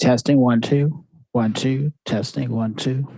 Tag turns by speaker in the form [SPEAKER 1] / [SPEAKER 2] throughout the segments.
[SPEAKER 1] Testing 1 2 1 2. Testing 1 2.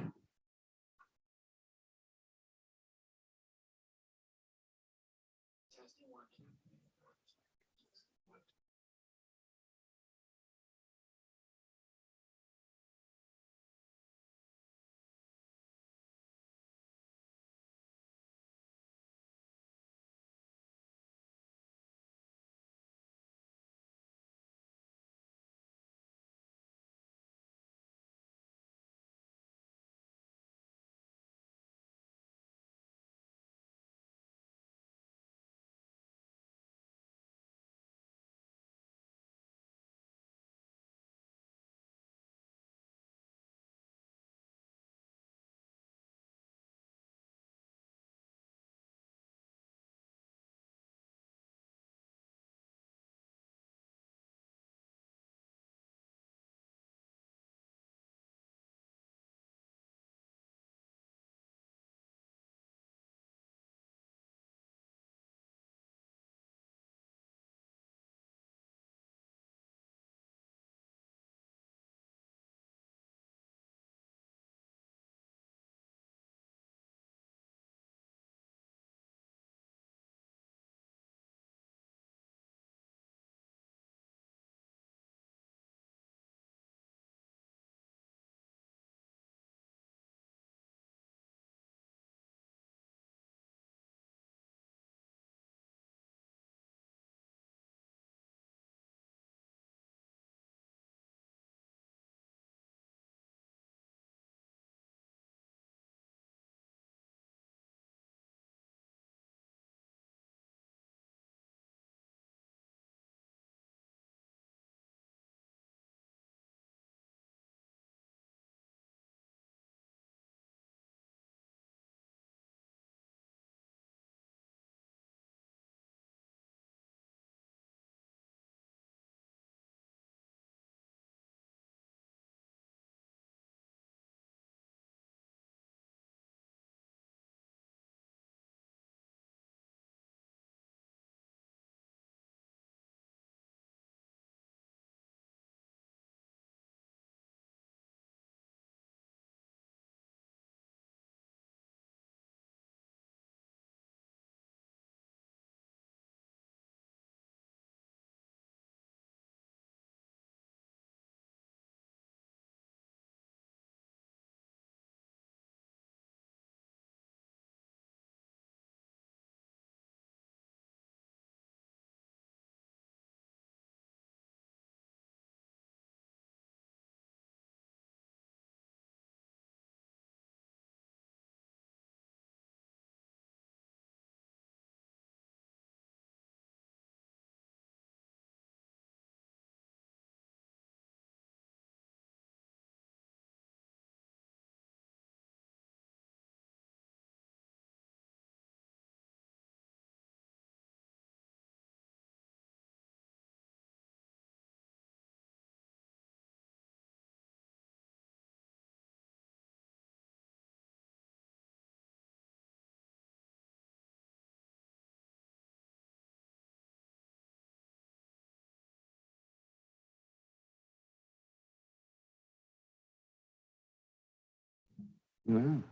[SPEAKER 2] Wow.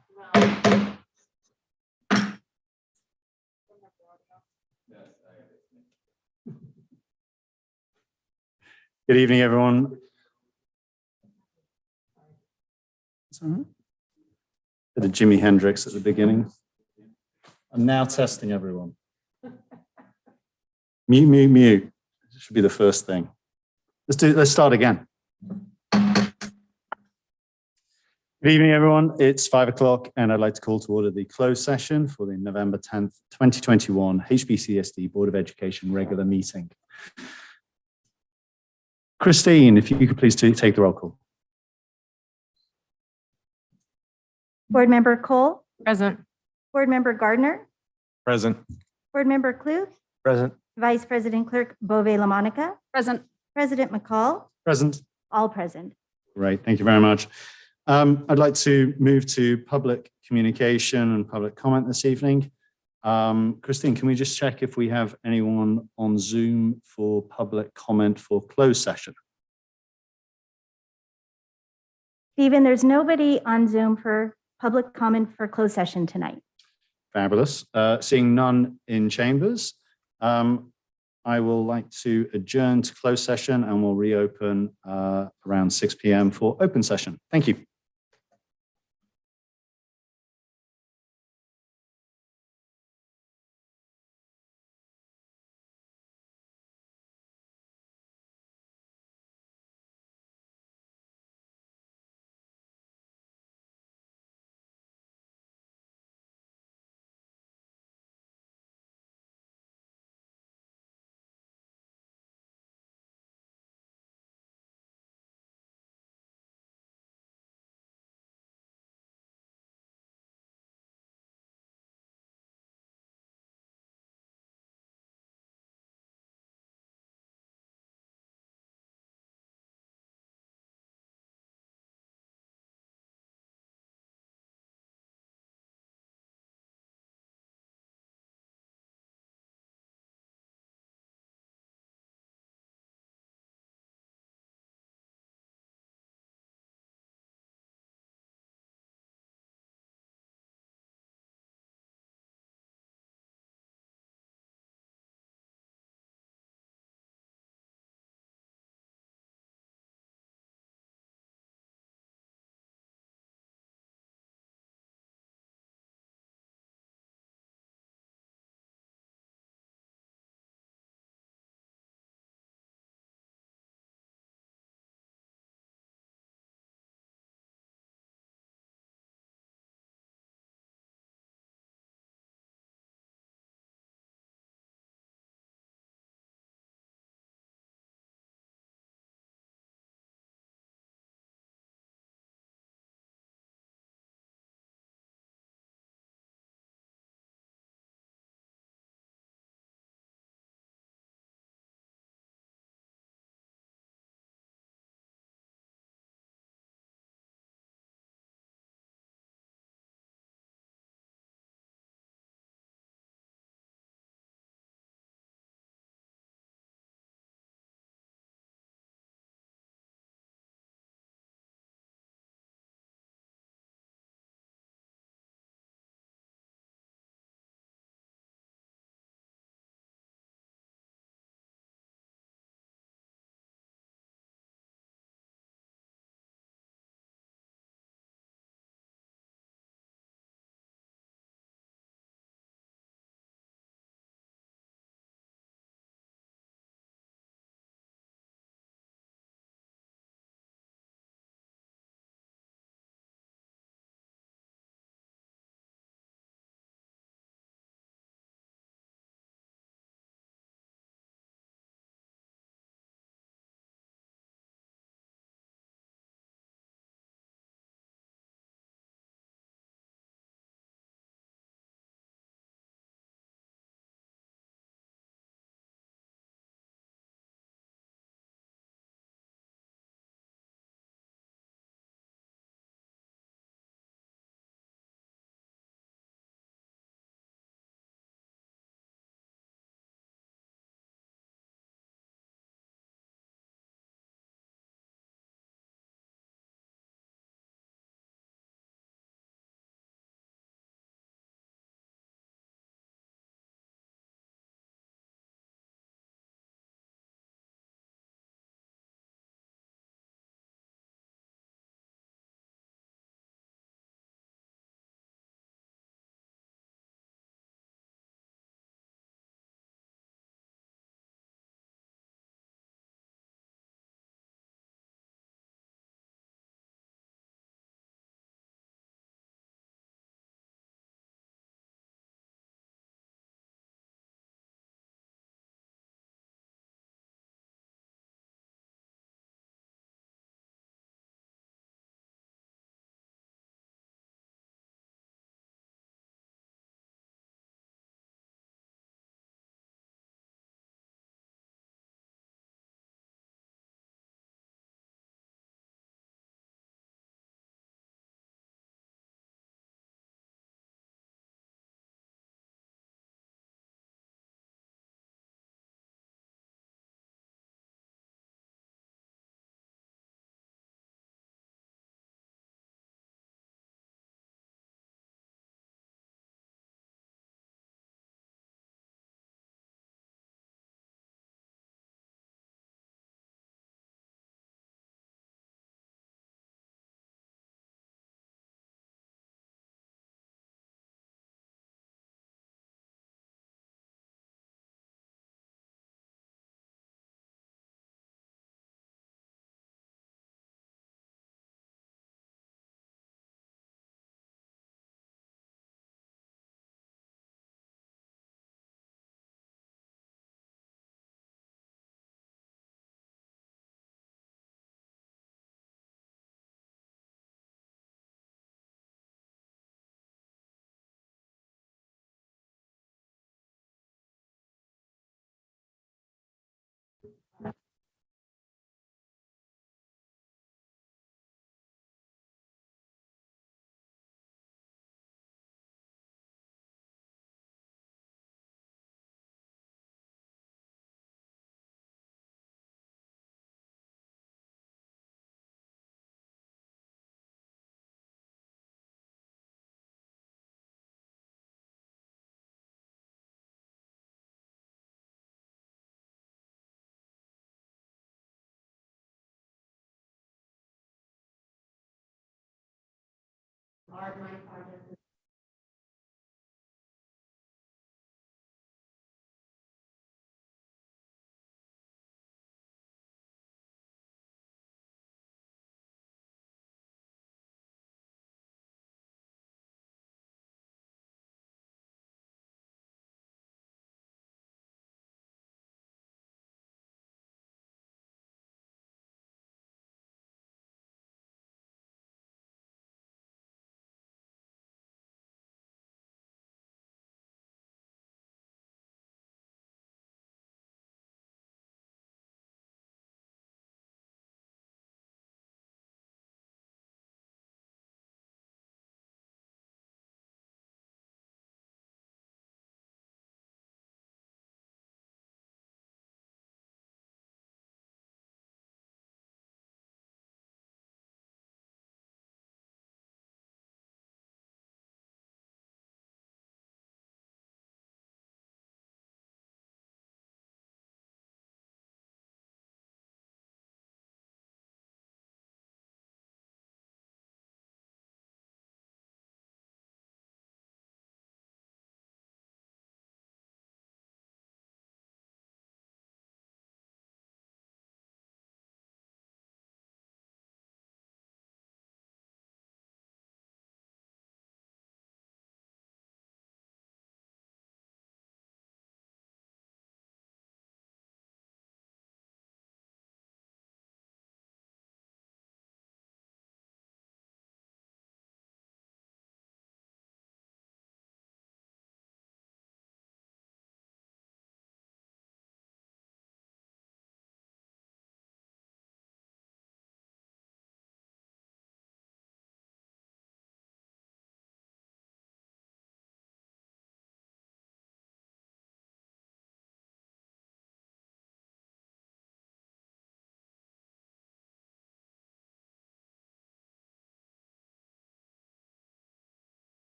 [SPEAKER 2] Good evening, everyone. Bit of Jimi Hendrix at the beginning. I'm now testing everyone. Mute, mute, mute. This should be the first thing. Let's start again. Good evening, everyone. It's 5 o'clock, and I'd like to call to order the closed session for the November 10th, 2021 HBCSD Board of Education regular meeting. Christine, if you could please take the roll call.
[SPEAKER 3] Board Member Cole.
[SPEAKER 4] Present.
[SPEAKER 3] Board Member Gardner.
[SPEAKER 5] Present.
[SPEAKER 3] Board Member Kluth.
[SPEAKER 5] Present.
[SPEAKER 3] Vice President Clerk Bove-LaMonica.
[SPEAKER 4] Present.
[SPEAKER 3] President McCall.
[SPEAKER 2] Present.
[SPEAKER 3] All present.
[SPEAKER 2] Great, thank you very much. I'd like to move to public communication and public comment this evening. Christine, can we just check if we have anyone on Zoom for public comment for closed session?
[SPEAKER 3] Stephen, there's nobody on Zoom for public comment for closed session tonight.
[SPEAKER 2] Fabulous. Seeing none in chambers, I will like to adjourn to closed session and we'll reopen around 6 p.m. for open session. Thank you.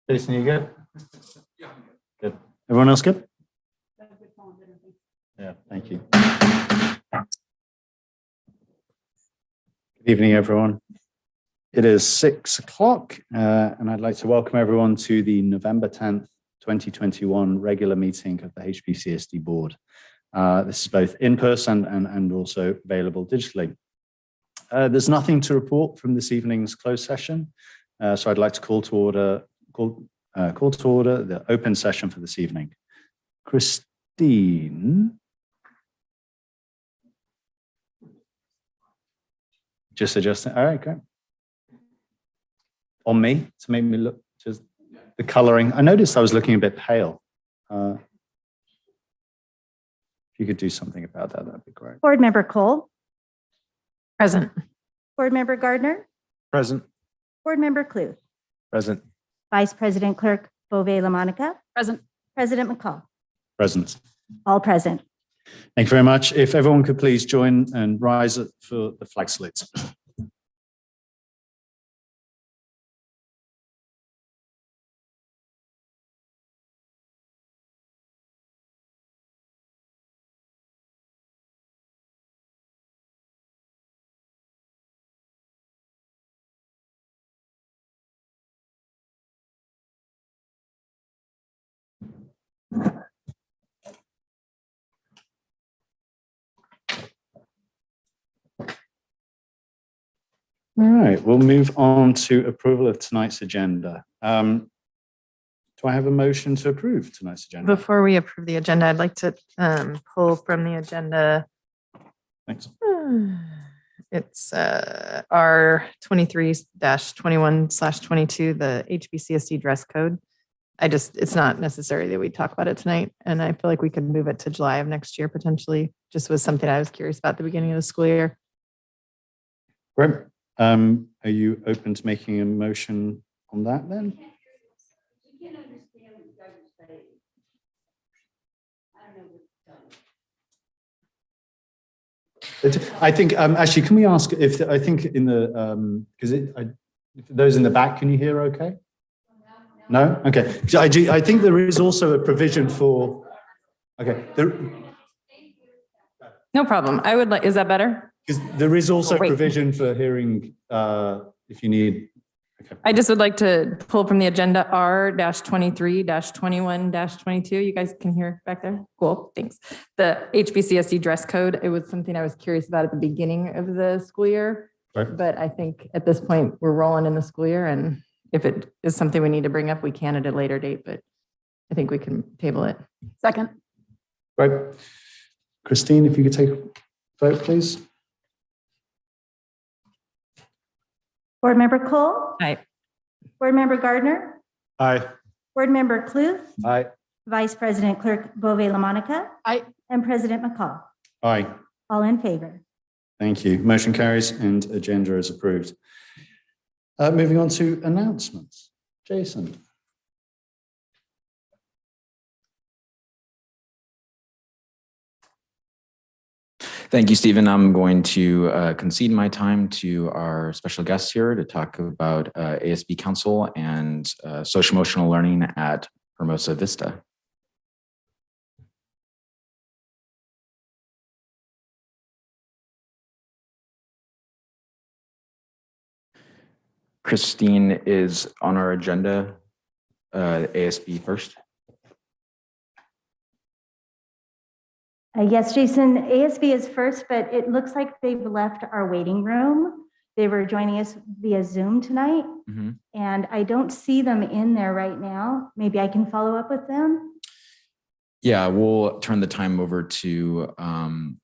[SPEAKER 2] Jason, you good? Yeah. Good. Everyone else good? Yeah, thank you. Good evening, everyone. It is 6 o'clock, and I'd like to welcome everyone to the November 10th, 2021 regular meeting of the HBCSD Board. This is both in person and also available digitally. There's nothing to report from this evening's closed session, so I'd like to call to order the open session for this evening. Christine. Just adjusting. All right, great. On me to make me look, just the coloring. I noticed I was looking a bit pale. If you could do something about that, that'd be great.
[SPEAKER 3] Board Member Cole,
[SPEAKER 4] Present.
[SPEAKER 3] Board Member Gardner,
[SPEAKER 2] Present.
[SPEAKER 3] Board Member Cluth,
[SPEAKER 2] Present.
[SPEAKER 3] Vice President Clerk Bove-LaMonica,
[SPEAKER 4] Present.
[SPEAKER 3] President McCall,
[SPEAKER 2] Present.
[SPEAKER 3] all present.
[SPEAKER 2] Thank you very much. If everyone could please join and rise for the flag salutes. All right, we'll move on to approval of tonight's agenda. Do I have a motion to approve tonight's agenda?
[SPEAKER 4] Before we approve the agenda, I'd like to pull from the agenda.
[SPEAKER 2] Thanks.
[SPEAKER 4] It's R 23-21/22, the HBCSD dress code. It's not necessary that we talk about it tonight. And I feel like we could move it to July of next year, potentially. Just was something I was curious about at the beginning of the school year.
[SPEAKER 2] Great. Are you open to making a motion on that then? I think actually, can we ask if I think in the because those in the back, can you hear okay? No? Okay. So I think there is also a provision for
[SPEAKER 4] No problem. I would like, is that better?
[SPEAKER 2] because there is also
[SPEAKER 4] Wait.
[SPEAKER 2] provision for hearing if you need. Okay.
[SPEAKER 4] I just would like to pull from the agenda R 23-21-22. You guys can hear back there? Cool, thanks. The HBCSD dress code, it was something I was curious about at the beginning of the school year.
[SPEAKER 2] Right.
[SPEAKER 4] But I think at this point, we're rolling in the school year, and if it is something we need to bring up, we can at a later date, but I think we can table it. Second.
[SPEAKER 2] Right. Christine, if you could take a vote, please.
[SPEAKER 3] Board Member Cole,
[SPEAKER 4] Aye.
[SPEAKER 3] Board Member Gardner,
[SPEAKER 2] Aye.
[SPEAKER 3] Board Member Cluth,
[SPEAKER 2] Aye.
[SPEAKER 3] Vice President Clerk Bove-LaMonica,
[SPEAKER 4] Aye.
[SPEAKER 3] and President McCall,
[SPEAKER 2] Aye.
[SPEAKER 3] all in favor.
[SPEAKER 2] Thank you. Motion carries and agenda is approved. Moving on to announcements. Jason.
[SPEAKER 5] Thank you, Stephen. I'm going to concede my time to our special guests here to talk about ASB Council and social emotional learning at Hermosa Vista. Christine is on our agenda. ASB first.
[SPEAKER 3] Yes, Jason, ASB is first, but it looks like they've left our waiting room. They were joining us via Zoom tonight, and I don't see them in there right now. Maybe I can follow up with them.
[SPEAKER 5] Yeah, we'll turn the time over to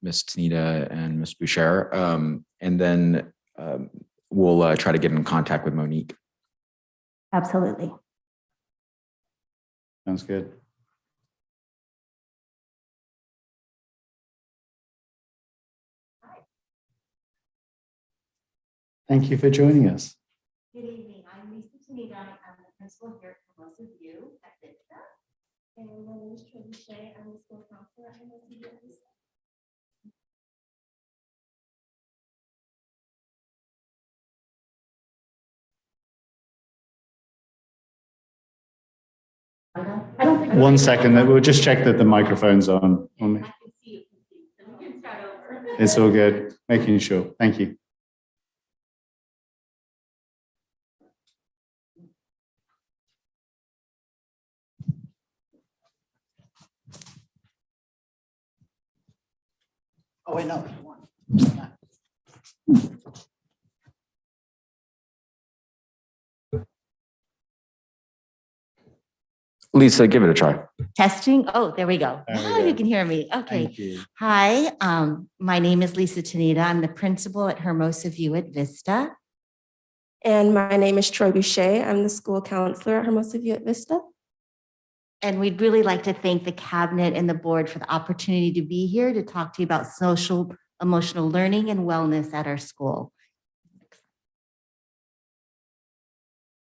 [SPEAKER 5] Ms. Tanita and Ms. Boucher, and then we'll try to get in contact with Monique.
[SPEAKER 3] Absolutely.
[SPEAKER 2] Sounds good. Thank you for joining us.
[SPEAKER 3] Good evening. I'm Lisa Tanita. I'm the principal here for most of you at Vista. And my name is Troy Shea. I'm the school counselor at most of you at Vista. I don't think
[SPEAKER 2] 1 second, we'll just check that the microphone's on.
[SPEAKER 3] I can see you. So we can start over.
[SPEAKER 2] It's all good, making sure. Thank you.
[SPEAKER 1] Oh, wait, no.
[SPEAKER 5] Lisa, give it a try.
[SPEAKER 3] Testing. Oh, there we go.
[SPEAKER 2] There we
[SPEAKER 3] Now
[SPEAKER 2] go.
[SPEAKER 3] you can hear me. Okay.
[SPEAKER 2] Thank you.
[SPEAKER 3] Hi, my name is Lisa Tanita. I'm the principal at Hermosa View at Vista.
[SPEAKER 6] And my name is Troy Boucher. I'm the school counselor at Hermosa View at Vista.
[SPEAKER 3] And we'd really like to thank the cabinet and the board for the opportunity to be here to talk to you about social, emotional learning and wellness at our school.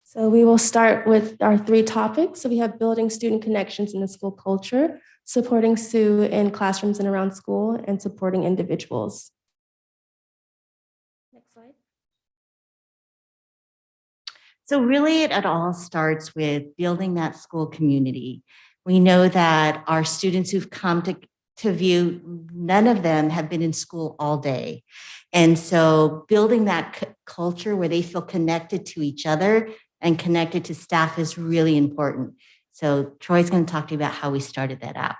[SPEAKER 6] So we will start with our 3 topics. So we have building student connections in the school culture, supporting Sue in classrooms and around school, and supporting individuals. Next slide.
[SPEAKER 3] So really it all starts with building that school community. We know that our students who've come to View, none of them have been in school all day. And so building that culture where they feel connected to each other and connected to staff is really important. So Troy's going to talk to you about how we started that out.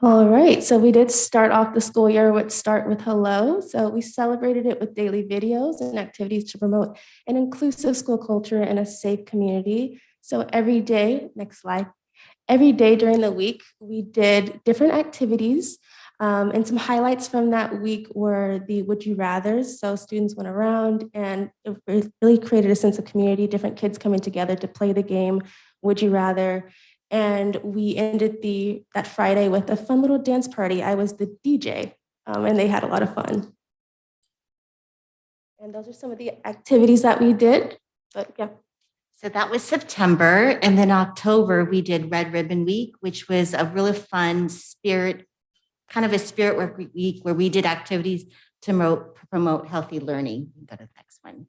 [SPEAKER 6] All right, so we did start off the school year with Start with Hello. So we celebrated it with daily videos and activities to promote an inclusive school culture and a safe community. So every day, next slide, every day during the week, we did different activities. And some highlights from that week were the Would You Rathers. So students went around and it really created a sense of community, different kids coming together to play the game, Would You Rather. And we ended that Friday with a fun little dance party. I was the DJ, and they had a lot of fun. And those are some of the activities that we did. But yeah.
[SPEAKER 3] So that was September. And then October, we did Red Ribbon Week, which was a really fun spirit work week where we did activities to promote healthy learning. Go to the next one.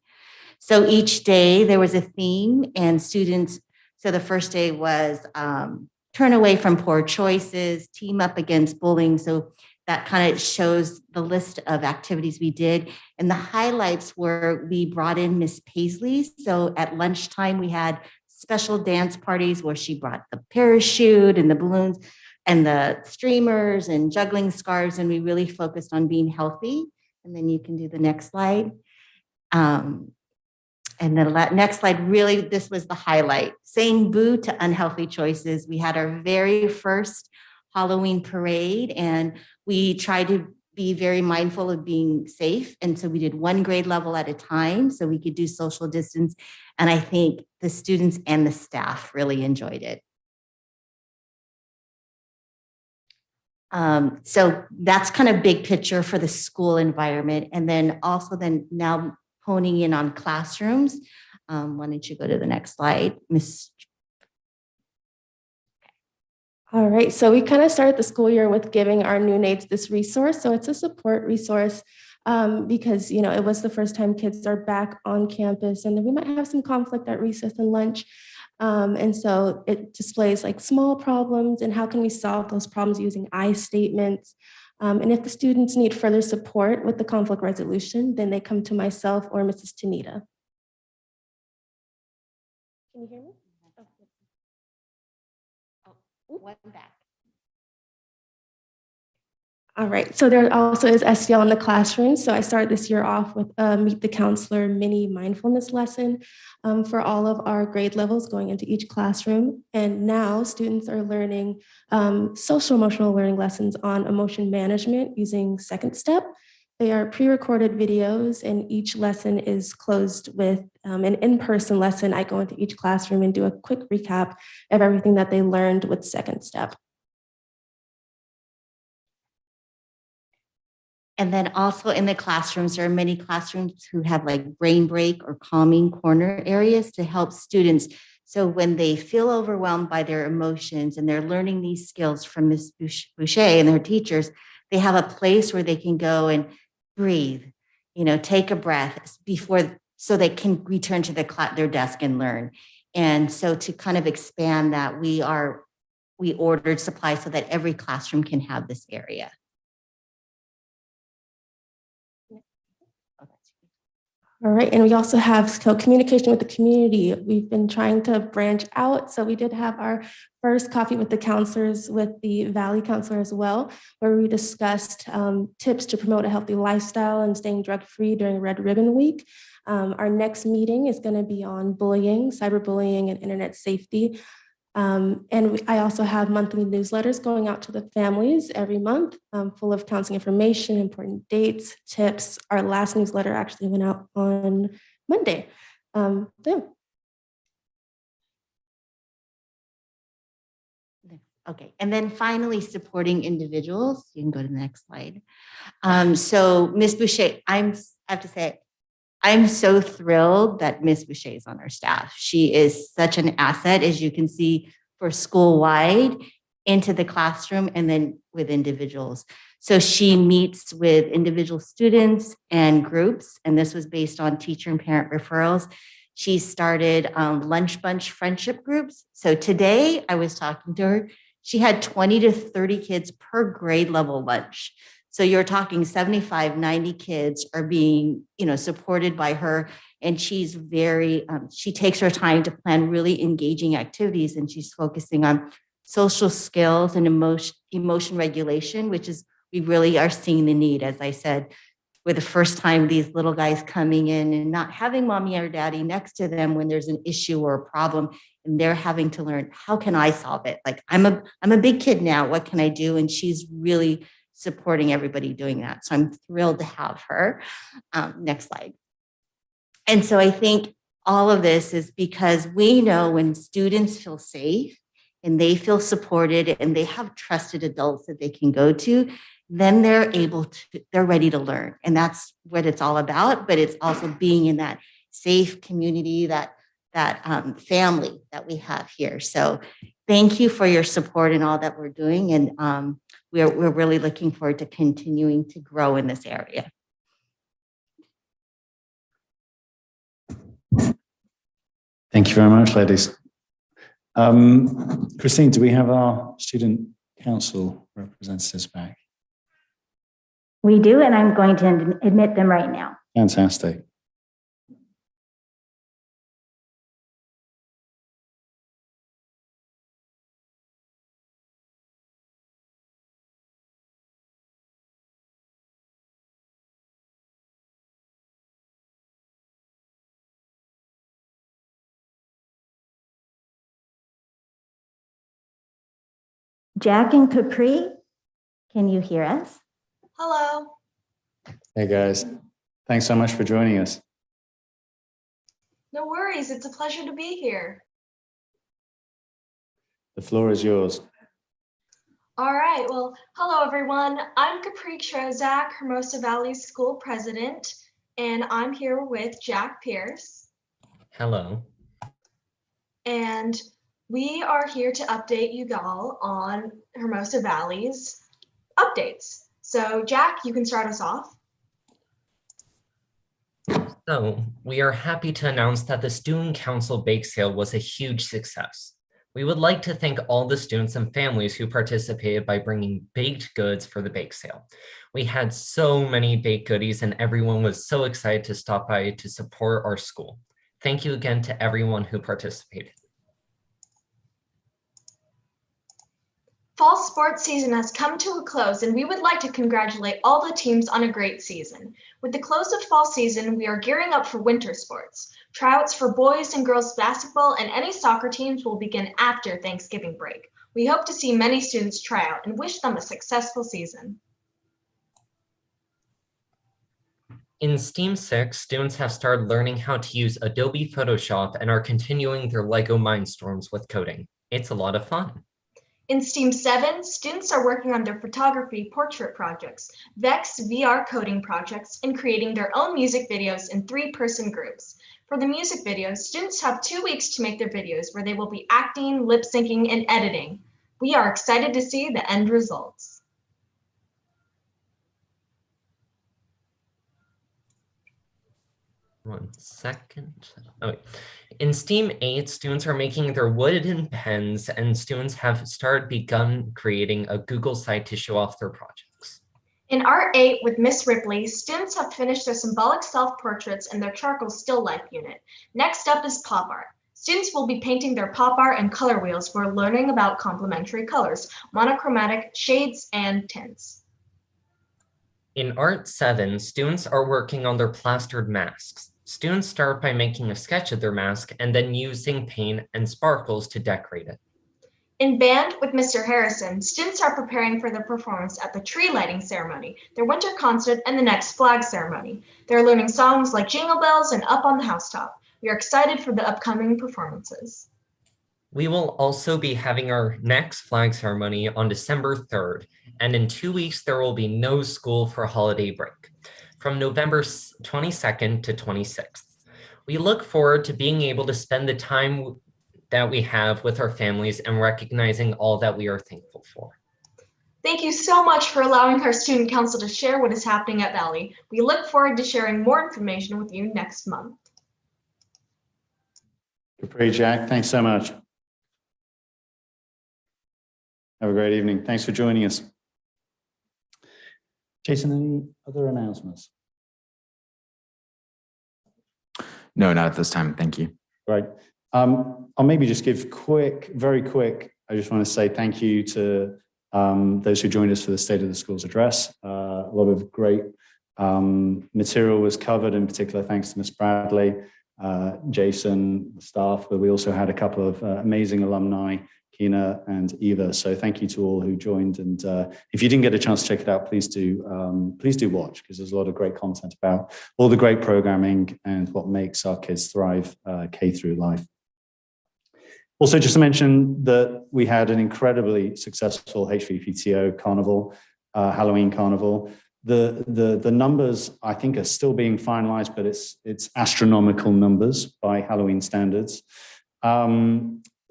[SPEAKER 3] So each day there was a theme and students. So the first day was turn away from poor choices, team up against bullying. So that kind of shows the list of activities we did. And the highlights were we brought in Miss Paisley. So at lunchtime, we had special dance parties where she brought the parachute and the balloons and the streamers and juggling scarves. And we really focused on being healthy. And then you can do the next slide. And the next slide, really, this was the highlight. Saying boo to unhealthy choices. We had our very first Halloween parade, and we tried to be very mindful of being safe. And so we did 1 grade level at a time so we could do social distance. And I think the students and the staff really enjoyed it. So that's kind of big picture for the school environment. And then also now honing in on classrooms. Why don't you go to the next slide, Miss?
[SPEAKER 6] All right, so we kind of started the school year with giving our new NAIDS this resource. So it's a support resource because, it was the first time kids are back on campus and we might have some conflict at recess and lunch. And so it displays like small problems and how can we solve those problems using I statements. And if the students need further support with the conflict resolution, then they come to myself or Mrs. Tanita. Can you hear me?
[SPEAKER 3] Oh, one back.
[SPEAKER 6] All right, so there also is SEL in the classroom. So I started this year off with a Meet the Counselor mini mindfulness lesson for all of our grade levels going into each classroom. And now students are learning social emotional learning lessons on emotion management using Second Step. They are pre-recorded videos, and each lesson is closed with an in-person lesson. I go into each classroom and do a quick recap of everything that they learned with Second Step.
[SPEAKER 3] And then also in the classrooms, there are many classrooms who have like brain break or calming corner areas to help students. So when they feel overwhelmed by their emotions and they're learning these skills from Ms. Boucher and their teachers, they have a place where they can go and breathe, take a breath before, so they can return to their desk and learn. And so to kind of expand that, we ordered supplies so that every classroom can have this area.
[SPEAKER 6] All right, and we also have communication with the community. We've been trying to branch out. So we did have our first coffee with the counselors with the Valley counselor as well, where we discussed tips to promote a healthy lifestyle and staying drug-free during Red Ribbon Week. Our next meeting is going to be on bullying, cyberbullying, and internet safety. And I also have monthly newsletters going out to the families every month, full of counseling information, important dates, tips. Our last newsletter actually went out on Monday. Yeah.
[SPEAKER 3] Okay, and then finally supporting individuals. You can go to the next slide. So Ms. Boucher, I have to say, I'm so thrilled that Ms. Boucher is on our staff. She is such an asset, as you can see, for school-wide into the classroom and then with individuals. So she meets with individual students and groups, and this was based on teacher and parent referrals. She started lunch bunch friendship groups. So today I was talking to her. She had 20 to 30 kids per grade level lunch. So you're talking 75, 90 kids are being, supported by her. And she's she takes her time to plan really engaging activities. And she's focusing on social skills and emotion regulation, which is, we really are seeing the need, as I said, with the first time these little guys coming in and not having mommy or daddy next to them when there's an issue or a problem. And they're having to learn, how can I solve it? Like, I'm a big kid now. What can I do? And she's really supporting everybody doing that. So I'm thrilled to have her. Next slide. And so I think all of this is because we know when students feel safe and they feel supported and they have trusted adults that they can go to, then they're ready to learn. And that's what it's all about. But it's also being in that safe community, that family that we have here. So thank you for your support and all that we're doing. And we're really looking forward to continuing to grow in this area.
[SPEAKER 2] Thank you very much, ladies. Christine, do we have our student council representatives back?
[SPEAKER 7] We do, and I'm going to admit them right now.
[SPEAKER 2] Fantastic.
[SPEAKER 7] Jack and Capri, can you hear us?
[SPEAKER 8] Hello.
[SPEAKER 2] Hey, guys. Thanks so much for joining us.
[SPEAKER 8] No worries. It's a pleasure to be here.
[SPEAKER 2] The floor is yours.
[SPEAKER 8] All right. Well, hello, everyone. I'm Capri Trozak, Hermosa Valley School President, and I'm here with Jack Pierce.
[SPEAKER 9] Hello.
[SPEAKER 8] And we are here to update you all on Hermosa Valley's updates. So, Jack, you can start us off.
[SPEAKER 9] So we are happy to announce that the Student Council Bake Sale was a huge success. We would like to thank all the students and families who participated by bringing baked goods for the bake sale. We had so many baked goodies and everyone was so excited to stop by to support our school. Thank you again to everyone who participated.
[SPEAKER 8] Fall sports season has come to a close, and we would like to congratulate all the teams on a great season. With the close of fall season, we are gearing up for winter sports. Tryouts for boys and girls basketball and any soccer teams will begin after Thanksgiving break. We hope to see many students try out and wish them a successful season.
[SPEAKER 9] In STEAM 6, students have started learning how to use Adobe Photoshop and are continuing their LEGO Mindstorms with coding. It's a lot of fun.
[SPEAKER 8] In STEAM 7, students are working on their photography portrait projects, VEX VR coding projects, and creating their own music videos in 3-person groups. For the music videos, students have 2 weeks to make their videos where they will be acting, lip syncing, and editing. We are excited to see the end results.
[SPEAKER 9] One second. Oh, wait. In STEAM 8, students are making their wooden pens, and students have begun creating a Google site to show off their projects.
[SPEAKER 8] In Art 8 with Miss Ripley, students have finished their symbolic self-portraits and their charcoal still life unit. Next up is pop art. Students will be painting their pop art and color wheels for learning about complementary colors, monochromatic shades, and tints.
[SPEAKER 9] In Art 7, students are working on their plastered masks. Students start by making a sketch of their mask and then using paint and sparkles to decorate it.
[SPEAKER 8] In band with Mr. Harrison, students are preparing for their performance at the tree lighting ceremony, their winter concert, and the next flag ceremony. They're learning songs like Jingle Bells and Up on the Housetop. We are excited for the upcoming performances.
[SPEAKER 9] We will also be having our next flag ceremony on December 3rd, and in 2 weeks, there will be no school for holiday break, from November 22nd to 26th. We look forward to being able to spend the time that we have with our families and recognizing all that we are thankful for.
[SPEAKER 8] Thank you so much for allowing our student council to share what is happening at Valley. We look forward to sharing more information with you next month.
[SPEAKER 2] Capri, Jack, thanks so much. Have a great evening. Thanks for joining us. Jason, any other announcements?
[SPEAKER 5] No, not at this time. Thank you.
[SPEAKER 2] Right. I'll maybe just give very quick. I just want to say thank you to those who joined us for the State of the Schools address. A lot of great material was covered, in particular, thanks to Ms. Bradley, Jason, the staff, but we also had a couple of amazing alumni, Kina and Eva. So thank you to all who joined. And if you didn't get a chance to check it out, please do watch, because there's a lot of great content about all the great programming and what makes our kids thrive K through life. Also, just to mention that we had an incredibly successful HVPTO carnival, Halloween carnival. The numbers, I think, are still being finalized, but it's astronomical numbers by Halloween standards.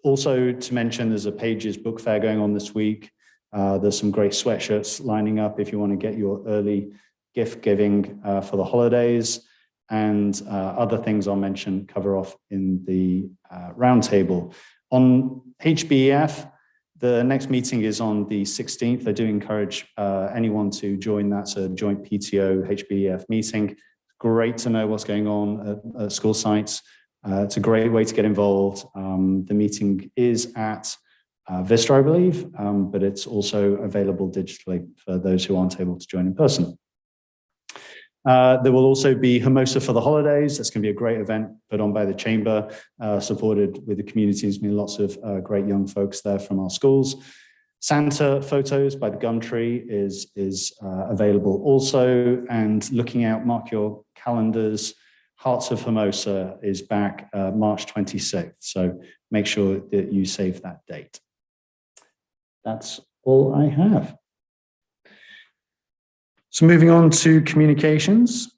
[SPEAKER 2] Also to mention, there's a Pages book fair going on this week. There's some great sweatshirts lining up if you want to get your early gift giving for the holidays, and other things I'll mention, cover off in the roundtable. On HBEF, the next meeting is on the 16th. I do encourage anyone to join that. So joint PTO HBEF meeting. Great to know what's going on at school sites. It's a great way to get involved. The meeting is at Vista, I believe, but it's also available digitally for those who aren't able to join in person. There will also be Hermosa for the holidays. That's going to be a great event put on by the Chamber, supported with the community. There's been lots of great young folks there from our schools. Santa photos by the Gumtree is available also. And looking out, mark your calendars. Hearts of Hermosa is back March 26th. So make sure that you save that date. That's all I have. So moving on to communications.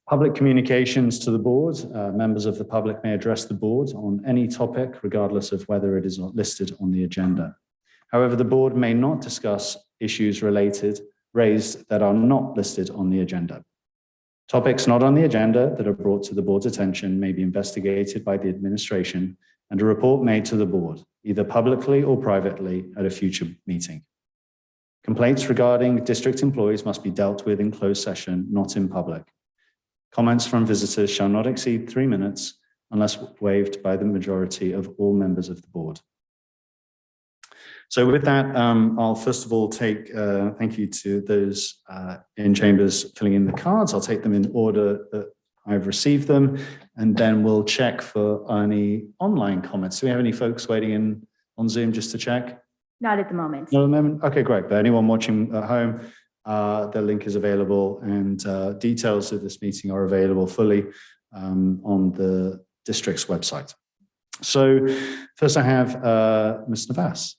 [SPEAKER 2] Public communications to the board. Members of the public may address the board on any topic, regardless of whether it is listed on the agenda. However, the board may not discuss issues raised that are not listed on the agenda. Topics not on the agenda that are brought to the board's attention may be investigated by the administration and a report made to the board, either publicly or privately, at a future meeting. Complaints regarding district employees must be dealt with in closed session, not in public. Comments from visitors shall not exceed 3 minutes unless waived by the majority of all members of the board. So with that, I'll first of all take, thank you to those in chambers filling in the cards. I'll take them in order that I've received them, and then we'll check for any online comments. Do we have any folks waiting in on Zoom just to check?
[SPEAKER 7] Not at the moment.
[SPEAKER 2] No, okay, great. But anyone watching at home, the link is available, and details of this meeting are available fully on the district's website. So first I have Ms. Navas.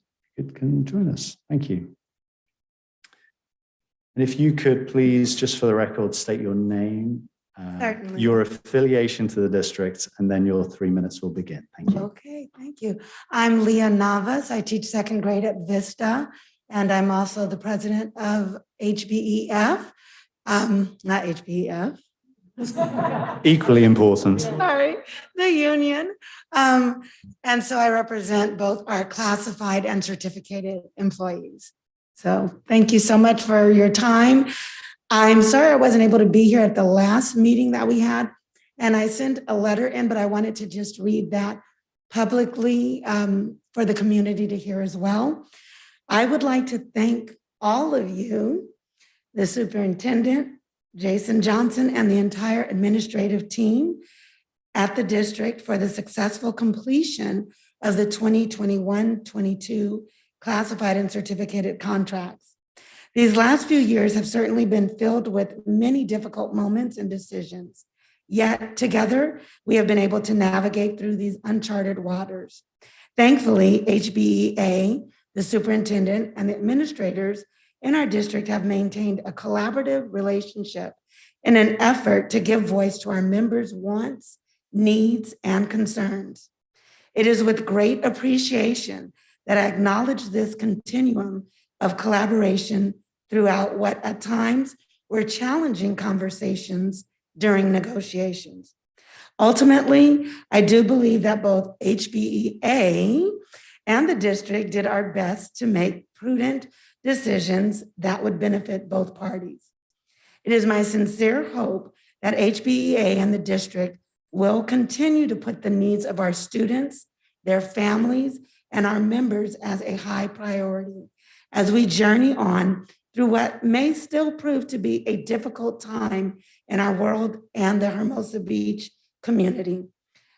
[SPEAKER 2] Can join us. Thank you. And if you could please, just for the record, state your name, your affiliation to the district, and then your 3 minutes will begin. Thank you.
[SPEAKER 10] Okay, thank you. I'm Leah Navas. I teach second grade at Vista, and I'm also the president of HBEF, not HBEF.
[SPEAKER 2] Equally important.
[SPEAKER 10] Sorry, the union. And so I represent both our classified and certificated employees. So thank you so much for your time. I'm sorry I wasn't able to be here at the last meeting that we had, and I sent a letter in, but I wanted to just read that publicly for the community to hear as well. I would like to thank all of you, the superintendent, Jason Johnson, and the entire administrative team at the district for the successful completion of the 2021-22 classified and certificated contracts. These last few years have certainly been filled with many difficult moments and decisions. Yet together, we have been able to navigate through these uncharted waters. Thankfully, HBEA, the superintendent, and the administrators in our district have maintained a collaborative relationship in an effort to give voice to our members' wants, needs, and concerns. It is with great appreciation that I acknowledge this continuum of collaboration throughout what at times were challenging conversations during negotiations. Ultimately, I do believe that both HBEA and the district did our best to make prudent decisions that would benefit both parties. It is my sincere hope that HBEA and the district will continue to put the needs of our students, their families, and our members as a high priority as we journey on through what may still prove to be a difficult time in our world and the Hermosa Beach community.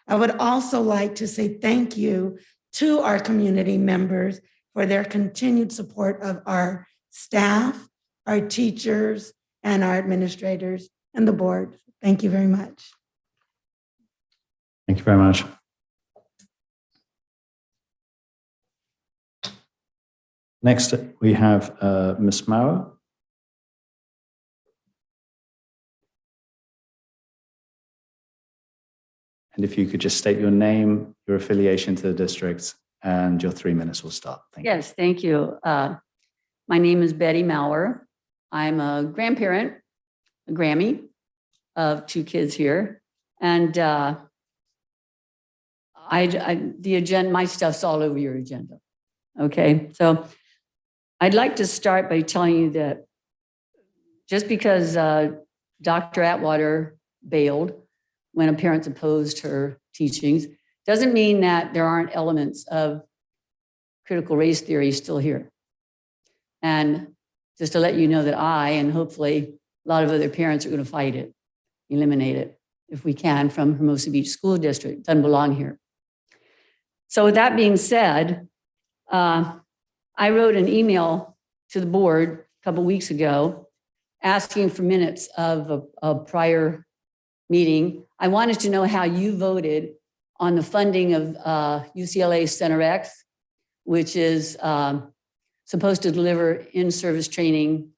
[SPEAKER 10] I would also like to say thank you to our community members for their continued support of our staff, our teachers, and our administrators and the board. Thank you very much.
[SPEAKER 2] Thank you very much. Next, we have Ms. Mauer. And if you could just state your name, your affiliation to the district, and your 3 minutes will start. Thank you.
[SPEAKER 11] Yes, thank you. My name is Betty Mauer. I'm a grandparent, a Grammy of 2 kids here. And the agenda, my stuff's all over your agenda. Okay, so I'd like to start by telling you that just because Dr. Atwater bailed when a parent opposed her teachings doesn't mean that there aren't elements of critical race theory still here. And just to let you know that I, and hopefully a lot of other parents, are going to fight it, eliminate it, if we can, from Hermosa Beach School District. It doesn't belong here. So with that being said, I wrote an email to the board a couple of weeks ago asking for minutes of a prior meeting. I wanted to know how you voted on the funding of UCLA Center X, which is supposed to deliver in-service training,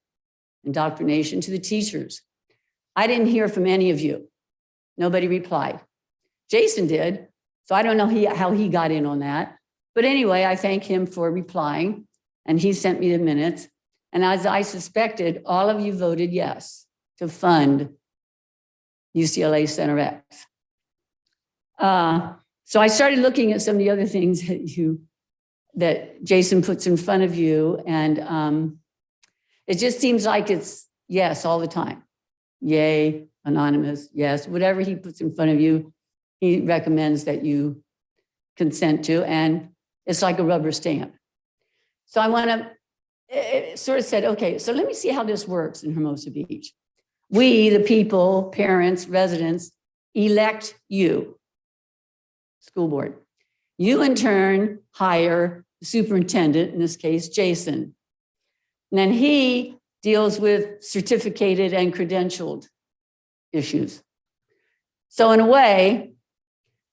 [SPEAKER 11] indoctrination to the teachers. I didn't hear from any of you. Nobody replied. Jason did, so I don't know how he got in on that. But anyway, I thank him for replying, and he sent me the minutes. And as I suspected, all of you voted yes to fund UCLA Center X. So I started looking at some of the other things that Jason puts in front of you, and it just seems like it's yes all the time. Yay, anonymous, yes, whatever he puts in front of you, he recommends that you consent to, and it's like a rubber stamp. So I want to sort of said, okay, so let me see how this works in Hermosa Beach. We, the people, parents, residents, elect you, school board. You in turn hire the superintendent, in this case, Jason. And then he deals with certificated and credentialed issues. So in a way,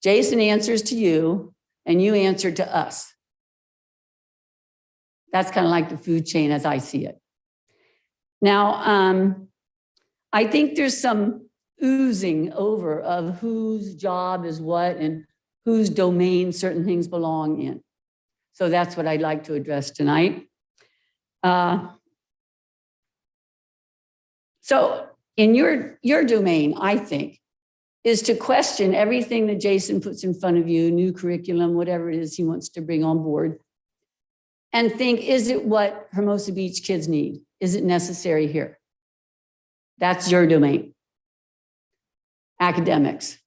[SPEAKER 11] Jason answers to you and you answer to us. That's kind of like the food chain as I see it. Now, I think there's some oozing over of whose job is what and whose domain certain things belong in. So that's what I'd like to address tonight. So in your domain, I think, is to question everything that Jason puts in front of you, new curriculum, whatever it is he wants to bring on board, and think, is it what Hermosa Beach kids need? Is it necessary here? That's your domain. Academics.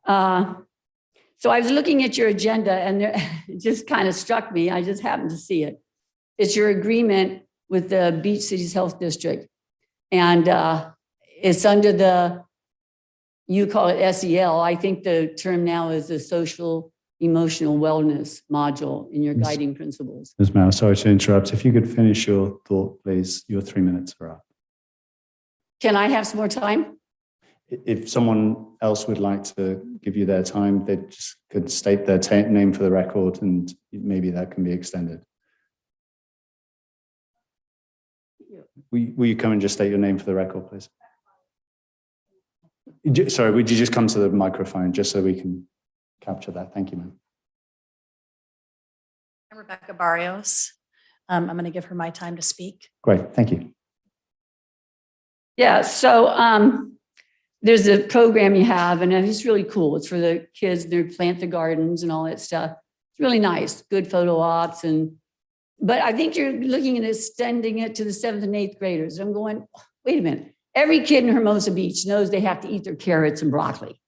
[SPEAKER 11] So I was looking at your agenda and it just kind of struck me. I just happened to see it. It's your agreement with the Beach Cities Health District. And it's under the, you call it SEL. I think the term now is the social emotional wellness module in your guiding principles.
[SPEAKER 2] Ms. Mao, sorry to interrupt. If you could finish your thought, please. Your 3 minutes are up.
[SPEAKER 11] Can I have some more time?
[SPEAKER 2] If someone else would like to give you their time, they just could state their name for the record and maybe that can be extended. Will you come and just state your name for the record, please? Sorry, would you just come to the microphone just so we can capture that? Thank you, ma'am.
[SPEAKER 12] I'm Rebecca Barrios. I'm going to give her my time to speak.
[SPEAKER 2] Great, thank you.
[SPEAKER 11] Yeah, so there's a program you have, and it's really cool. It's for the kids, they plant the gardens and all that stuff. It's really nice, good photo ops. But I think you're looking at extending it to the 7th and 8th graders. I'm going, wait a minute. Every kid in Hermosa Beach knows they have to eat their carrots and broccoli,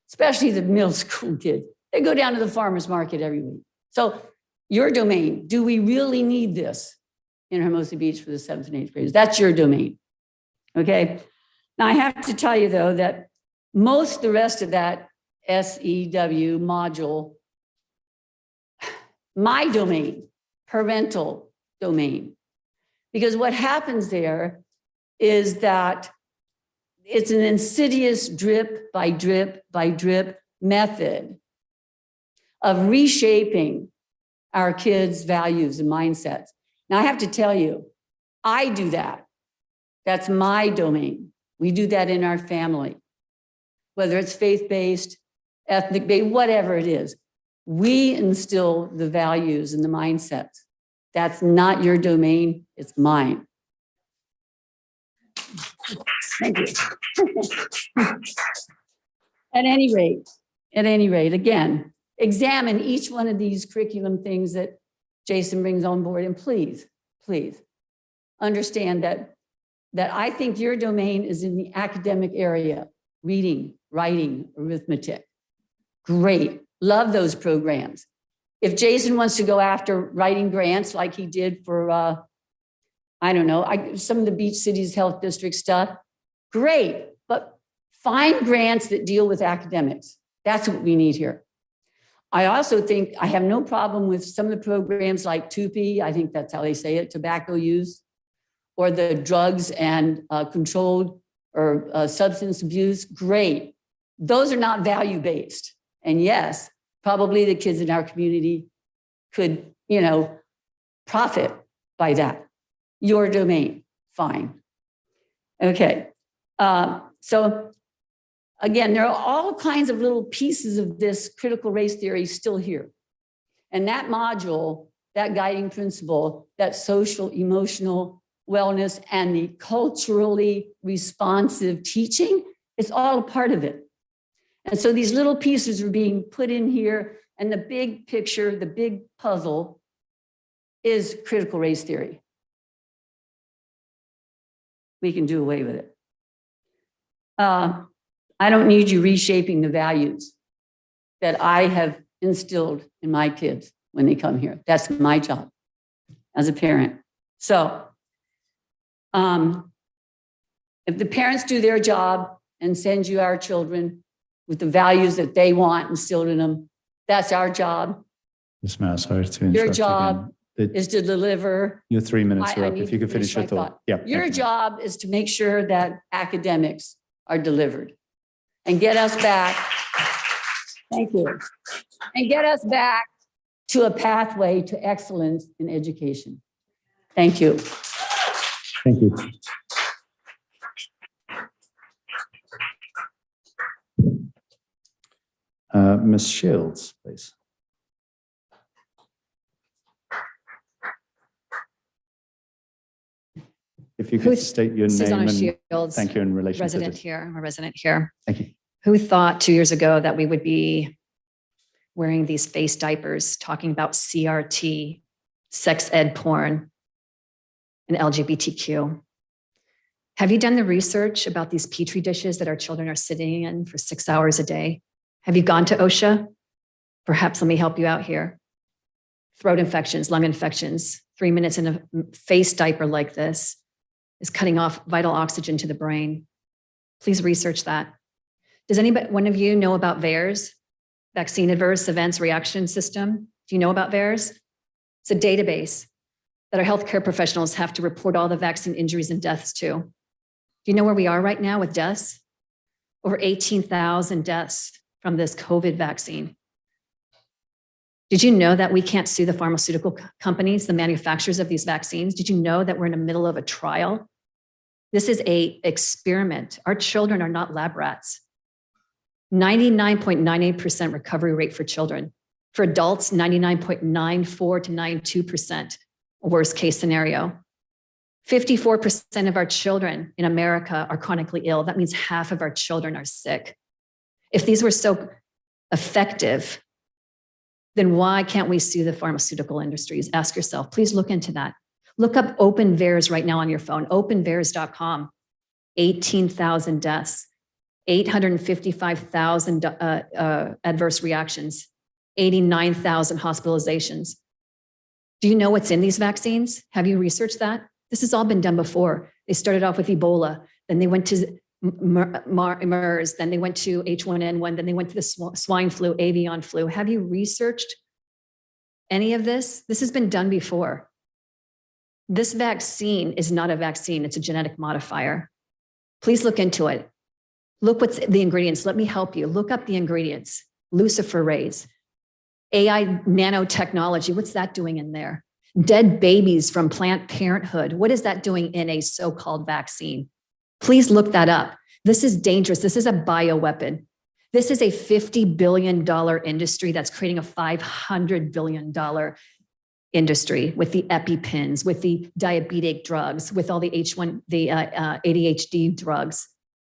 [SPEAKER 11] especially the middle school kids. They go down to the farmer's market every week. So your domain, do we really need this in Hermosa Beach for the 7th and 8th graders? That's your domain, okay? Now I have to tell you though, that most of the rest of that SEW module, my domain, parental domain, because what happens there is that it's an insidious drip by drip by drip method of reshaping our kids' values and mindsets. Now I have to tell you, I do that. That's my domain. We do that in our family, whether it's faith-based, ethnic-based, whatever it is. We instill the values and the mindsets. That's not your domain, it's mine. Thank you. At any rate, again, examine each one of these curriculum things that Jason brings on board, and please understand that I think your domain is in the academic area, reading, writing, arithmetic. Great, love those programs. If Jason wants to go after writing grants like he did for, I don't know, some of the Beach Cities Health District stuff, great, but find grants that deal with academics. That's what we need here. I also think I have no problem with some of the programs like TUPE, I think that's how they say it, tobacco use, or the drugs and controlled or substance abuse, great. Those are not value-based. And yes, probably the kids in our community could, profit by that. Your domain, fine. Okay, so again, there are all kinds of little pieces of this critical race theory still here. And that module, that guiding principle, that social, emotional wellness, and the culturally responsive teaching, it's all a part of it. And so these little pieces are being put in here, and the big picture, the big puzzle is critical race theory. We can do away with it. I don't need you reshaping the values that I have instilled in my kids. when they come here. That's my job as a parent. So if the parents do their job and send you our children with the values that they want instilled in them, that's our job.
[SPEAKER 2] Ms. Mao, sorry to interrupt.
[SPEAKER 11] Your
[SPEAKER 2] again.
[SPEAKER 11] job
[SPEAKER 2] The-
[SPEAKER 11] is to deliver.
[SPEAKER 2] Your 3 minutes are
[SPEAKER 11] I
[SPEAKER 2] up.
[SPEAKER 11] need
[SPEAKER 2] If you
[SPEAKER 11] to
[SPEAKER 2] could finish your
[SPEAKER 11] my
[SPEAKER 2] thought. Yeah.
[SPEAKER 11] Your
[SPEAKER 2] thank you.
[SPEAKER 11] job is to make sure that academics are delivered and get us back. Thank you. And get us back to a pathway to excellence in education. Thank you.
[SPEAKER 2] Thank you. Ms. Shields, please. If you could state your name
[SPEAKER 13] Susanna
[SPEAKER 2] and
[SPEAKER 13] Shields,
[SPEAKER 2] thank you in relation to
[SPEAKER 13] resident
[SPEAKER 2] this.
[SPEAKER 13] here. I'm a resident here.
[SPEAKER 2] Thank you.
[SPEAKER 13] Who thought 2 years ago that we would be wearing these face diapers, talking about CRT, sex ed porn, and LGBTQ? Have you done the research about these Petri dishes that our children are sitting in for 6 hours a day? Have you gone to OSHA? Perhaps let me help you out here. Throat infections, lung infections, 3 minutes in a face diaper like this is cutting off vital oxygen to the brain. Please research that. Does anybody, one of you know about VAERS, Vaccine Adverse Events Reaction System? Do you know about VAERS? It's a database that our healthcare professionals have to report all the vaccine injuries and deaths to. Do you know where we are right now with deaths? Over 18,000 deaths from this COVID vaccine. Did you know that we can't sue the pharmaceutical companies, the manufacturers of these vaccines? Did you know that we're in the middle of a trial? This is an experiment. Our children are not lab rats. 99.98% recovery rate for children. For adults, 99.94 to 92%, worst case scenario. 54% of our children in America are chronically ill. That means half of our children are sick. If these were so effective, then why can't we sue the pharmaceutical industries? Ask yourself, please look into that. Look up Open VAERS right now on your phone, openvaers.com. 18,000 deaths, 855,000 adverse reactions, 89,000 hospitalizations. Do you know what's in these vaccines? Have you researched that? This has all been done before. They started off with Ebola, then they went to MERS, then they went to H1N1, then they went to the swine flu, avian flu. Have you researched any of this? This has been done before. This vaccine is not a vaccine, it's a genetic modifier. Please look into it. Look what's the ingredients. Let me help you. Look up the ingredients. Luciferase, AI nanotechnology. What's that doing in there? Dead babies from Planned Parenthood. What is that doing in a so-called vaccine? Please look that up. This is dangerous. This is a bioweapon. This is a $50 billion industry that's creating a $500 billion industry with the EpiPens, with the diabetic drugs, with all the ADHD drugs.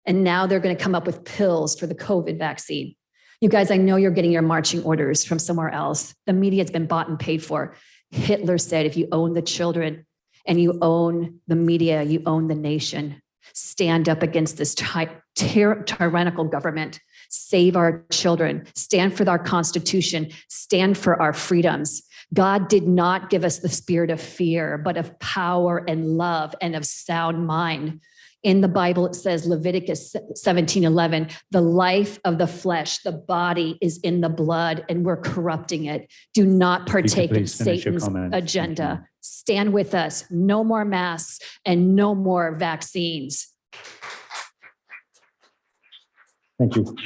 [SPEAKER 13] And now they're going to come up with pills for the COVID vaccine. You guys, I know you're getting your marching orders from somewhere else. The media has been bought and paid for. Hitler said, if you own the children and you own the media, you own the nation. Stand up against this tyrannical government. Save our children. Stand for our Constitution. Stand for our freedoms. God did not give us the spirit of fear, but of power and love and of sound mind. In the Bible, it says, Leviticus 17:11, the life of the flesh, the body is in the blood, and we're corrupting it. Do not partake in Satan's agenda. Stand with us. No more masks and no more vaccines.
[SPEAKER 2] Thank you.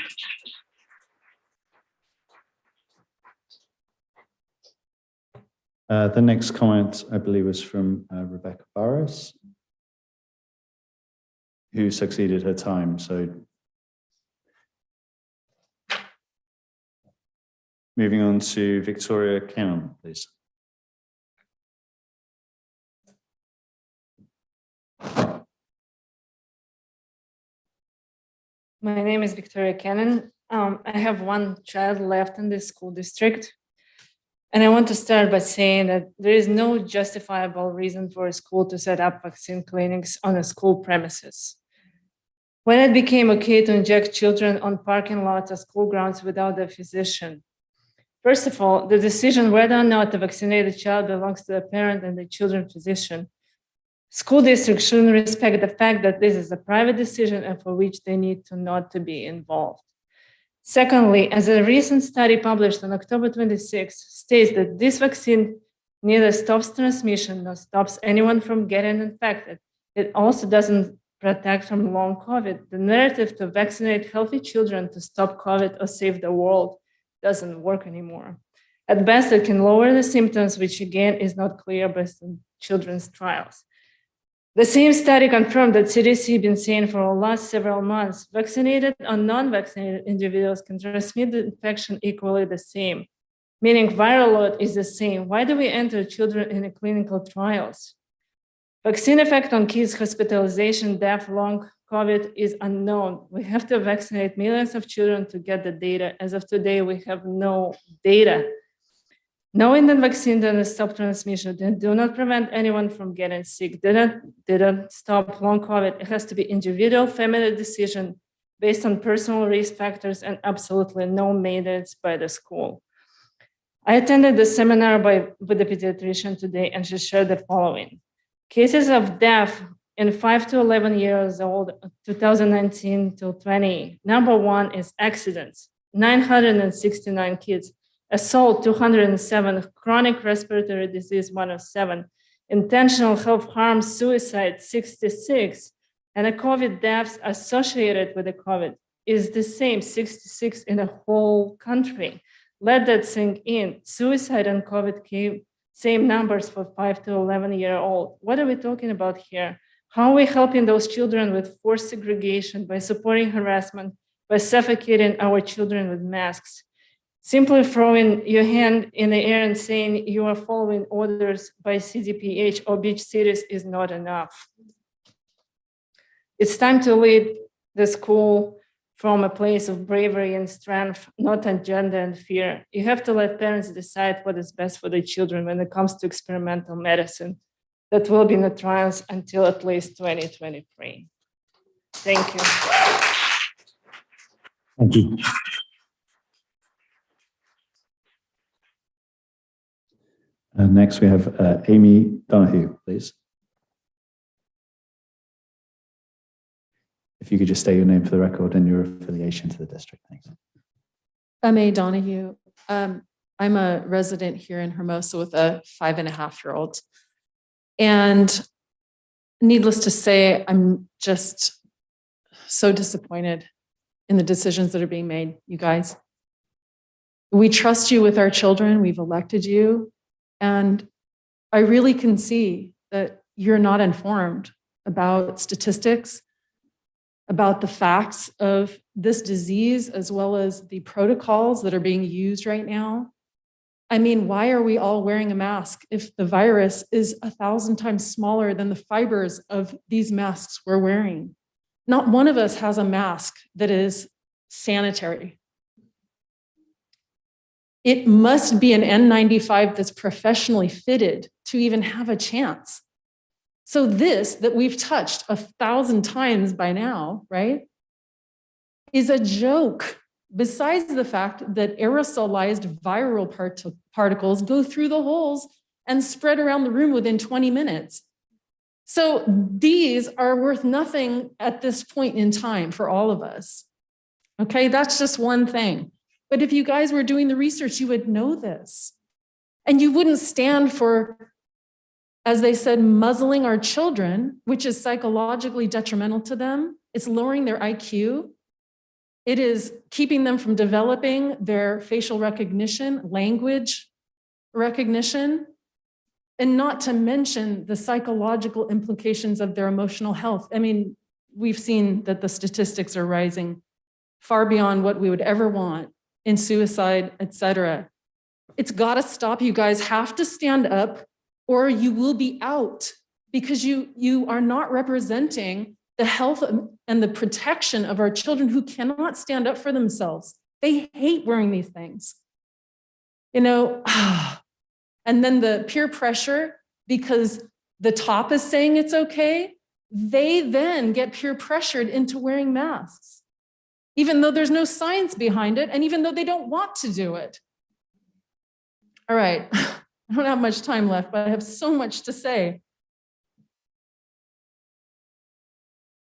[SPEAKER 2] The next comment, I believe, was from Rebecca Burrows, who succeeded her time. So moving on to Victoria Cannon, please.
[SPEAKER 14] My name is Victoria Cannon. I have one child left in this school district. And I want to start by saying that there is no justifiable reason for a school to set up vaccine clinics on a school premises. When it became okay to inject children on parking lots or school grounds without a physician, First of all, the decision whether or not to vaccinate a child belongs to the parent and the children's physician. School districts shouldn't respect the fact that this is a private decision and for which they need to not to be involved. Secondly, as a recent study published on October 26 states that this vaccine neither stops transmission nor stops anyone from getting infected, it also doesn't protect from long COVID. The narrative to vaccinate healthy children to stop COVID or save the world doesn't work anymore. At best, it can lower the symptoms, which again is not clear based on children's trials. The same study confirmed that CDC been saying for the last several months, vaccinated or non-vaccinated individuals can transmit the infection equally the same, meaning viral load is the same. Why do we enter children in the clinical trials? Vaccine effect on kids' hospitalization, death, long COVID is unknown. We have to vaccinate millions of children to get the data. As of today, we have no data. Knowing that vaccine doesn't stop transmission, they do not prevent anyone from getting sick, didn't stop long COVID. It has to be individual family decision based on personal risk factors and absolutely no maintenance by the school. I attended the seminar with the pediatrician today, and she shared the following. Cases of death in 5 to 11 years old, 2019 to 20. Number one is accidents, 969 kids. Assault, 207, chronic respiratory disease, 107, intentional health harm, suicide, 66, and the COVID deaths associated with the COVID is the same, 66 in the whole country. Let that sink in. Suicide and COVID came same numbers for 5 to 11-year-old. What are we talking about here? How are we helping those children with forced segregation, by supporting harassment, by suffocating our children with masks? Simply throwing your hand in the air and saying you are following orders by CDPH or beach cities is not enough. It's time to lead the school from a place of bravery and strength, not agenda and fear. You have to let parents decide what is best for their children when it comes to experimental medicine that will be in the trials until at least 2023. Thank you.
[SPEAKER 1] Thank you.
[SPEAKER 2] Next, we have Amy Donahue, please. If you could just state your name for the record and your affiliation to the district. Thanks.
[SPEAKER 4] I'm A. Donahue. I'm a resident here in Hermosa with a 5.5-year-old. And needless to say, I'm just so disappointed in the decisions that are being made, you guys. We trust you with our children. We've elected you. And I really can see that you're not informed about statistics, about the facts of this disease, as well as the protocols that are being used right now. I mean, why are we all wearing a mask if the virus is 1,000 times smaller than the fibers of these masks we're wearing? Not one of us has a mask that is sanitary. It must be an N95 that's professionally fitted to even have a chance. So this that we've touched 1,000 times by now, right, is a joke. Besides the fact that aerosolized viral particles go through the holes and spread around the room within 20 minutes. So these are worth nothing at this point in time for all of us. Okay, that's just one thing. But if you guys were doing the research, you would know this. And you wouldn't stand for, as they said, muzzling our children, which is psychologically detrimental to them. It's lowering their IQ. It is keeping them from developing their facial recognition, language recognition, and not to mention the psychological implications of their emotional health. I mean, we've seen that the statistics are rising far beyond what we would ever want in suicide, etc. It's got to stop. You guys have to stand up or you will be out, because you are not representing the health and the protection of our children who cannot stand up for themselves. They hate wearing these things. You know, and then the peer pressure, because the top is saying it's okay, they then get peer pressured into wearing masks, even though there's no science behind it, and even though they don't want to do it. All right. I don't have much time left, but I have so much to say.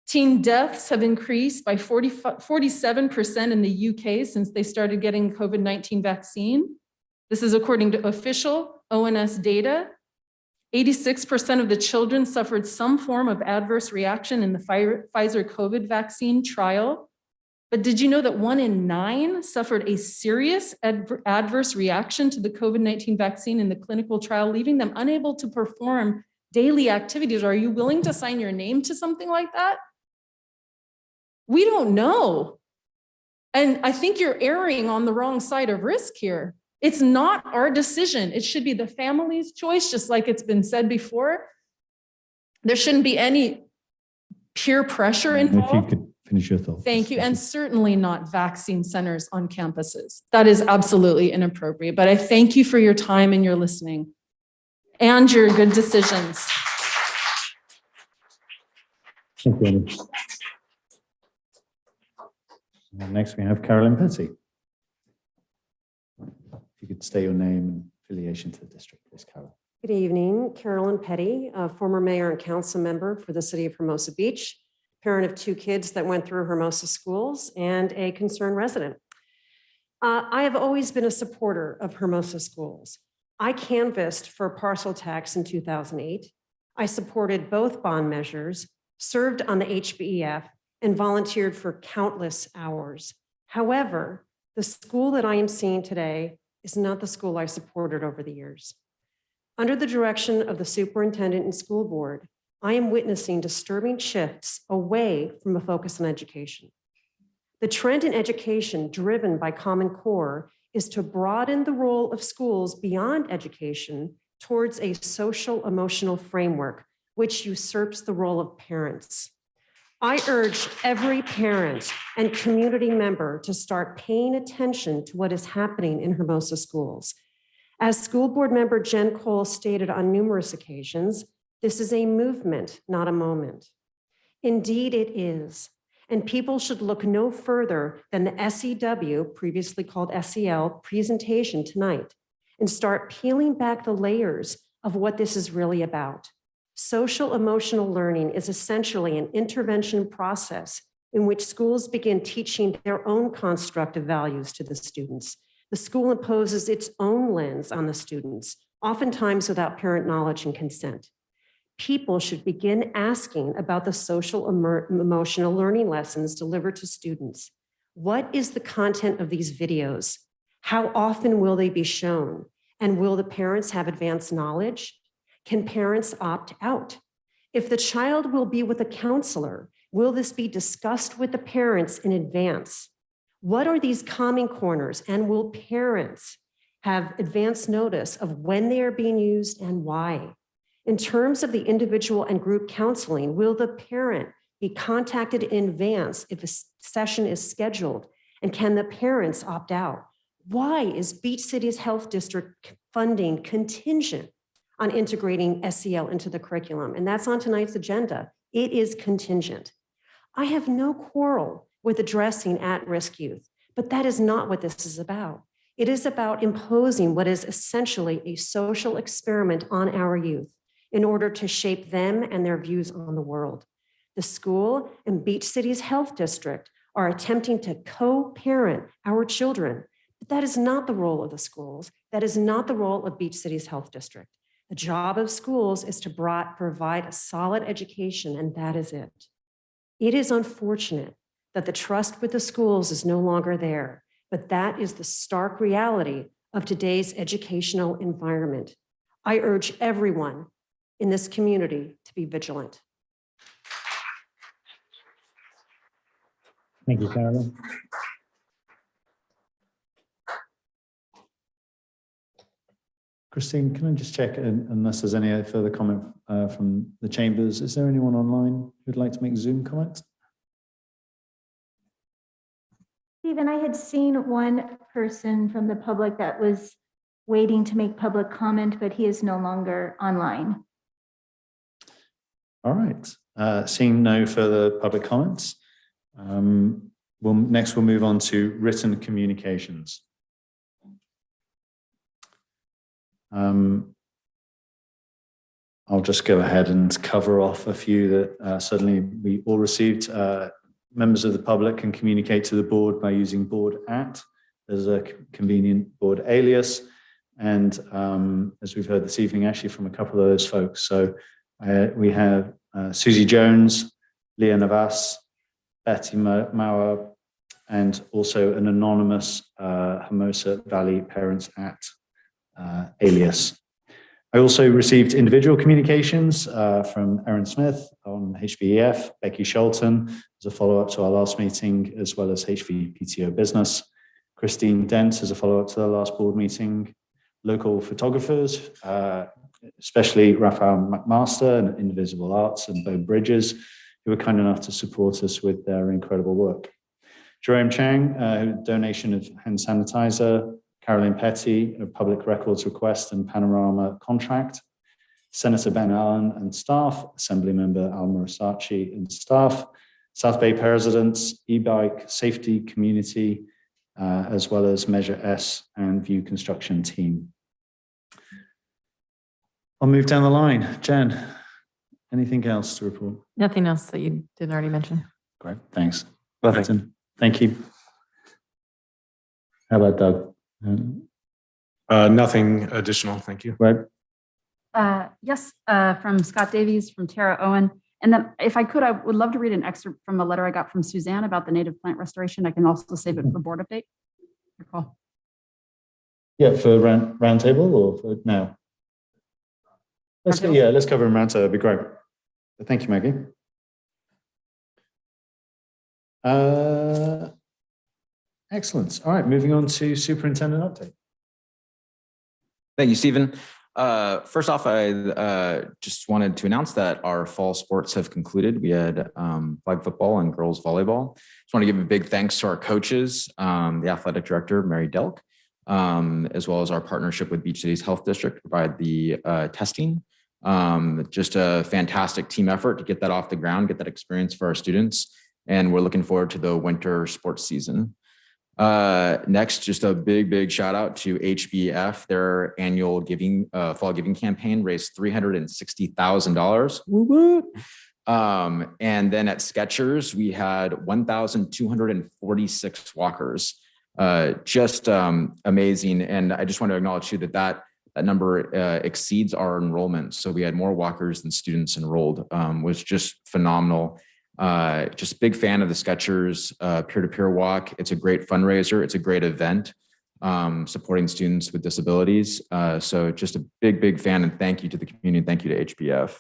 [SPEAKER 4] Teen deaths have increased by 47% in the UK since they started getting COVID-19 vaccine. This is according to official ONS data. 86% of the children suffered some form of adverse reaction in the Pfizer COVID vaccine trial. But did you know that 1 in 9 suffered a serious adverse reaction to the COVID-19 vaccine in the clinical trial, leaving them unable to perform daily activities? Are you willing to sign your name to something like that? We don't know. And I think you're erring on the wrong side of risk here. It's not our decision. It should be the family's choice, just like it's been said before. There shouldn't be any peer pressure involved.
[SPEAKER 2] If you could finish your thought.
[SPEAKER 4] Thank you. And certainly not vaccine centers on campuses. That is absolutely inappropriate. But I thank you for your time and your listening and your good decisions.
[SPEAKER 2] Thank you, Annie. And next, we have Carolyn Petty. If you could state your name and affiliation to the district, please, Carolyn.
[SPEAKER 15] Good evening, Carolyn Petty, a former mayor and council member for the city of Hermosa Beach, parent of 2 kids that went through Hermosa schools, and a concerned resident. I have always been a supporter of Hermosa schools. I canvassed for parcel tax in 2008. I supported both bond measures, served on the HBEF, and volunteered for countless hours. However, the school that I am seeing today is not the school I supported over the years. Under the direction of the superintendent and school board, I am witnessing disturbing shifts away from a focus on education. The trend in education driven by Common Core is to broaden the role of schools beyond education towards a social emotional framework, which usurps the role of parents. I urge every parent and community member to start paying attention to what is happening in Hermosa schools. As school board member Jen Cole stated on numerous occasions, this is a movement, not a moment. Indeed, it is. And people should look no further than the SEW, previously called SEL, presentation tonight, and start peeling back the layers of what this is really about. Social emotional learning is essentially an intervention process in which schools begin teaching their own construct of values to the students. The school imposes its own lens on the students, oftentimes without parent knowledge and consent. People should begin asking about the social emotional learning lessons delivered to students. What is the content of these videos? How often will they be shown? And will the parents have advanced knowledge? Can parents opt out? If the child will be with a counselor, will this be discussed with the parents in advance? What are these calming corners, and will parents have advance notice of when they are being used and why? In terms of the individual and group counseling, will the parent be contacted in advance if a session is scheduled? And can the parents opt out? Why is Beach City's Health District funding contingent on integrating SEL into the curriculum? And that's on tonight's agenda. It is contingent. I have no quarrel with addressing at-risk youth, but that is not what this is about. It is about imposing what is essentially a social experiment on our youth in order to shape them and their views on the world. The school and Beach City's Health District are attempting to co-parent our children, but that is not the role of the schools. That is not the role of Beach City's Health District. The job of schools is to provide a solid education, and that is it. It is unfortunate that the trust with the schools is no longer there, but that is the stark reality of today's educational environment. I urge everyone in this community to be vigilant.
[SPEAKER 2] Thank you, Carolyn. Christine, can I just check, unless there's any further comment from the chambers, is there anyone online who'd like to make Zoom comments?
[SPEAKER 16] Stephen, I had seen one person from the public that was waiting to make public comment, but he is no longer online.
[SPEAKER 2] All right, seeing no further public comments, next we'll move on to written communications. I'll just go ahead and cover off a few that certainly we all received. Members of the public can communicate to the board by using board @ as a convenient board alias. And as we've heard this evening, actually from a couple of those folks. So we have Susie Jones, Leah Navas, Betty Mauer, and also an anonymous Hermosa Valley Parents @ alias. I also received individual communications from Erin Smith on HBEF, Becky Shelton as a follow-up to our last meeting, as well as HVPTO Business, Christine Dent as a follow-up to the last board meeting, local photographers, especially Raphael McMaster and Invisible Arts and Bo Bridges, who were kind enough to support us with their incredible work. Jerome Chang, donation of hand sanitizer, Carolyn Petty, a public records request and panorama contract, Senator Ben Allen and staff, Assembly Member Alma Rasace and staff, South Bay Presidents, e-bike, safety, community, as well as Measure S and View Construction team. I'll move down the line. Jen, anything else to report?
[SPEAKER 17] Nothing else that you didn't already mention.
[SPEAKER 2] Great, thanks. Martin, thank you. How about Doug?
[SPEAKER 18] Nothing additional, thank you.
[SPEAKER 2] Right.
[SPEAKER 19] Yes, from Scott Davies, from Tara Owen. And then if I could, I would love to read an excerpt from a letter I got from Suzanne about the native plant restoration. I can also save it for board update. Your call.
[SPEAKER 2] Yeah, for round table or for now? Let's cover in round table, that'd be great. But thank you, Maggie. Excellent. All right, moving on to superintendent update.
[SPEAKER 5] Thank you, Stephen. First off, I just wanted to announce that our fall sports have concluded. We had flag football and girls volleyball. Just want to give a big thanks to our coaches, the athletic director, Mary Delk, as well as our partnership with Beach Cities Health District to provide the testing. Just a fantastic team effort to get that off the ground, get that experience for our students. And we're looking forward to the winter sports season. Next, just a big shout out to HBF. Their annual giving fall giving campaign raised $360,000. Woo woo. And then at Skechers, we had 1,246 walkers. Just amazing. And I just want to acknowledge too that number exceeds our enrollment. So we had more walkers than students enrolled, was just phenomenal. Just big fan of the Skechers peer-to-peer walk. It's a great fundraiser. It's a great event supporting students with disabilities. So just a big fan, and thank you to the community. Thank you to HBF.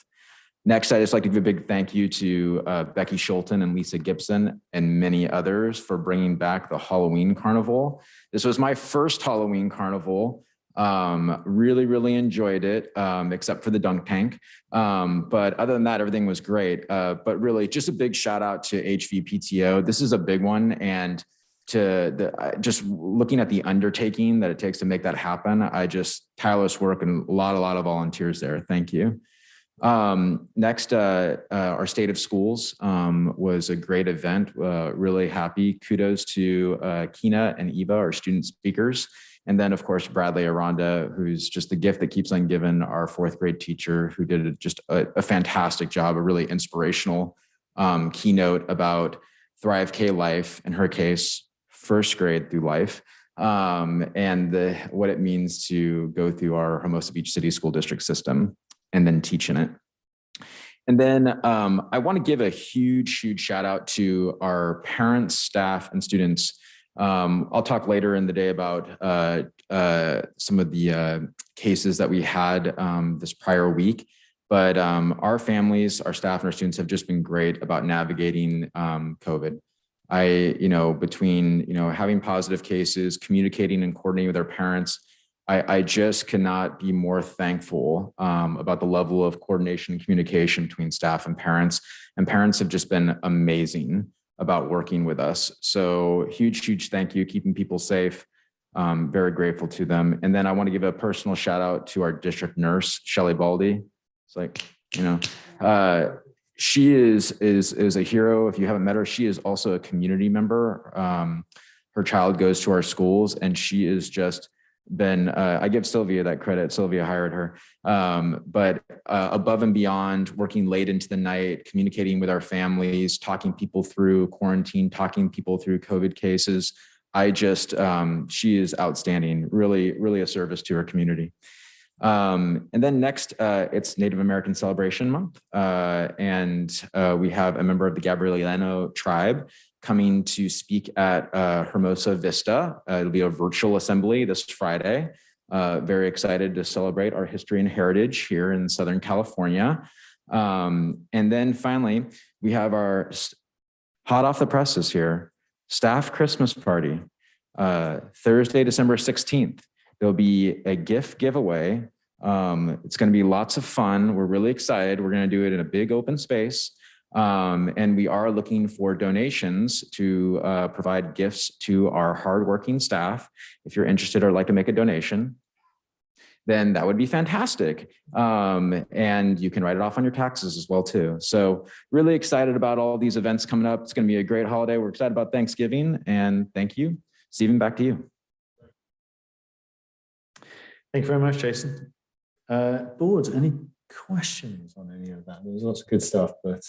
[SPEAKER 5] Next, I'd just like to give a big thank you to Becky Schulten and Lisa Gibson and many others for bringing back the Halloween Carnival. This was my first Halloween Carnival. Really enjoyed it, except for the dunk tank. But other than that, everything was great. But really just a big shout out to HVPTO. This is a big one. And just looking at the undertaking that it takes to make that happen, tireless work and a lot of volunteers there. Thank you. Next, our State of Schools was a great event. Really happy. Kudos to Kina and Eva, our student speakers. And then, of course, Bradley Aranda, who's just the gift that keeps on giving, our 4th grade teacher, who did just a fantastic job, a really inspirational keynote about Thrive K life, in her case, 1st grade through life, and what it means to go through our Hermosa Beach City School District system and then teach in it. And then I want to give a huge shout out to our parents, staff, and students. I'll talk later in the day about some of the cases that we had this prior week, but our families, our staff, and our students have just been great about navigating COVID. Between having positive cases, communicating and coordinating with our parents, I just cannot be more thankful about the level of coordination and communication between staff and parents. And parents have just been amazing about working with us. So huge thank you, keeping people safe. Very grateful to them. And then I want to give a personal shout out to our district nurse, Shelley Baldy. It's like, she is a hero. If you haven't met her, she is also a community member. Her child goes to our schools, and she is just been, I give Sylvia that credit. Sylvia hired her. But above and beyond, working late into the night, communicating with our families, talking people through quarantine, talking people through COVID cases. She is outstanding, really a service to our community. And then next, it's Native American Celebration Month. We have a member of the Gabrieliano tribe coming to speak at Hermosa Vista. It'll be a virtual assembly this Friday. Very excited to celebrate our history and heritage here in Southern California. And then finally, we have our hot off the presses here, staff Christmas party, Thursday, December 16th. There'll be a gift giveaway. It's going to be lots of fun. We're really excited. We're going to do it in a big open space. And we are looking for donations to provide gifts to our hardworking staff. If you're interested or like to make a donation, then that would be fantastic. And you can write it off on your taxes as well too. So really excited about all these events coming up. It's going to be a great holiday. We're excited about Thanksgiving, and thank you. Stephen, back to you.
[SPEAKER 2] Thank you very much, Jason. Board, any questions on any of that? There's lots of good stuff, but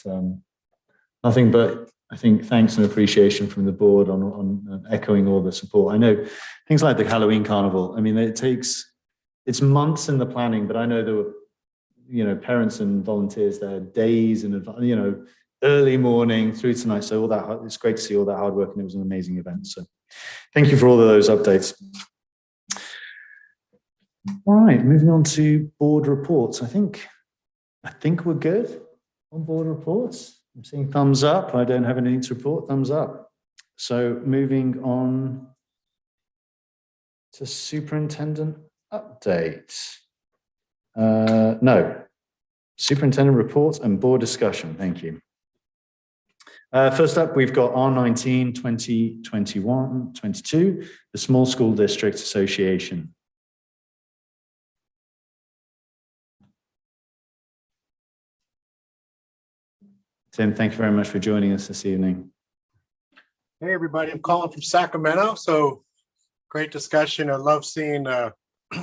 [SPEAKER 2] nothing but, I think, thanks and appreciation from the board on echoing all the support. I know things like the Halloween Carnival, I mean, it's months in the planning, but I know there were, parents and volunteers there days in advance, early morning through tonight. So all that, it's great to see all that hard work, and it was an amazing event. So thank you for all of those updates. All right, moving on to board reports. I think we're good on board reports. I'm seeing thumbs up. I don't have anything to report. Thumbs up. So moving on to superintendent update. No, superintendent reports and board discussion. Thank you. First up, we've got R19 2021-22, the Small School District Association. Tim, thank you very much for joining us this evening.
[SPEAKER 18] Hey, everybody. I'm calling from Sacramento. So great discussion. I love seeing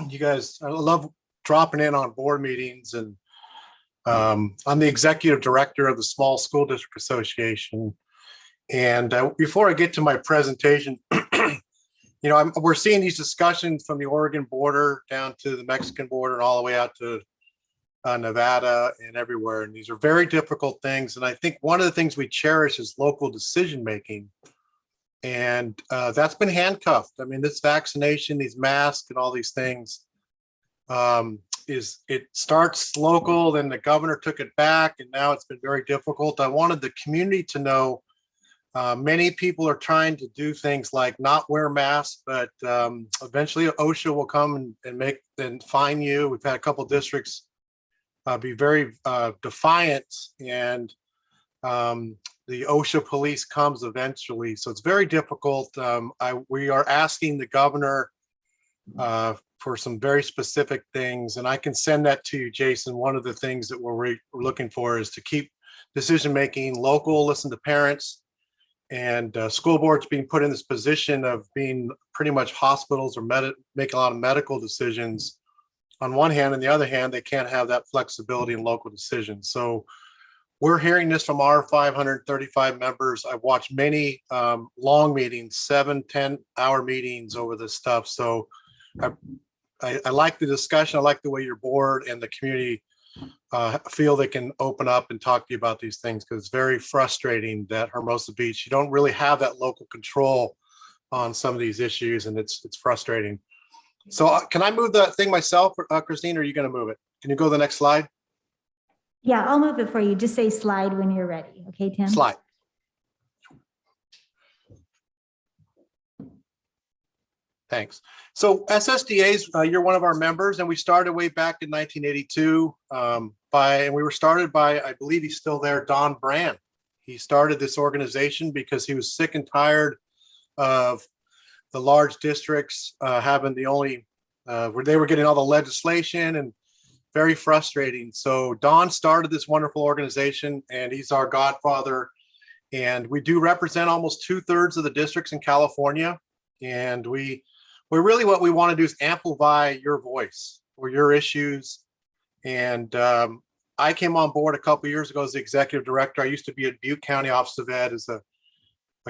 [SPEAKER 18] you guys. I love dropping in on board meetings. And I'm the executive director of the Small School District Association. And before I get to my presentation, we're seeing these discussions from the Oregon border down to the Mexican border and all the way out to Nevada and everywhere. And these are very difficult things. And I think one of the things we cherish is local decision making. And that's been handcuffed. I mean, this vaccination, these masks and all these things, it starts local, then the governor took it back, and now it's been very difficult. I wanted the community to know many people are trying to do things like not wear masks, but eventually OSHA will come and fine you. We've had a couple of districts be very defiant, and the OSHA police comes eventually. So it's very difficult. We are asking the governor for some very specific things, and I can send that to you, Jason. One of the things that we're looking for is to keep decision-making local, listen to parents, and school boards being put in this position of being pretty much hospitals or make a lot of medical decisions on one hand. On the other hand, they can't have that flexibility in local decisions. So we're hearing this from our 535 members. I've watched many long meetings, 7-10-hour meetings over this stuff. So I like the discussion. I like the way your board and the community feel they can open up and talk to you about these things, because it's very frustrating that Hermosa Beach, you don't really have that local control on some of these issues, and it's frustrating. So can I move the thing myself, Christine, or are you going to move it? Can you go to the next slide?
[SPEAKER 16] Yeah, I'll move it for you. Just say slide when you're ready. Okay, Tim?
[SPEAKER 18] Slide. Thanks. So SSDAs, you're one of our members, and we started way back in 1982 and we were started by, I believe he's still there, Don Brand. He started this organization because he was sick and tired of the large districts having the only, where they were getting all the legislation, and very frustrating. So Don started this wonderful organization, and he's our godfather. And we do represent almost 2/3 of the districts in California. And we what we want to do is amplify your voice or your issues. And I came on board a couple of years ago as the executive director. I used to be at Butte County Office of Ed as a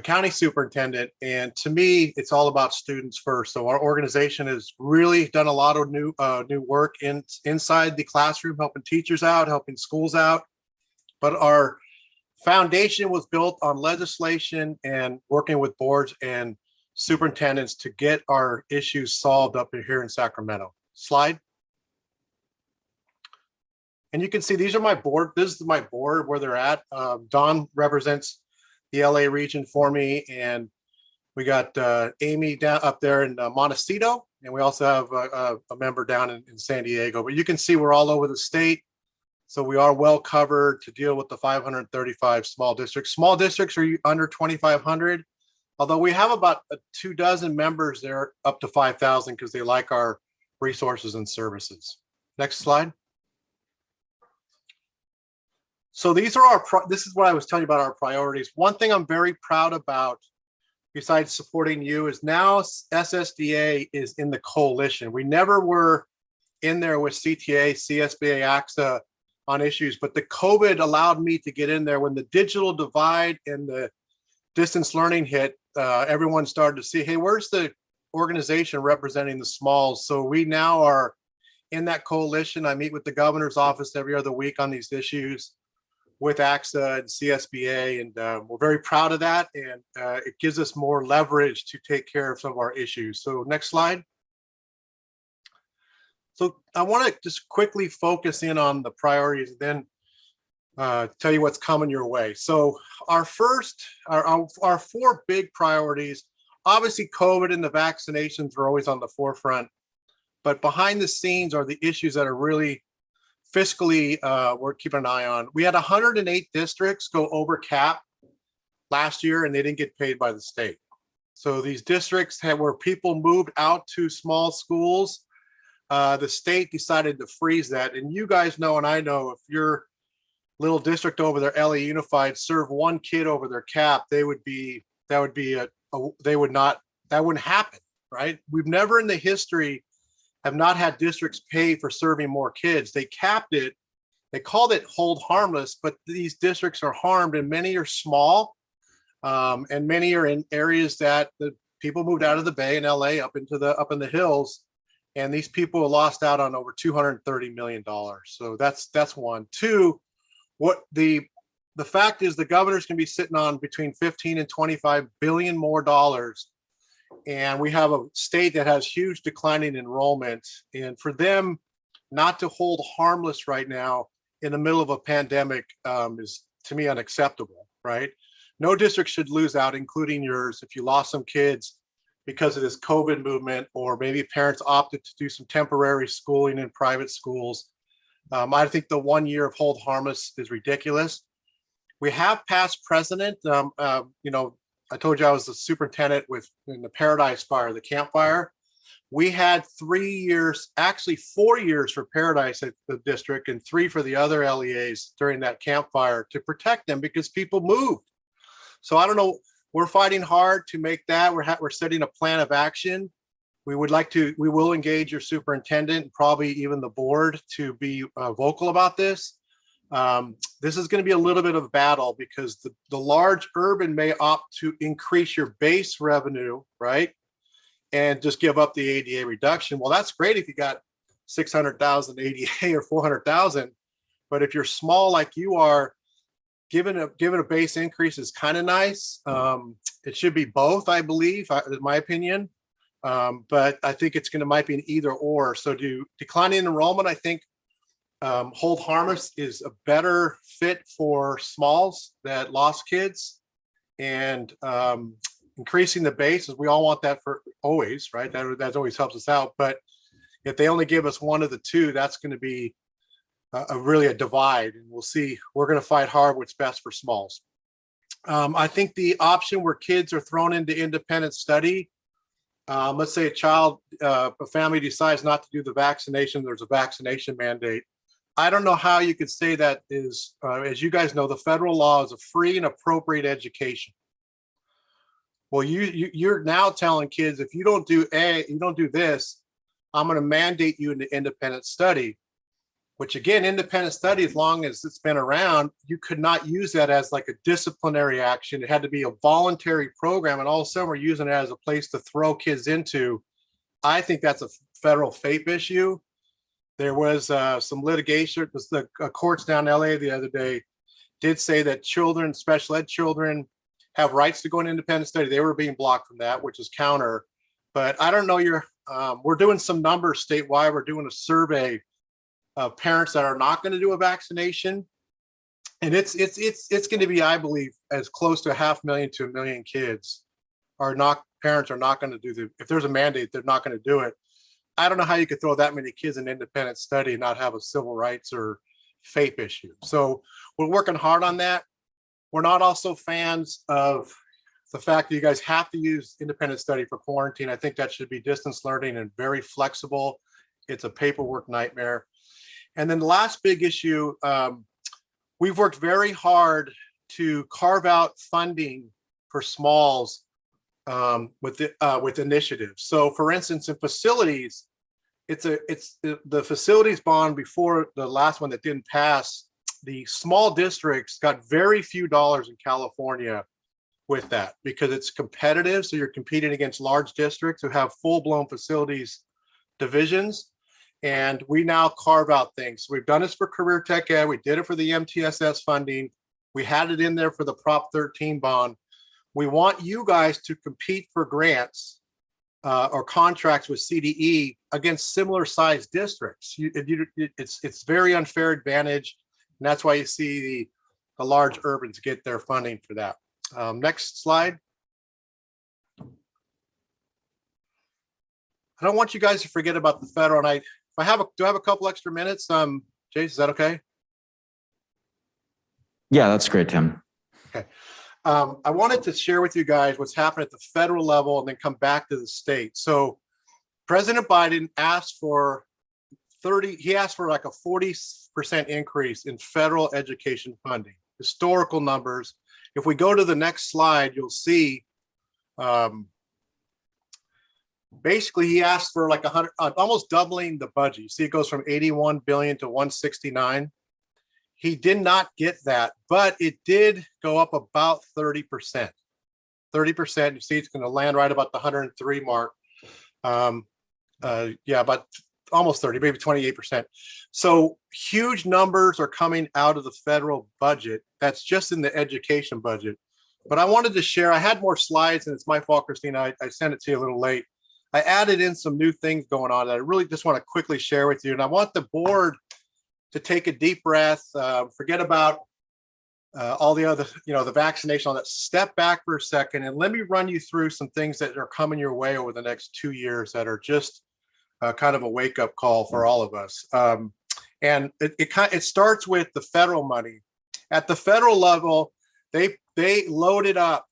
[SPEAKER 18] county superintendent. And to me, it's all about students first. So our organization has really done a lot of new work inside the classroom, helping teachers out, helping schools out. But our foundation was built on legislation and working with boards and superintendents to get our issues solved up here in Sacramento. Slide. And you can see these are my board. This is my board where they're at. Don represents the LA region for me, and we got Amy down up there in Montecito, and we also have a member down in San Diego. But you can see we're all over the state, so we are well covered to deal with the 535 small districts. Small districts are under 2,500, although we have about 24 members there up to 5,000 because they like our resources and services. Next slide. So these are this is what I was telling you about our priorities. One thing I'm very proud about, besides supporting you, is now SSDA is in the coalition. We never were in there with CTA, CSBA, AXA on issues, but the COVID allowed me to get in there. When the digital divide and the distance learning hit, everyone started to see, hey, where's the organization representing the smalls? So we now are in that coalition. I meet with the governor's office every other week on these issues with AXA and CSBA, and we're very proud of that, and it gives us more leverage to take care of some of our issues. So next slide. So I want to just quickly focus in on the priorities, and then tell you what's coming your way. So our four big priorities, obviously COVID and the vaccinations are always on the forefront, but behind the scenes are the issues that are really fiscally we're keeping an eye on. We had 108 districts go over cap last year, and they didn't get paid by the state. So these districts where people moved out to small schools, the state decided to freeze that. And you guys know, and I know, if your little district over there, LA Unified, served one kid over their cap, that wouldn't happen, right? We've never in the history have not had districts pay for serving more kids. They capped it. They called it hold harmless, but these districts are harmed, and many are small, and many are in areas that the people moved out of the Bay in LA up in the hills, and these people lost out on over $230 million. So that's one. Two, what the fact is the governor's going to be sitting on between 15 and 25 billion more dollars. And we have a state that has huge declining enrollment, and for them not to hold harmless right now in the middle of a pandemic is, to me, unacceptable, right? No district should lose out, including yours, if you lost some kids because of this COVID movement, or maybe parents opted to do some temporary schooling in private schools. I think the 1 year of hold harmless is ridiculous. We have past precedent. I told you I was the superintendent in the Paradise Fire, the Camp Fire. We had 3 years, actually 4 years for Paradise at the district and 3 for the other LEAs during that Camp Fire to protect them because people moved. So I don't know, we're fighting hard to make that. We're setting a plan of action. We will engage your superintendent and probably even the board to be vocal about this. This is going to be a little bit of a battle because the large urban may opt to increase your base revenue, right? And just give up the ADA reduction. Well, that's great if you got 600,000 ADA or 400,000. But if you're small like you are, giving a base increase is kind of nice. It should be both, I believe, in my opinion. But I think might be an either or. So declining enrollment, I think, hold harmless is a better fit for smalls that lost kids, and increasing the base, as we all want that for always, right? That always helps us out. But if they only give us one of the two, that's going to be really a divide, and we'll see. We're going to fight hard what's best for smalls. I think the option where kids are thrown into independent study, let's say a family decides not to do the vaccination, there's a vaccination mandate. I don't know how you could say that is, as you guys know, the federal law is a free and appropriate education. Well, you're now telling kids, if you don't do this, I'm going to mandate you into independent study, which again, independent study, as long as it's been around, you could not use that as like a disciplinary action. It had to be a voluntary program. And all of a sudden we're using it as a place to throw kids into. I think that's a federal FAPE issue. There was some litigation. It was the courts down in LA the other day did say that children, special ed children, have rights to go into independent study. They were being blocked from that, which is counter. But I don't know, we're doing some numbers statewide. We're doing a survey of parents that are not going to do a vaccination. And it's going to be, I believe, as close to 500,000 to 1 million kids parents are not going to do if there's a mandate, they're not going to do it. I don't know how you could throw that many kids in independent study and not have a civil rights or FAPE issue. So we're working hard on that. We're not also fans of the fact that you guys have to use independent study for quarantine. I think that should be distance learning and very flexible. It's a paperwork nightmare. And then the last big issue, we've worked very hard to carve out funding for smalls with initiatives. So for instance, in facilities, it's the facilities bond before the last one that didn't pass. The small districts got very few dollars in California with that because it's competitive. So you're competing against large districts who have full-blown facilities divisions. And we now carve out things. So we've done this for career tech ed. We did it for the MTSS funding. We had it in there for the Prop 13 bond. We want you guys to compete for grants or contracts with CDE against similar sized districts. It's very unfair advantage. And that's why you see the large urbans get their funding for that. Next slide. I don't want you guys to forget about the federal. And do I have a couple extra minutes? Jace, is that okay?
[SPEAKER 5] Yeah, that's great, Tim.
[SPEAKER 18] Okay. I wanted to share with you guys what's happened at the federal level and then come back to the state. So President Biden asked for like a 40% increase in federal education funding, historical numbers. If we go to the next slide, you'll see basically he asked for like almost doubling the budget. You see it goes from 81 billion to 169. He did not get that, but it did go up about 30%. 30%, you see it's going to land right about the 103 mark. Yeah, about almost 30, maybe 28%. So huge numbers are coming out of the federal budget. That's just in the education budget. But I wanted to share, I had more slides and it's my fault, Christina. I sent it to you a little late. I added in some new things going on that I really just want to quickly share with you. And I want the board to take a deep breath, forget about all the other, the vaccination, all that. Step back for a second and let me run you through some things that are coming your way over the next 2 years that are just kind of a wake-up call for all of us. And it starts with the federal money. At the federal level, they loaded up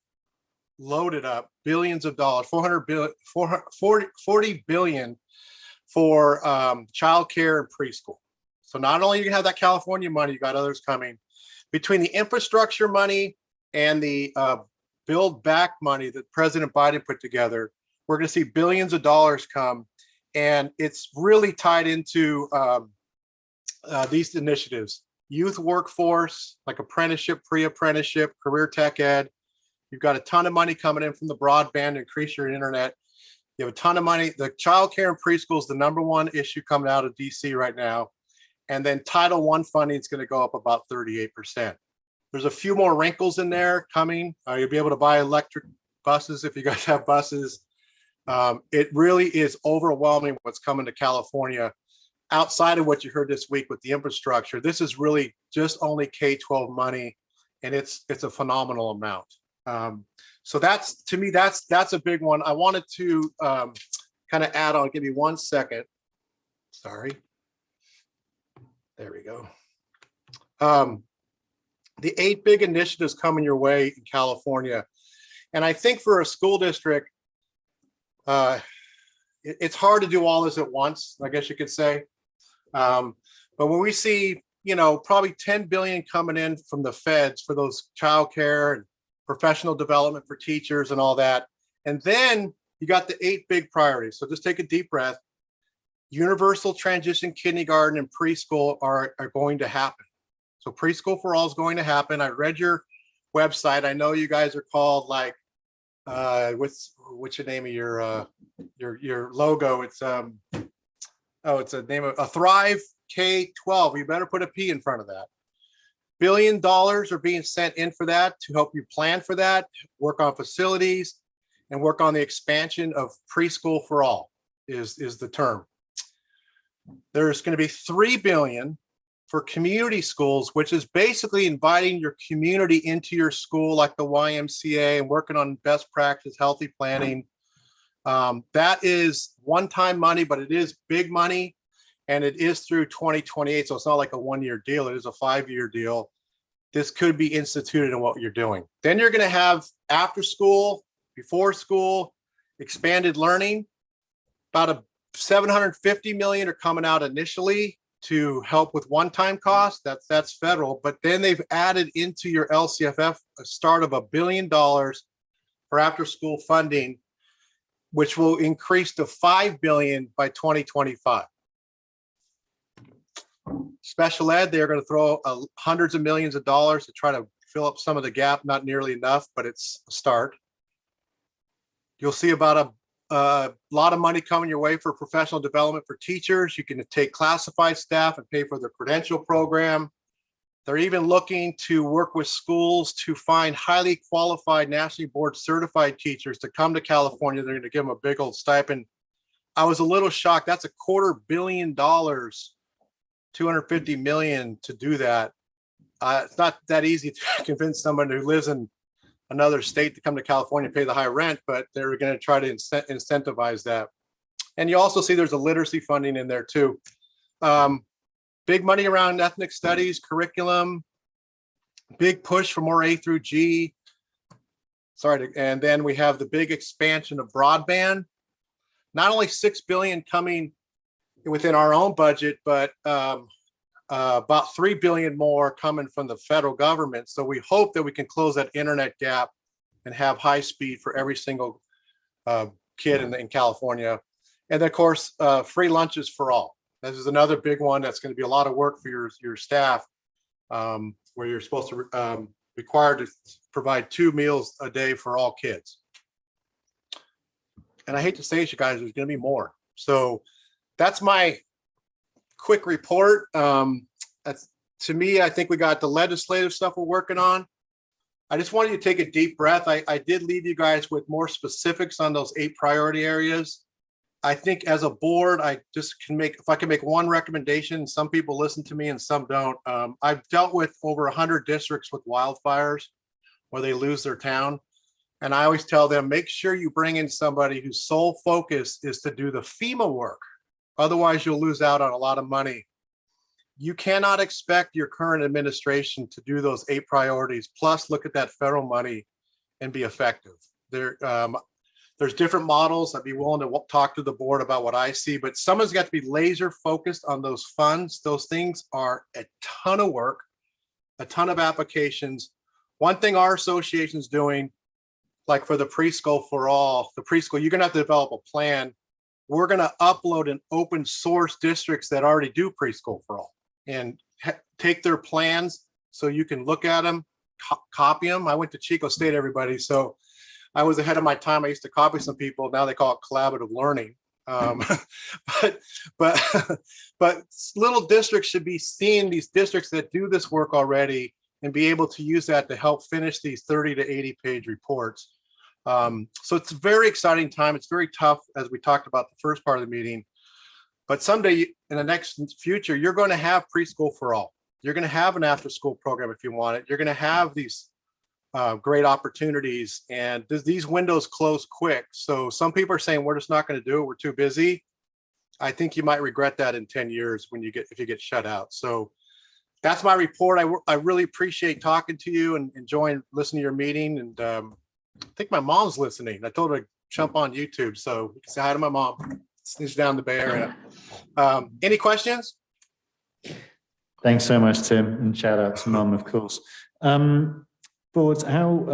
[SPEAKER 18] billions of dollars, 40 billion for childcare and preschool. So not only do you have that California money, you got others coming. Between the infrastructure money and the Build Back money that President Biden put together, we're going to see billions of dollars come. And it's really tied into these initiatives. Youth workforce, like apprenticeship, pre-apprenticeship, career tech ed. You've got a ton of money coming in from the broadband, increase your internet. You have a ton of money. The childcare and preschool is the #1 issue coming out of DC right now. And then Title I funding is going to go up about 38%. There's a few more wrinkles in there coming. You'll be able to buy electric buses if you guys have buses. It really is overwhelming what's coming to California outside of what you heard this week with the infrastructure. This is really just only K-12 money, and it's a phenomenal amount. So that's, to me, that's a big one. I wanted to kind of add on, give me 1 second. Sorry. There we go. The 8 big initiatives coming your way in California. And I think for a school district, it's hard to do all this at once, I guess you could say. But when we see, probably 10 billion coming in from the feds for those childcare and professional development for teachers and all that. And then you got the 8 big priorities. So just take a deep breath. Universal transition kindergarten and preschool are going to happen. So preschool for all is going to happen. I read your website. I know you guys are called like, what's the name of your logo? It's it's a name of a Thrive K-12. You better put a P in front of that. $1 billion are being sent in for that to help you plan for that, work on facilities, and work on the expansion of preschool for all is the term. There's going to be $3 billion for community schools, which is basically inviting your community into your school, like the YMCA, and working on best practice, healthy planning. That is one-time money, but it is big money, and it is through 2028. So it's not like a 1-year deal. It is a 5-year deal. This could be instituted in what you're doing. Then you're going to have after school, before school, expanded learning. About $750 million are coming out initially to help with one-time costs. That's federal, but then they've added into your LCFF a start of $1 billion for after-school funding, which will increase to $5 billion by 2025. Special ed, they're going to throw hundreds of millions of dollars to try to fill up some of the gap. Not nearly enough, but it's a start. You'll see about a lot of money coming your way for professional development for teachers. You can take classified staff and pay for their credential program. They're even looking to work with schools to find highly qualified, nationally board certified teachers to come to California. They're going to give them a big old stipend. I was a little shocked. That's $250 million, $250 million to do that. It's not that easy to convince someone who lives in another state to come to California and pay the high rent, but they're going to try to incentivize that. And you also see there's a literacy funding in there too. Big money around ethnic studies, curriculum, big push for more A through G. And then we have the big expansion of broadband. Not only $6 billion coming within our own budget, but about $3 billion more coming from the federal government. So we hope that we can close that internet gap and have high speed for every single kid in California. And of course, free lunches for all. This is another big one that's going to be a lot of work for your staff, where you're supposed to required to provide 2 meals a day for all kids. And I hate to say it, you guys, there's going to be more. So that's my quick report. To me, I think we got the legislative stuff we're working on. I just wanted you to take a deep breath. I did leave you guys with more specifics on those 8 priority areas. I think as a board, I just can make, if I can make one recommendation, some people listen to me and some don't. I've dealt with over 100 districts with wildfires where they lose their town. And I always tell them, make sure you bring in somebody whose sole focus is to do the FEMA work. Otherwise, you'll lose out on a lot of money. You cannot expect your current administration to do those 8 priorities, plus look at that federal money and be effective. There's different models. I'd be willing to talk to the board about what I see, but someone's got to be laser focused on those funds. Those things are a ton of work, a ton of applications. One thing our association's doing, like for the preschool for all, the preschool, you're gonna have to develop a plan. We're gonna upload and open source districts that already do preschool for all and take their plans so you can look at them, copy them. I went to Chico State, everybody, so I was ahead of my time. I used to copy some people. Now they call it collaborative learning. But little districts should be seeing these districts that do this work already and be able to use that to help finish these 30 to 80 page reports. So it's a very exciting time. It's very tough, as we talked about the first part of the meeting. But someday in the next future, you're going to have preschool for all. You're going to have an after school program if you want it. You're going to have these great opportunities, and these windows close quick. So some people are saying we're just not going to do it, we're too busy. I think you might regret that in 10 years when if you get shut out. So that's my report. I really appreciate talking to you and enjoying listening to your meeting. And I think my mom's listening. I told her to jump on YouTube, so you can say hi to my mom. She's down in the Bay Area. Any questions?
[SPEAKER 2] Thanks so much, Tim, and shout out to Mom, of course. Boards, how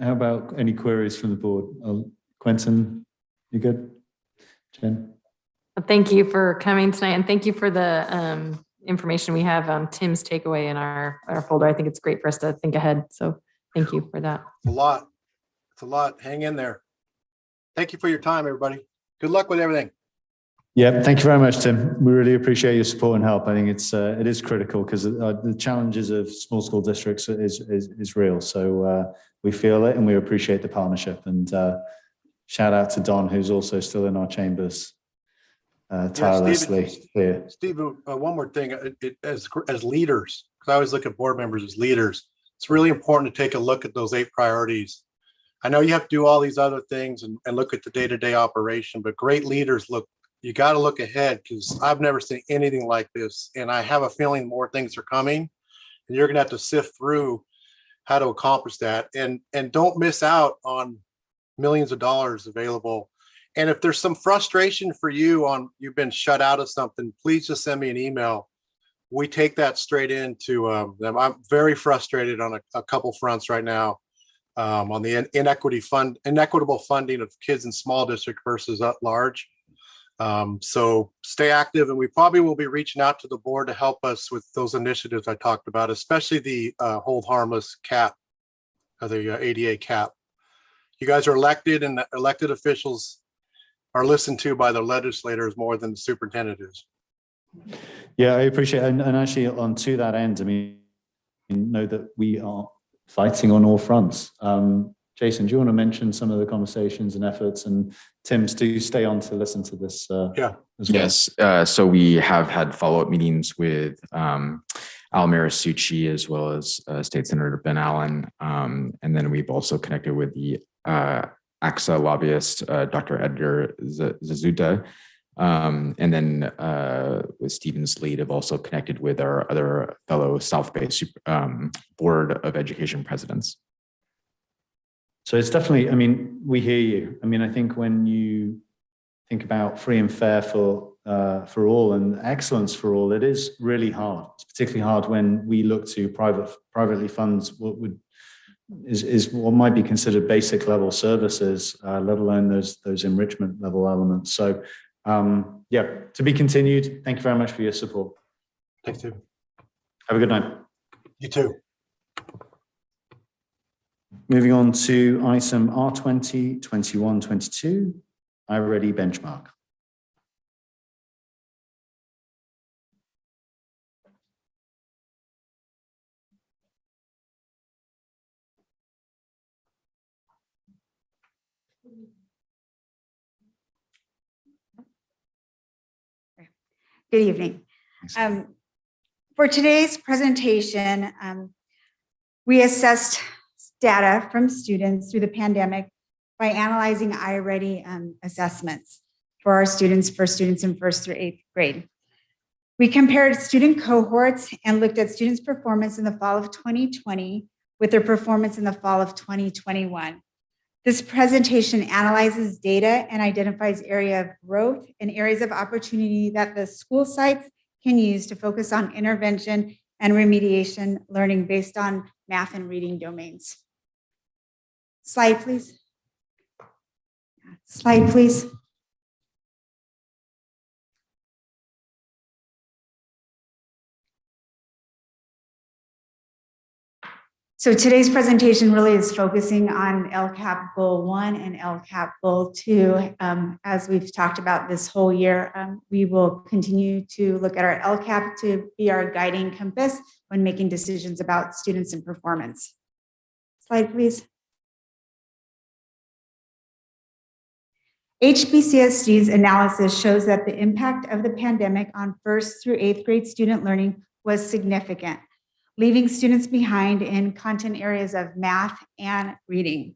[SPEAKER 2] about any queries from the board? Quentin, you good? Jen?
[SPEAKER 17] Thank you for coming tonight, and thank you for the information we have. Tim's takeaway in our folder. I think it's great for us to think ahead. So thank you for that.
[SPEAKER 18] It's a lot. It's a lot. Hang in there. Thank you for your time, everybody. Good luck with everything.
[SPEAKER 2] Yeah, thank you very much, Tim. We really appreciate your support and help. I think it is critical because the challenges of small school districts is real. So we feel it and we appreciate the partnership. And shout out to Don, who's also still in our chambers tirelessly here.
[SPEAKER 18] Stephen, one more thing. As leaders, because I always look at board members as leaders, it's really important to take a look at those 8 priorities. I know you have to do all these other things and look at the day-to-day operation, but great leaders you got to look ahead, because I've never seen anything like this. And I have a feeling more things are coming, and you're going to have to sift through how to accomplish that. And don't miss out on millions of dollars available. And if there's some frustration for you you've been shut out of something, please just send me an email. We take that straight into them. I'm very frustrated on a couple fronts right now on the inequitable funding of kids in small district versus at large. So stay active, and we probably will be reaching out to the board to help us with those initiatives I talked about, especially the hold harmless cap, the ADA cap. You guys are elected, and the elected officials are listened to by the legislators more than the superintendent is.
[SPEAKER 2] Yeah, I appreciate it. And actually on to that end, I mean, know that we are fighting on all fronts. Jason, do you want to mention some of the conversations and efforts? And Tim's, do you stay on to listen to this?
[SPEAKER 18] Yeah.
[SPEAKER 2] As well?
[SPEAKER 5] Yes. So we have had follow-up meetings with Almira Succi as well as State Senator Ben Allen. And then we've also connected with the AXA lobbyist, Dr. Edgar Zazuta. And then with Stephen's lead, I've also connected with our other fellow South Bay Board of Education presidents.
[SPEAKER 2] So it's definitely, I mean, we hear you. I mean, I think when you think about free and fair for all and excellence for all, it is really hard. It's particularly hard when we look to privately funds is what might be considered basic level services, let alone those enrichment level elements. So yeah, to be continued. Thank you very much for your support.
[SPEAKER 18] Thanks, Steve.
[SPEAKER 2] Have a good night.
[SPEAKER 18] You too.
[SPEAKER 2] Moving on to item R20, 21, 22, iReady benchmark.
[SPEAKER 20] Good evening. For today's presentation, we assessed data from students through the pandemic by analyzing iReady assessments for students in 1st through 8th grade. We compared student cohorts and looked at students' performance in the fall of 2020 with their performance in the fall of 2021. This presentation analyzes data and identifies areas of growth and areas of opportunity that the school sites can use to focus on intervention and remediation learning based on math and reading domains. Slide, please. Slide, please. So today's presentation really is focusing on LCAP Goal 1 and LCAP Goal 2. As we've talked about this whole year, we will continue to look at our LCAP to be our guiding compass when making decisions about students and performance. Slide, please. HBCSD's analysis shows that the impact of the pandemic on 1st through 8th grade student learning was significant, leaving students behind in content areas of math and reading.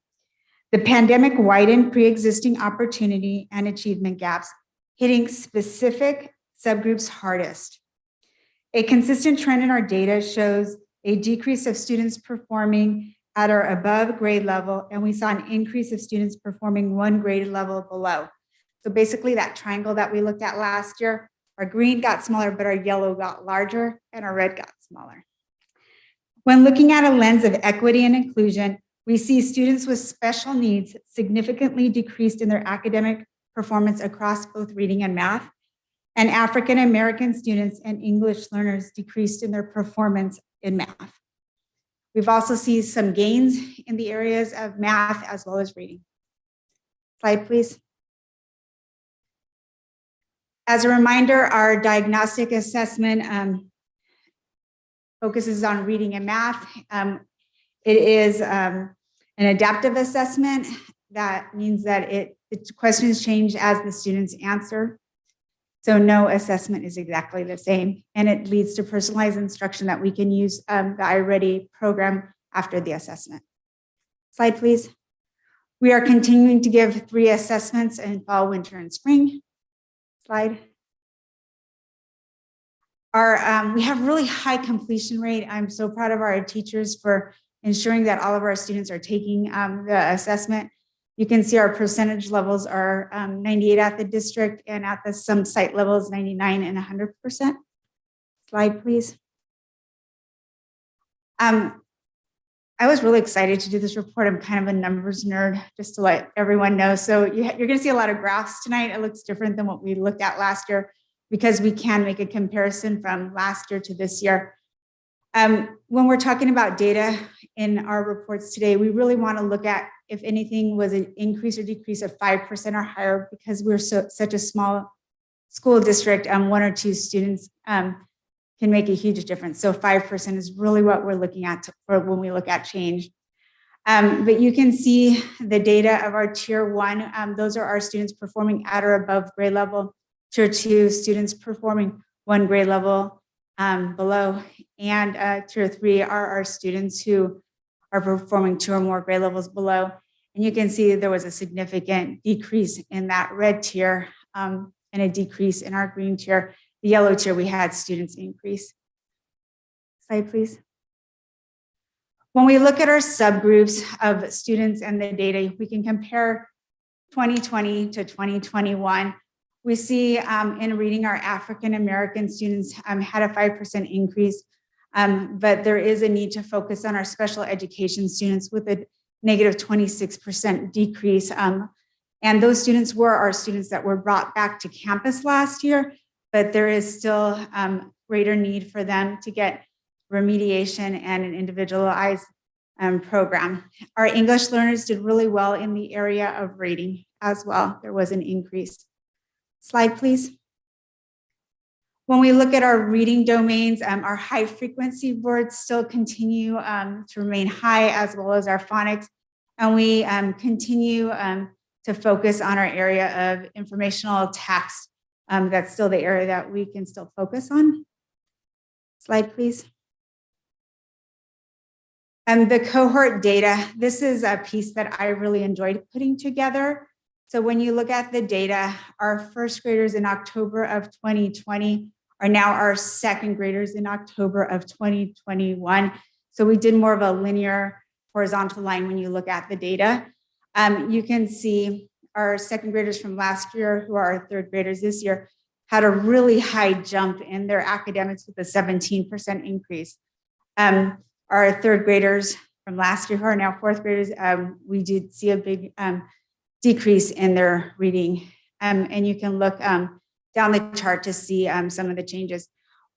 [SPEAKER 20] The pandemic widened pre-existing opportunity and achievement gaps, hitting specific subgroups hardest. A consistent trend in our data shows a decrease of students performing at or above grade level, and we saw an increase of students performing 1 grade level below. So basically that triangle that we looked at last year, our green got smaller, but our yellow got larger and our red got smaller. When looking at a lens of equity and inclusion, we see students with special needs significantly decreased in their academic performance across both reading and math, and African American students and English learners decreased in their performance in math. We've also seen some gains in the areas of math as well as reading. Slide, please. As a reminder, our diagnostic assessment focuses on reading and math. It is an adaptive assessment. That means that the questions change as the students answer. So no assessment is exactly the same, and it leads to personalized instruction that we can use the iReady program after the assessment. Slide, please. We are continuing to give 3 assessments in fall, winter, and spring. Slide. We have really high completion rate. I'm so proud of our teachers for ensuring that all of our students are taking the assessment. You can see our percentage levels are 98 at the district, and at some site levels, 99 and 100%. Slide, please. I was really excited to do this report. I'm kind of a numbers nerd, just to let everyone know. So you're going to see a lot of graphs tonight. It looks different than what we looked at last year because we can make a comparison from last year to this year. When we're talking about data in our reports today, we really want to look at if anything was an increase or decrease of 5% or higher, because we're such a small school district, 1 or 2 students can make a huge difference. So 5% is really what we're looking at for when we look at change. But you can see the data of our tier 1. Those are our students performing at or above grade level. Tier 2, students performing 1 grade level below. And tier 3 are our students who are performing 2 or more grade levels below. And you can see there was a significant decrease in that red tier and a decrease in our green tier. The yellow tier, we had students increase. Slide, please. When we look at our subgroups of students and the data, we can compare 2020 to 2021. We see in reading, our African American students had a 5% increase, but there is a need to focus on our special education students with a negative 26% decrease. And those students were our students that were brought back to campus last year, but there is still greater need for them to get remediation and an individualized program. Our English learners did really well in the area of reading as well. There was an increase. Slide, please. When we look at our reading domains, our high frequency words still continue to remain high, as well as our phonics. And we continue to focus on our area of informational text. That's still the area that we can still focus on. Slide, please. And the cohort data, this is a piece that I really enjoyed putting together. So when you look at the data, our first graders in October of 2020 are now our second graders in October of 2021. So we did more of a linear horizontal line when you look at the data. You can see our second graders from last year, who are our third graders this year, had a really high jump in their academics with a 17% increase. Our third graders from last year, who are now fourth graders, we did see a big decrease in their reading. And you can look down the chart to see some of the changes.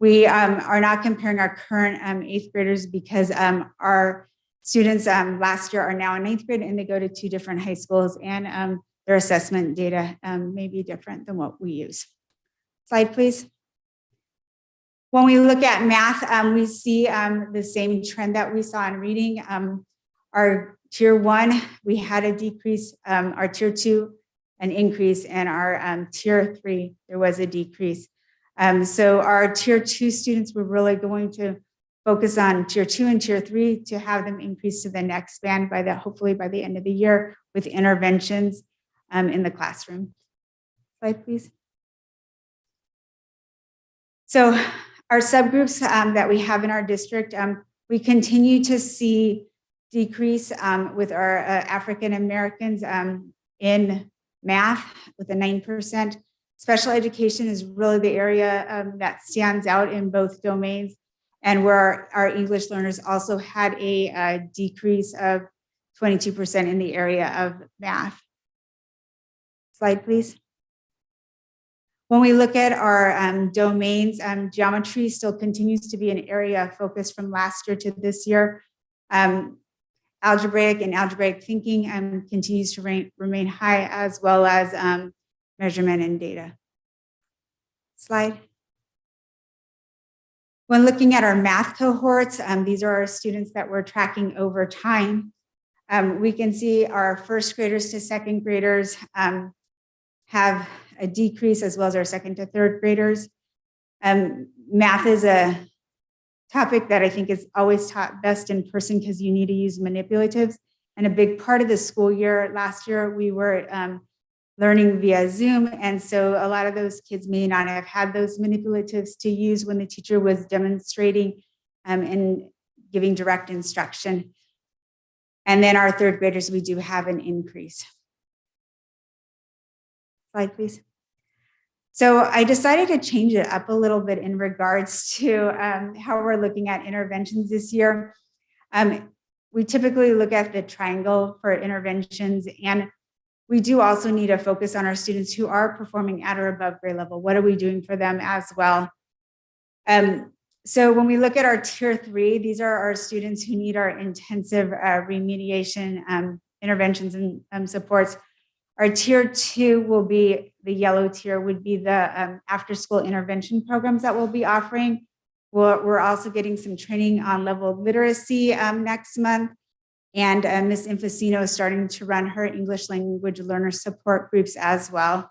[SPEAKER 20] We are not comparing our current 8th graders because our students last year are now in 9th grade and they go to 2 different high schools, and their assessment data may be different than what we use. Slide, please. When we look at math, we see the same trend that we saw in reading. Our tier 1, we had a decrease. Our tier 2, an increase, and our tier 3, there was a decrease. So our tier 2 students, we're really going to focus on tier 2 and tier 3 to have them increase to the next band hopefully by the end of the year, with interventions in the classroom. Slide, please. So our subgroups that we have in our district, we continue to see decrease with our African Americans in math with a 9%. Special education is really the area that stands out in both domains. and where our English learners also had a decrease of 22% in the area of math. Slide, please. When we look at our domains, geometry still continues to be an area of focus from last year to this year. Algebraic and algebraic thinking continues to remain high, as well as measurement and data. Slide. When looking at our math cohorts, these are our students that we're tracking over time. We can see our first graders to second graders have a decrease, as well as our second to third graders. Math is a topic that I think is always taught best in person because you need to use manipulatives. And a big part of the school year last year, we were learning via Zoom. And so a lot of those kids may not have had those manipulatives to use when the teacher was demonstrating and giving direct instruction. And then our third graders, we do have an increase. Slide, please. So I decided to change it up a little bit in regards to how we're looking at interventions this year. We typically look at the triangle for interventions, and we do also need to focus on our students who are performing at or above grade level. What are we doing for them as well? So when we look at our tier 3, these are our students who need our intensive remediation interventions and supports. Our tier 2 will be the yellow tier, would be the after school intervention programs that we'll be offering. We're also getting some training on level of literacy next month. And Ms. Infacino is starting to run her English language learner support groups as well.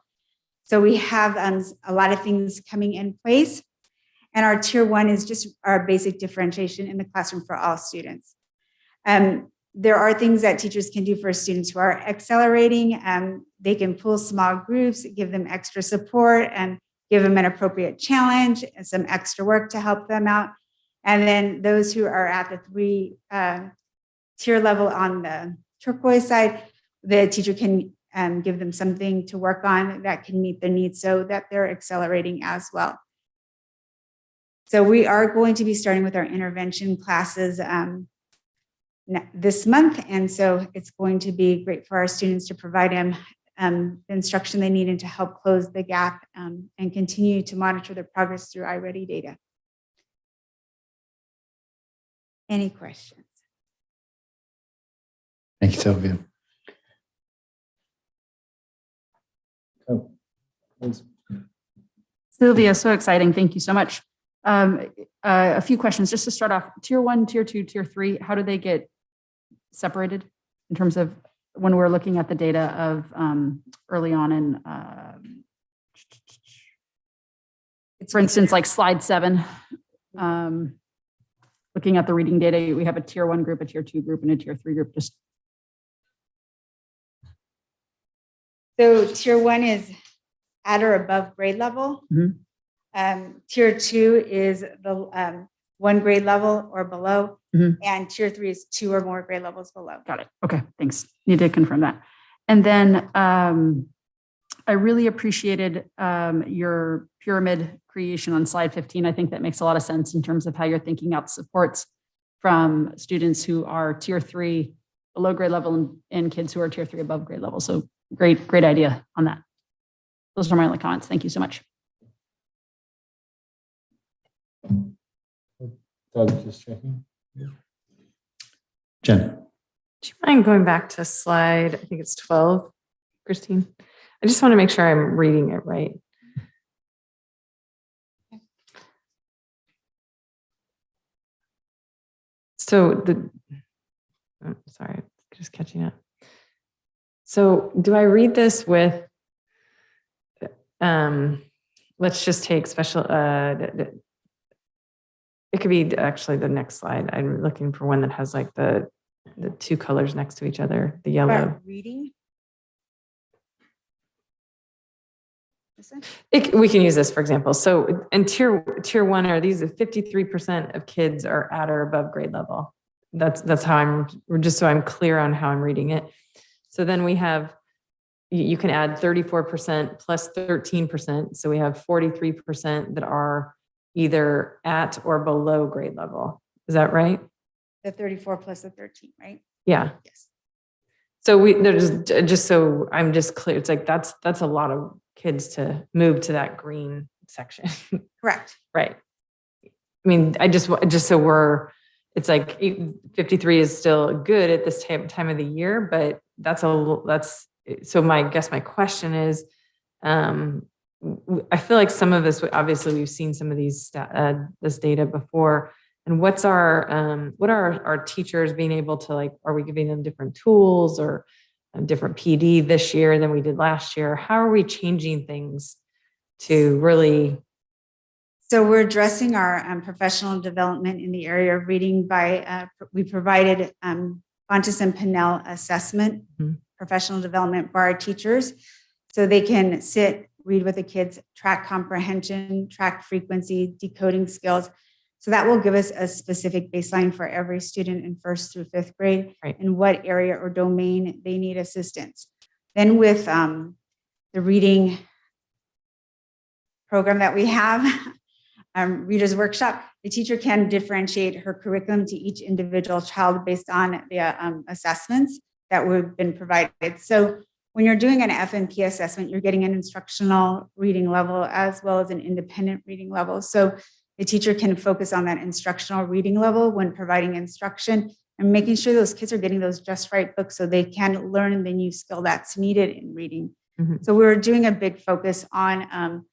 [SPEAKER 20] So we have a lot of things coming in place. And our tier 1 is just our basic differentiation in the classroom for all students. There are things that teachers can do for students who are accelerating. They can pull small groups, give them extra support, and give them an appropriate challenge and some extra work to help them out. And then those who are at the 3 tier level on the turquoise side, the teacher can give them something to work on that can meet their needs so that they're accelerating as well. So we are going to be starting with our intervention classes this month. And so it's going to be great for our students to provide them the instruction they need and to help close the gap and continue to monitor their progress through iReady data. Any questions?
[SPEAKER 1] Thank you, Sylvia.
[SPEAKER 2] Oh, please.
[SPEAKER 19] Sylvia, so exciting. Thank you so much. A few questions just to start off. Tier 1, tier 2, tier 3, how do they get separated in terms of when we're looking at the data of early on in, for instance, like slide 7, looking at the reading data, we have a tier 1 group, a tier 2 group, and a tier 3 group. Just
[SPEAKER 20] so tier 1 is at or above grade level. Tier 2 is the 1 grade level or below, and tier 3 is 2 or more grade levels below.
[SPEAKER 19] Got it. Okay, thanks. Need to confirm that. And then I really appreciated your pyramid creation on slide 15. I think that makes a lot of sense in terms of how you're thinking out supports from students who are tier 3 below grade level and kids who are tier 3 above grade level. So great idea on that. Those are my only comments. Thank you so much.
[SPEAKER 2] Doug, just checking.
[SPEAKER 1] Jen.
[SPEAKER 17] Do you mind going back to slide, I think it's 12, Christine? I just want to make sure I'm reading it right. So sorry, just catching up. So do I read this with, let's just take special, it could be actually the next slide. I'm looking for one that has like the 2 colors next to each other, the yellow.
[SPEAKER 20] Reading?
[SPEAKER 17] We can use this, for example. So in tier 1, are these 53% of kids are at or above grade level. That's how just so I'm clear on how I'm reading it. So then we have, you can add 34% plus 13%. So we have 43% that are either at or below grade level. Is that right?
[SPEAKER 20] The 34 plus the 13, right?
[SPEAKER 17] Yeah.
[SPEAKER 20] Yes.
[SPEAKER 17] So there's just so I'm just clear, it's like that's a lot of kids to move to that green section.
[SPEAKER 20] Correct.
[SPEAKER 17] Right. I mean, I just so it's like 53 is still good at this time of the year, but so my question is, I feel like some of this, obviously we've seen some of these this data before, and what are our teachers being able to, like, are we giving them different tools or a different PD this year than we did last year? How are we changing things to really?
[SPEAKER 20] So we're addressing our professional development in the area of reading by, we provided Fontes and Pinnell assessment, professional development for our teachers, so they can sit, read with the kids, track comprehension, track frequency, decoding skills. So that will give us a specific baseline for every student in 1st through 5th grade,
[SPEAKER 17] right,
[SPEAKER 20] and what area or domain they need assistance. Then with the reading program that we have, Reader's Workshop, the teacher can differentiate her curriculum to each individual child based on the assessments that would been provided. So when you're doing an FNP assessment, you're getting an instructional reading level as well as an independent reading level. So the teacher can focus on that instructional reading level when providing instruction and making sure those kids are getting those just right books so they can learn the new skill that's needed in reading. So we're doing a big focus on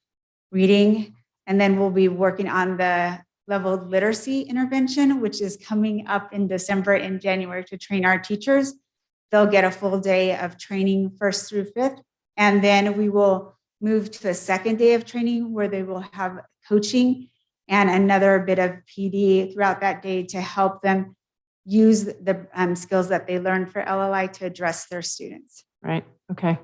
[SPEAKER 20] reading, and then we'll be working on the level literacy intervention, which is coming up in December and January to train our teachers. They'll get a full day of training 1st through 5th, and then we will move to a 2nd day of training where they will have coaching and another bit of PD throughout that day to help them use the skills that they learned for LLI to address their students.
[SPEAKER 17] Right. Okay.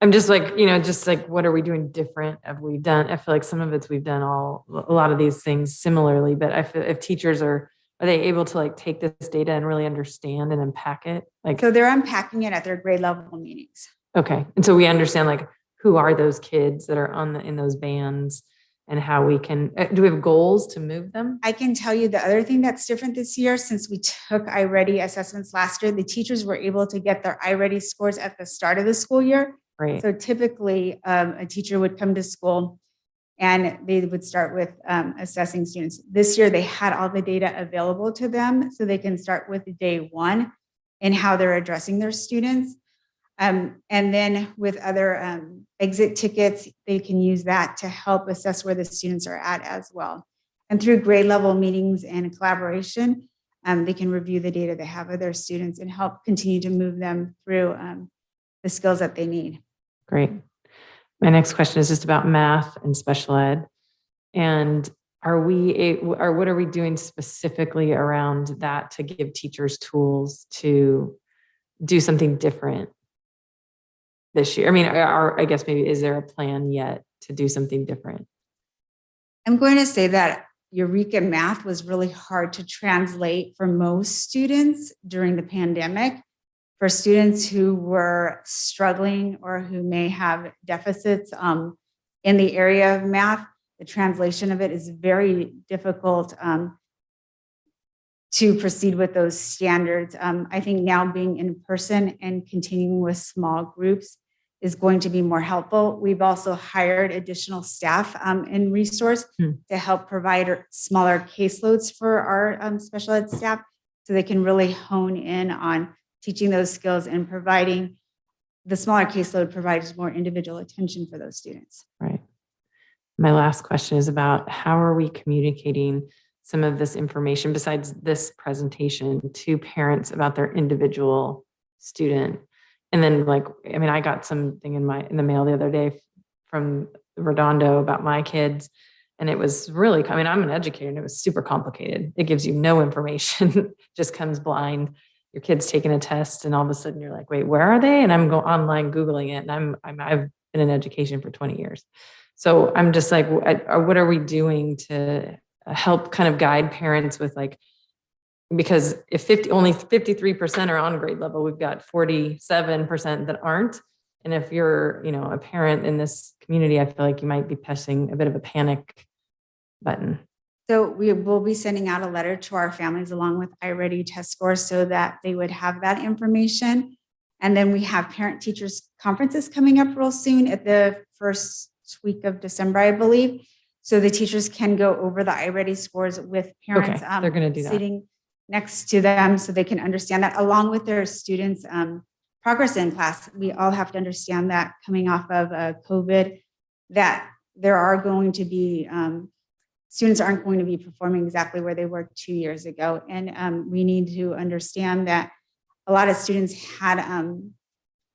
[SPEAKER 17] I'm just like, what are we doing different? I feel like some of it's, we've done a lot of these things similarly, but I feel if teachers are they able to, like, take this data and really understand and unpack it? Like,
[SPEAKER 20] so they're unpacking it at their grade level meetings.
[SPEAKER 17] Okay. And so we understand, like, who are those kids that are in those bands, and how we can, do we have goals to move them?
[SPEAKER 20] I can tell you the other thing that's different this year, since we took iReady assessments last year, the teachers were able to get their iReady scores at the start of the school year.
[SPEAKER 17] Right.
[SPEAKER 20] So typically a teacher would come to school and they would start with assessing students. This year they had all the data available to them, so they can start with day 1 and how they're addressing their students. And then with other exit tickets, they can use that to help assess where the students are at as well. And through grade level meetings and collaboration, they can review the data they have of their students and help continue to move them through the skills that they need.
[SPEAKER 17] Great. My next question is just about math and special ed. And what are we doing specifically around that to give teachers tools to do something different this year? I mean, I guess maybe, is there a plan yet to do something different?
[SPEAKER 20] I'm going to say that Eureka Math was really hard to translate for most students during the pandemic. For students who were struggling or who may have deficits in the area of math, the translation of it is very difficult to proceed with those standards. I think now being in person and continuing with small groups is going to be more helpful. We've also hired additional staff and resource to help provide smaller caseloads for our special ed staff, so they can really hone in on teaching those skills, and providing the smaller caseload provides more individual attention for those students.
[SPEAKER 17] Right. My last question is about how are we communicating some of this information besides this presentation to parents about their individual student? And then, like, I mean, I got something in the mail the other day from Redondo about my kids, and it was really, I mean, I'm an educator, and it was super complicated. It gives you no information, just comes blind. Your kid's taking a test, and all of a sudden you're like, wait, where are they? And I'm going online Googling it, and I've been in education for 20 years. So I'm just like, what are we doing to help kind of guide parents with, like, because if only 53% are on grade level, we've got 47% that aren't. And if you're, a parent in this community, I feel like you might be pressing a bit of a panic button.
[SPEAKER 20] So we will be sending out a letter to our families along with iReady test scores so that they would have that information. And then we have parent teachers conferences coming up real soon at the first week of December, I believe. So the teachers can go over the iReady scores with parents.
[SPEAKER 17] Okay, they're gonna do that.
[SPEAKER 20] Sitting next to them so they can understand that along with their students' progress in class. We all have to understand that coming off of COVID, that there are going to be students aren't going to be performing exactly where they were 2 years ago. And we need to understand that a lot of students had,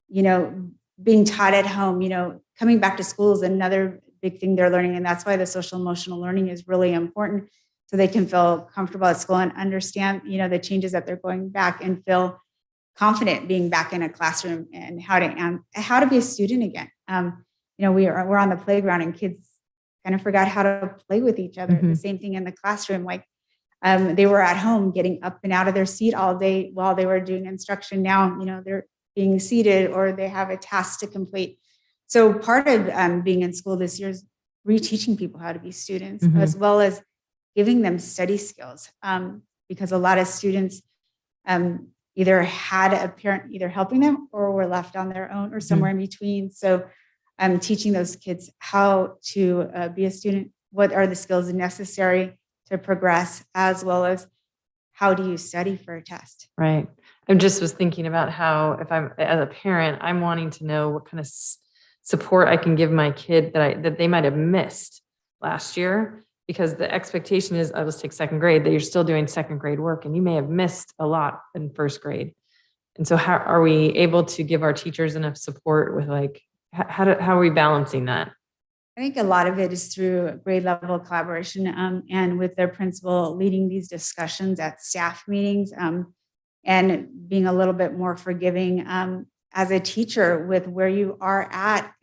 [SPEAKER 20] being taught at home, coming back to school is another big thing they're learning. And that's why the social emotional learning is really important so they can feel comfortable at school and understand, the changes that they're going back and feel confident being back in a classroom and how to be a student again. We're on the playground and kids kind of forgot how to play with each other. The same thing in the classroom, like they were at home getting up and out of their seat all day while they were doing instruction. Now, they're being seated or they have a task to complete. So part of being in school this year is reteaching people how to be students, as well as giving them study skills, because a lot of students either had a parent either helping them or were left on their own or somewhere in between. So teaching those kids how to be a student, what are the skills necessary to progress, as well as how do you study for a test.
[SPEAKER 17] Right. I just was thinking about how, if I'm as a parent, I'm wanting to know what kind of support I can give my kid that they might have missed last year, because the expectation is, let's take second grade, that you're still doing second grade work and you may have missed a lot in first grade. And so how are we able to give our teachers enough support with how are we balancing that?
[SPEAKER 20] I think a lot of it is through grade level collaboration and with their principal leading these discussions at staff meetings and being a little bit more forgiving as a teacher with where you are at.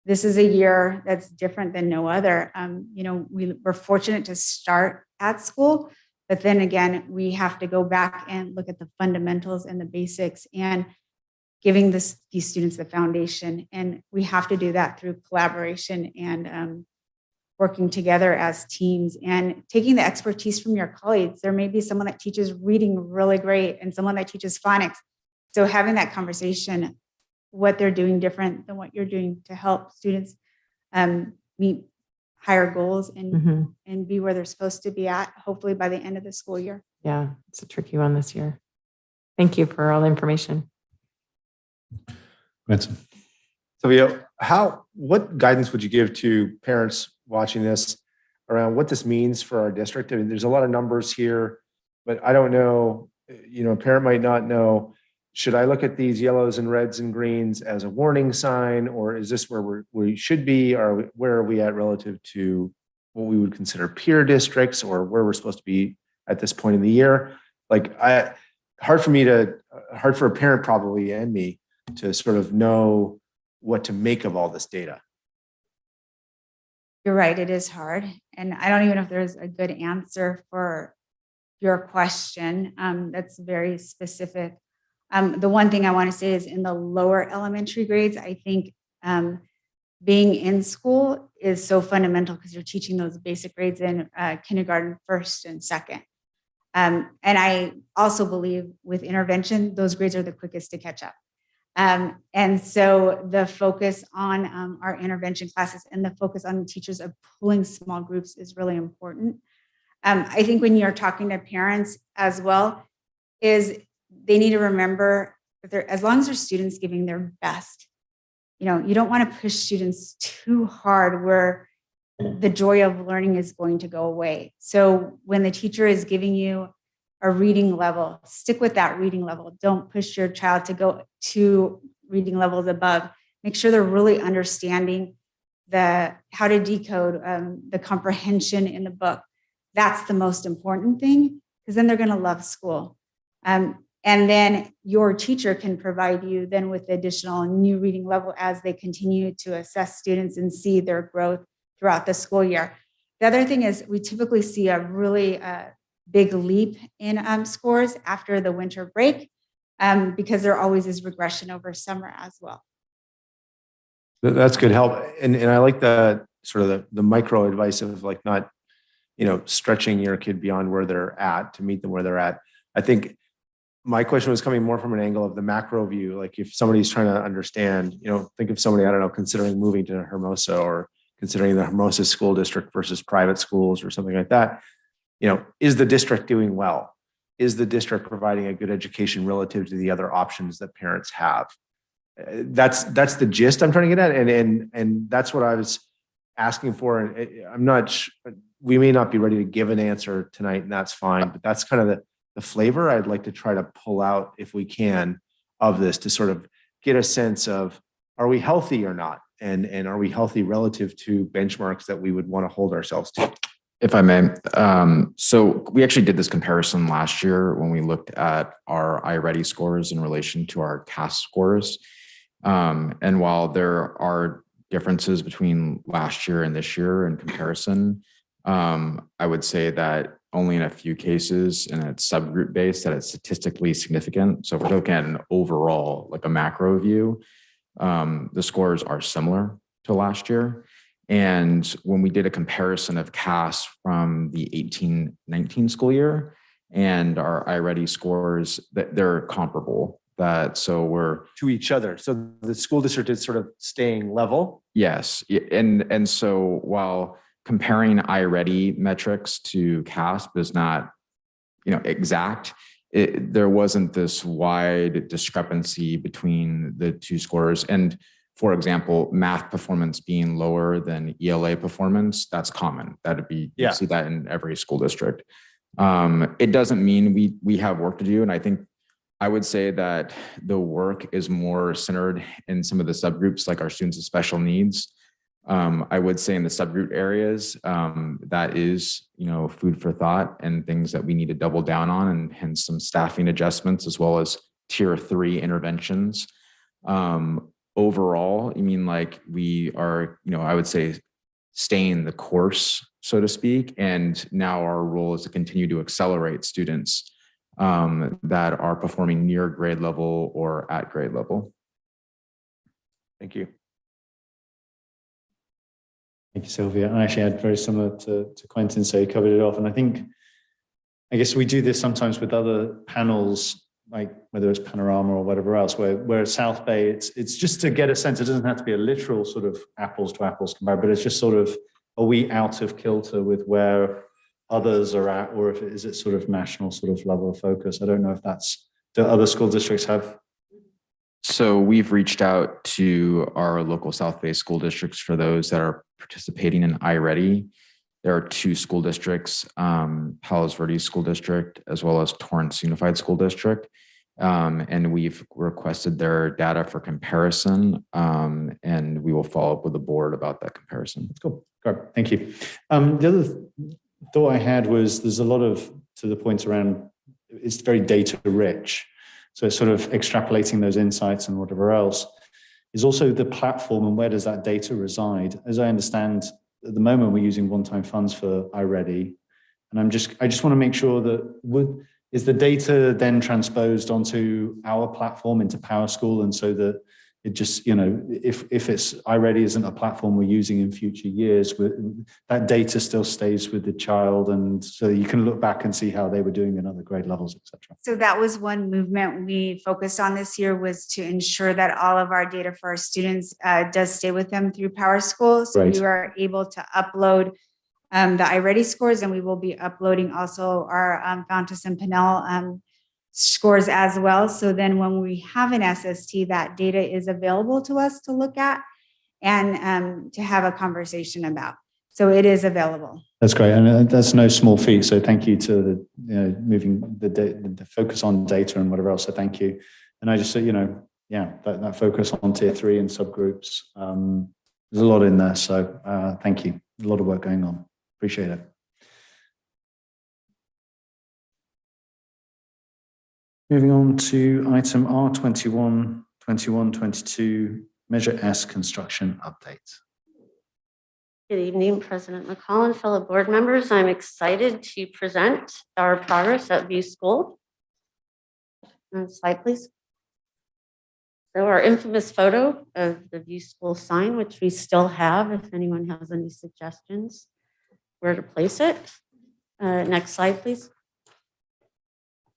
[SPEAKER 20] This is a year that's different than no other. We're fortunate to start at school, but then again, we have to go back and look at the fundamentals and the basics and giving these students the foundation. And we have to do that through collaboration and working together as teams and taking the expertise from your colleagues. There may be someone that teaches reading really great and someone that teaches phonics. So having that conversation, what they're doing different than what you're doing to help students meet higher goals and be where they're supposed to be at, hopefully by the end of the school year.
[SPEAKER 17] Yeah, it's a tricky one this year. Thank you for all the information.
[SPEAKER 21] Sylvia, what guidance would you give to parents watching this around what this means for our district? I mean, there's a lot of numbers here, but I don't know, a parent might not know, should I look at these yellows and reds and greens as a warning sign, or is this where we should be, or where are we at relative to what we would consider peer districts, or where we're supposed to be at this point in the year? Hard for a parent probably and me to sort of know what to make of all this data.
[SPEAKER 20] You're right, it is hard. And I don't even know if there's a good answer for your question that's very specific. The one thing I want to say is in the lower elementary grades, I think being in school is so fundamental because you're teaching those basic grades in kindergarten, first and second. And I also believe with intervention, those grades are the quickest to catch up. And so the focus on our intervention classes and the focus on the teachers of pulling small groups is really important. I think when you're talking to parents as well, is they need to remember that as long as their students giving their best, you don't want to push students too hard where the joy of learning is going to go away. So when the teacher is giving you a reading level, stick with that reading level. Don't push your child to go to reading levels above. Make sure they're really understanding how to decode the comprehension in the book. That's the most important thing, because then they're going to love school. And then your teacher can provide you then with additional new reading level as they continue to assess students and see their growth throughout the school year. The other thing is we typically see a really big leap in scores after the winter break because there always is regression over summer as well.
[SPEAKER 21] That's good help. And I like the sort of the micro advice of not stretching your kid beyond where they're at to meet them where they're at. I think my question was coming more from an angle of the macro view. Like if somebody's trying to understand, think of somebody, I don't know, considering moving to Hermosa or considering the Hermosa school district versus private schools or something like that. Is the district doing well? Is the district providing a good education relative to the other options that parents have? That's the gist I'm trying to get at. And that's what I was asking for. And I'm not, we may not be ready to give an answer tonight, and that's fine, but that's kind of the flavor I'd like to try to pull out, if we can, of this to sort of get a sense of, are we healthy or not? And are we healthy relative to benchmarks that we would want to hold ourselves to?
[SPEAKER 5] If I may, so we actually did this comparison last year when we looked at our iReady scores in relation to our CAS scores. And while there are differences between last year and this year in comparison, I would say that only in a few cases, and it's subgroup based, that it's statistically significant. So if we're looking at an overall, like a macro view, the scores are similar to last year. And when we did a comparison of CAS from the 18-19 school year and our iReady scores, that they're comparable. So we're
[SPEAKER 21] to each other. So the school district is sort of staying level.
[SPEAKER 5] Yes. And so while comparing iReady metrics to CASP is not, exact, there wasn't this wide discrepancy between the two scores. And for example, math performance being lower than ELA performance, that's common. That'd be, you see that in every school district. It doesn't mean we have work to do. And I think I would say that the work is more centered in some of the subgroups, like our students with special needs. I would say in the subgroup areas, that is, food for thought and things that we need to double down on, and hence some staffing adjustments as well as tier 3 interventions. Overall, like we are, I would say staying the course, so to speak. And now our role is to continue to accelerate students that are performing near grade level or at grade level.
[SPEAKER 21] Thank you.
[SPEAKER 2] Thank you, Sylvia. I actually had very similar to Quentin, so he covered it off. And I guess we do this sometimes with other panels, like whether it's Panorama or whatever else, where South Bay, it's just to get a sense. It doesn't have to be a literal sort of apples to apples comparison, but it's just sort of, are we out of kilter with where others are at, or is it sort of national sort of level of focus? I don't know if do other school districts have?
[SPEAKER 5] So we've reached out to our local South Bay school districts for those that are participating in iReady. There are 2 school districts, Palos Verdes School District, as well as Torrance Unified School District. And we've requested their data for comparison, and we will follow up with the board about that comparison.
[SPEAKER 2] That's cool. Great. Thank you. The other thought I had was there's a lot of, to the point around, it's very data rich. So sort of extrapolating those insights and whatever else is also the platform, and where does that data reside? As I understand, at the moment we're using one-time funds for iReady, and I just want to make sure that is the data then transposed onto our platform into PowerSchool, and so that it just, if it's iReady isn't a platform we're using in future years, that data still stays with the child, and so you can look back and see how they were doing in other grade levels, etc.
[SPEAKER 20] So that was one movement we focused on this year, was to ensure that all of our data for our students does stay with them through PowerSchool. So we were able to upload the iReady scores, and we will be uploading also our Fountas and Pinnell scores as well. So then when we have an SST, that data is available to us to look at and to have a conversation about. So it is available.
[SPEAKER 2] That's great. And that's no small feat. So thank you to moving the focus on data and whatever else. So thank you. And I just say, that focus on tier 3 and subgroups, there's a lot in there. So thank you. A lot of work going on. Appreciate it. Moving on to item R21, 21, 22, Measure S construction update.
[SPEAKER 6] Good evening, President McCall and fellow board members. I'm excited to present our progress at View School. Next slide, please. So our infamous photo of the View School sign, which we still have, if anyone has any suggestions where to place it. Next slide, please.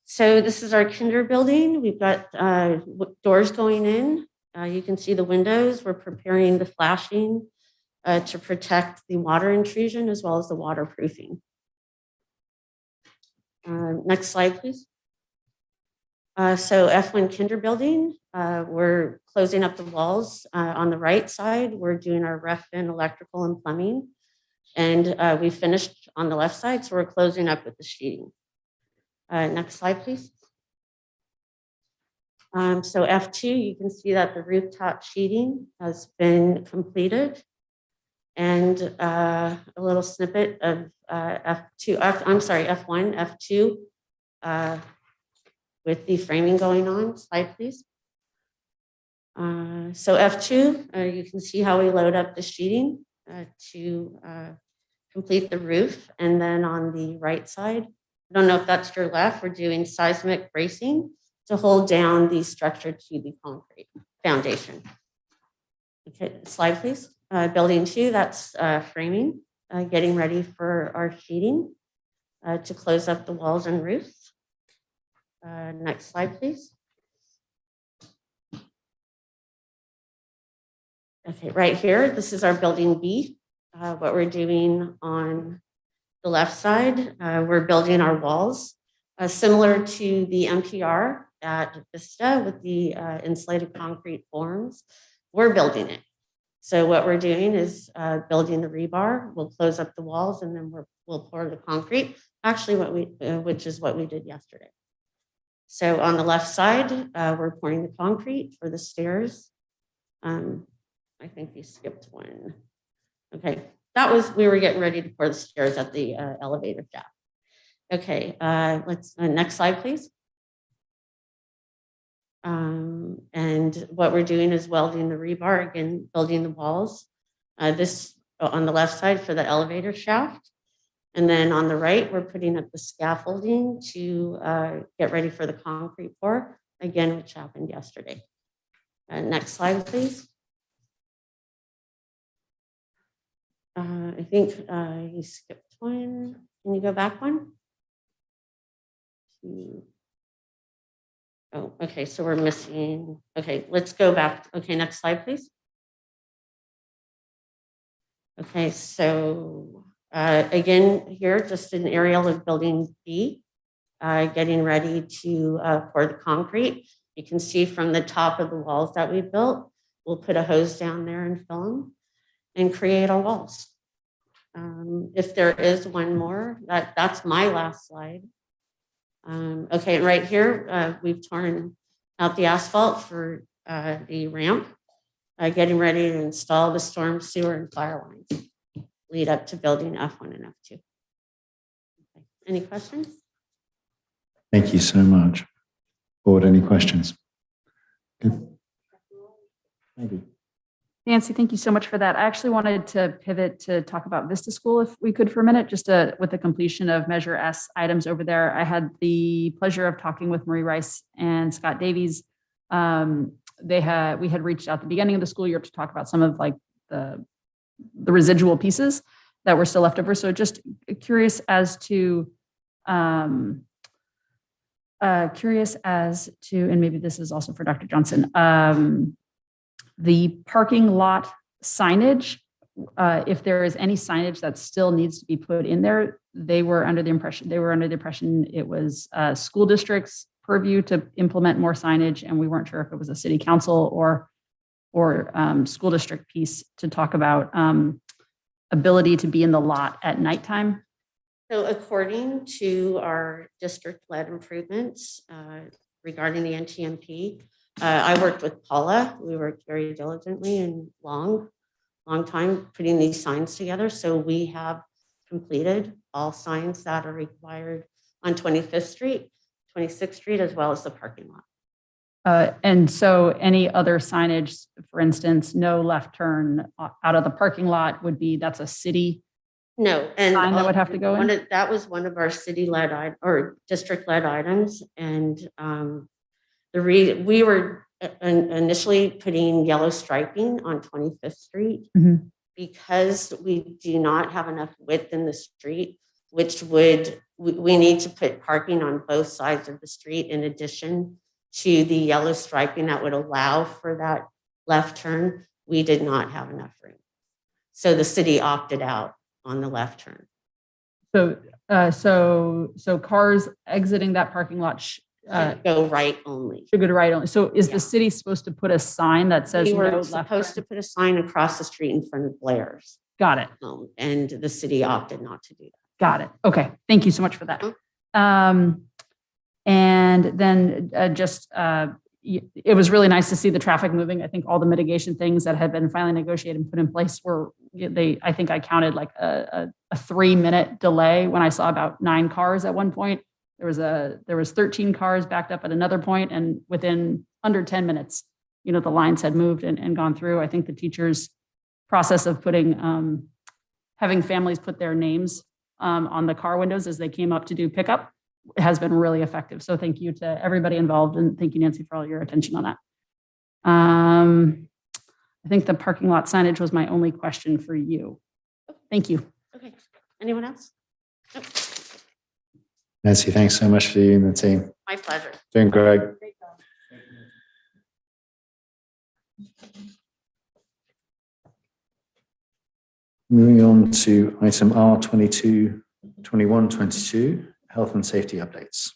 [SPEAKER 6] So this is our kinder building. We've got doors going in. You can see the windows. We're preparing the flashing to protect the water intrusion as well as the waterproofing. Next slide, please. So F1 kinder building, we're closing up the walls. On the right side, we're doing our ref and electrical and plumbing. And we finished on the left side, so we're closing up with the sheeting. Next slide, please. So F2, you can see that the rooftop sheeting has been completed. And a little snippet of F1, F2, with the framing going on. Slide, please. So F2, you can see how we load up the sheeting to complete the roof. And then on the right side, I don't know if that's your left, we're doing seismic bracing to hold down the structure to the concrete foundation. Okay, slide, please. Building 2, that's framing, getting ready for our sheeting to close up the walls and roofs. Next slide, please. Okay, right here, this is our building B. What we're doing on the left side, we're building our walls, similar to the MPR at Vista with the insulated concrete forms. We're building it. So what we're doing is building the rebar. We'll close up the walls and then we'll pour the concrete. Actually, which is what we did yesterday. So on the left side, we're pouring the concrete for the stairs. I think you skipped one. Okay, we were getting ready to pour the stairs at the elevator shaft. Okay, let's next slide, please. And what we're doing is welding the rebar, again, building the walls. This on the left side for the elevator shaft. And then on the right, we're putting up the scaffolding to get ready for the concrete pour, again, which happened yesterday. Next slide, please. I think you skipped one. Can you go back one? Oh, okay, so we're missing. Okay, let's go back. Okay, next slide, please. Okay, so again, here, just an aerial of building B, getting ready to pour the concrete. You can see from the top of the walls that we built, we'll put a hose down there and fill them and create our walls. If there is one more, that's my last slide. Okay, right here, we've torn out the asphalt for the ramp, getting ready to install the storm sewer and fire lines, lead up to building F1 and F2. Okay. Any questions?
[SPEAKER 2] Thank you so much. Board, any questions? Good. Maybe.
[SPEAKER 19] Nancy, thank you so much for that. I actually wanted to pivot to talk about Vista School, if we could for a minute, just with the completion of Measure S items over there. I had the pleasure of talking with Marie Rice and Scott Davies. We had reached out at the beginning of the school year to talk about some of like the residual pieces that were still left over. So just curious as to, and maybe this is also for Dr. Johnson, the parking lot signage, if there is any signage that still needs to be put in there, they were under the impression it was school district's purview to implement more signage, and we weren't sure if it was a city council or school district piece to talk about ability to be in the lot at nighttime.
[SPEAKER 6] So according to our district-led improvements regarding the NTMP, I worked with Paula. We worked very diligently and long time putting these signs together. So we have completed all signs that are required on 25th Street, 26th Street, as well as the parking lot.
[SPEAKER 19] And so any other signage, for instance, no left turn out of the parking lot that's a city
[SPEAKER 6] no, and
[SPEAKER 19] sign that would have to go in?
[SPEAKER 6] That was one of our city-led or district-led items. And we were initially putting yellow striping on 25th Street because we do not have enough width in the street which would, we need to put parking on both sides of the street in addition to the yellow striping that would allow for that left turn. We did not have enough room. So the city opted out on the left turn.
[SPEAKER 19] So cars exiting that parking lot
[SPEAKER 6] Go right only.
[SPEAKER 19] should go to right only. So is the city supposed to put a sign that says
[SPEAKER 6] We
[SPEAKER 19] no
[SPEAKER 6] were
[SPEAKER 19] left
[SPEAKER 6] supposed
[SPEAKER 19] turn?
[SPEAKER 6] to put a sign across the street in front of Blair's.
[SPEAKER 19] Got it.
[SPEAKER 6] And the city opted not to do that.
[SPEAKER 19] Got it. Okay. Thank you so much for that. And then it was really nice to see the traffic moving. I think all the mitigation things that had been finally negotiated and put in place were, I think I counted like a 3-minute delay when I saw about 9 cars at one point. There was 13 cars backed up at another point, and within under 10 minutes, the lines had moved and gone through. I think the teachers' process of having families put their names on the car windows as they came up to do pickup has been really effective. So thank you to everybody involved, and thank you, Nancy, for all your attention on that. I think the parking lot signage was my only question for you. Thank you.
[SPEAKER 6] Okay. Anyone else? Nope.
[SPEAKER 2] Nancy, thanks so much for you and the team.
[SPEAKER 6] My pleasure.
[SPEAKER 2] Doing great. Moving on to item R22, 21, 22, health and safety updates.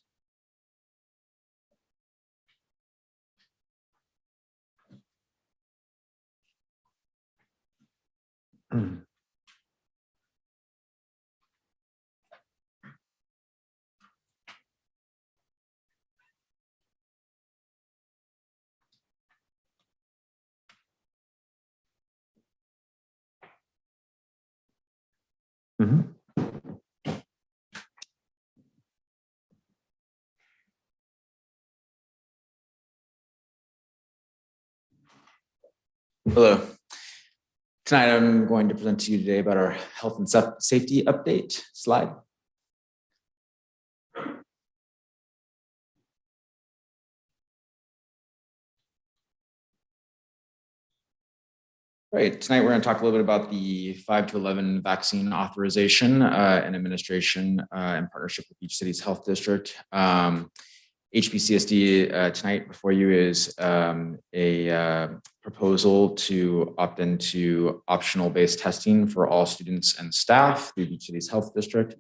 [SPEAKER 5] Hello. Tonight, I'm going to present to you today about our health and safety update slide. Right. Tonight, we're going to talk a little bit about the 5 to 11 vaccine authorization and administration in partnership with Beach City's Health District. HBCSD tonight before you is a proposal to opt into optional based testing for all students and staff through Beach City's Health District.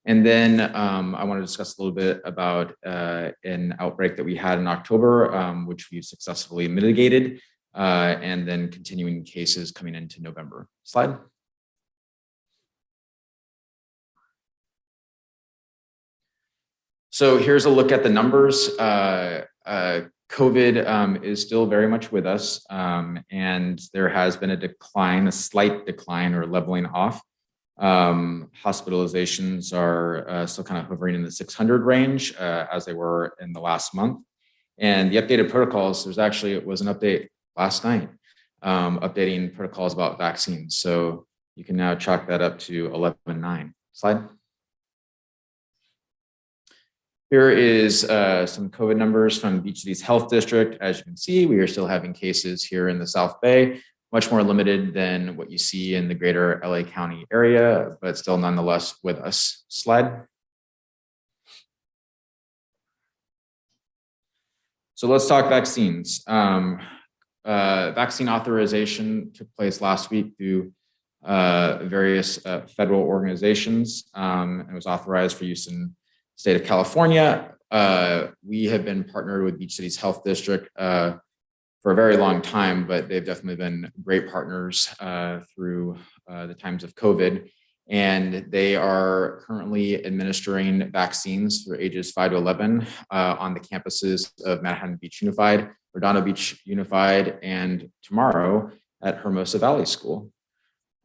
[SPEAKER 5] And then I want to discuss a little bit about an outbreak that we had in October, which we've successfully mitigated, and then continuing cases coming into November. Slide. So here's a look at the numbers. COVID is still very much with us, and there has been a decline, a slight decline or leveling off. Hospitalizations are still kind of hovering in the 600 range as they were in the last month. And the updated protocols, it was an update last night, updating protocols about vaccines. So you can now chalk that up to 11.9. Slide. Here is some COVID numbers from Beach City's Health District. As you can see, we are still having cases here in the South Bay, much more limited than what you see in the greater LA County area, but still nonetheless with us. Slide. So let's talk vaccines. Vaccine authorization took place last week through various federal organizations. It was authorized for use in state of California. We have been partnered with Beach City's Health District for a very long time, but they've definitely been great partners through the times of COVID. And they are currently administering vaccines for ages 5 to 11 on the campuses of Manhattan Beach Unified, Redondo Beach Unified, and tomorrow at Hermosa Valley School.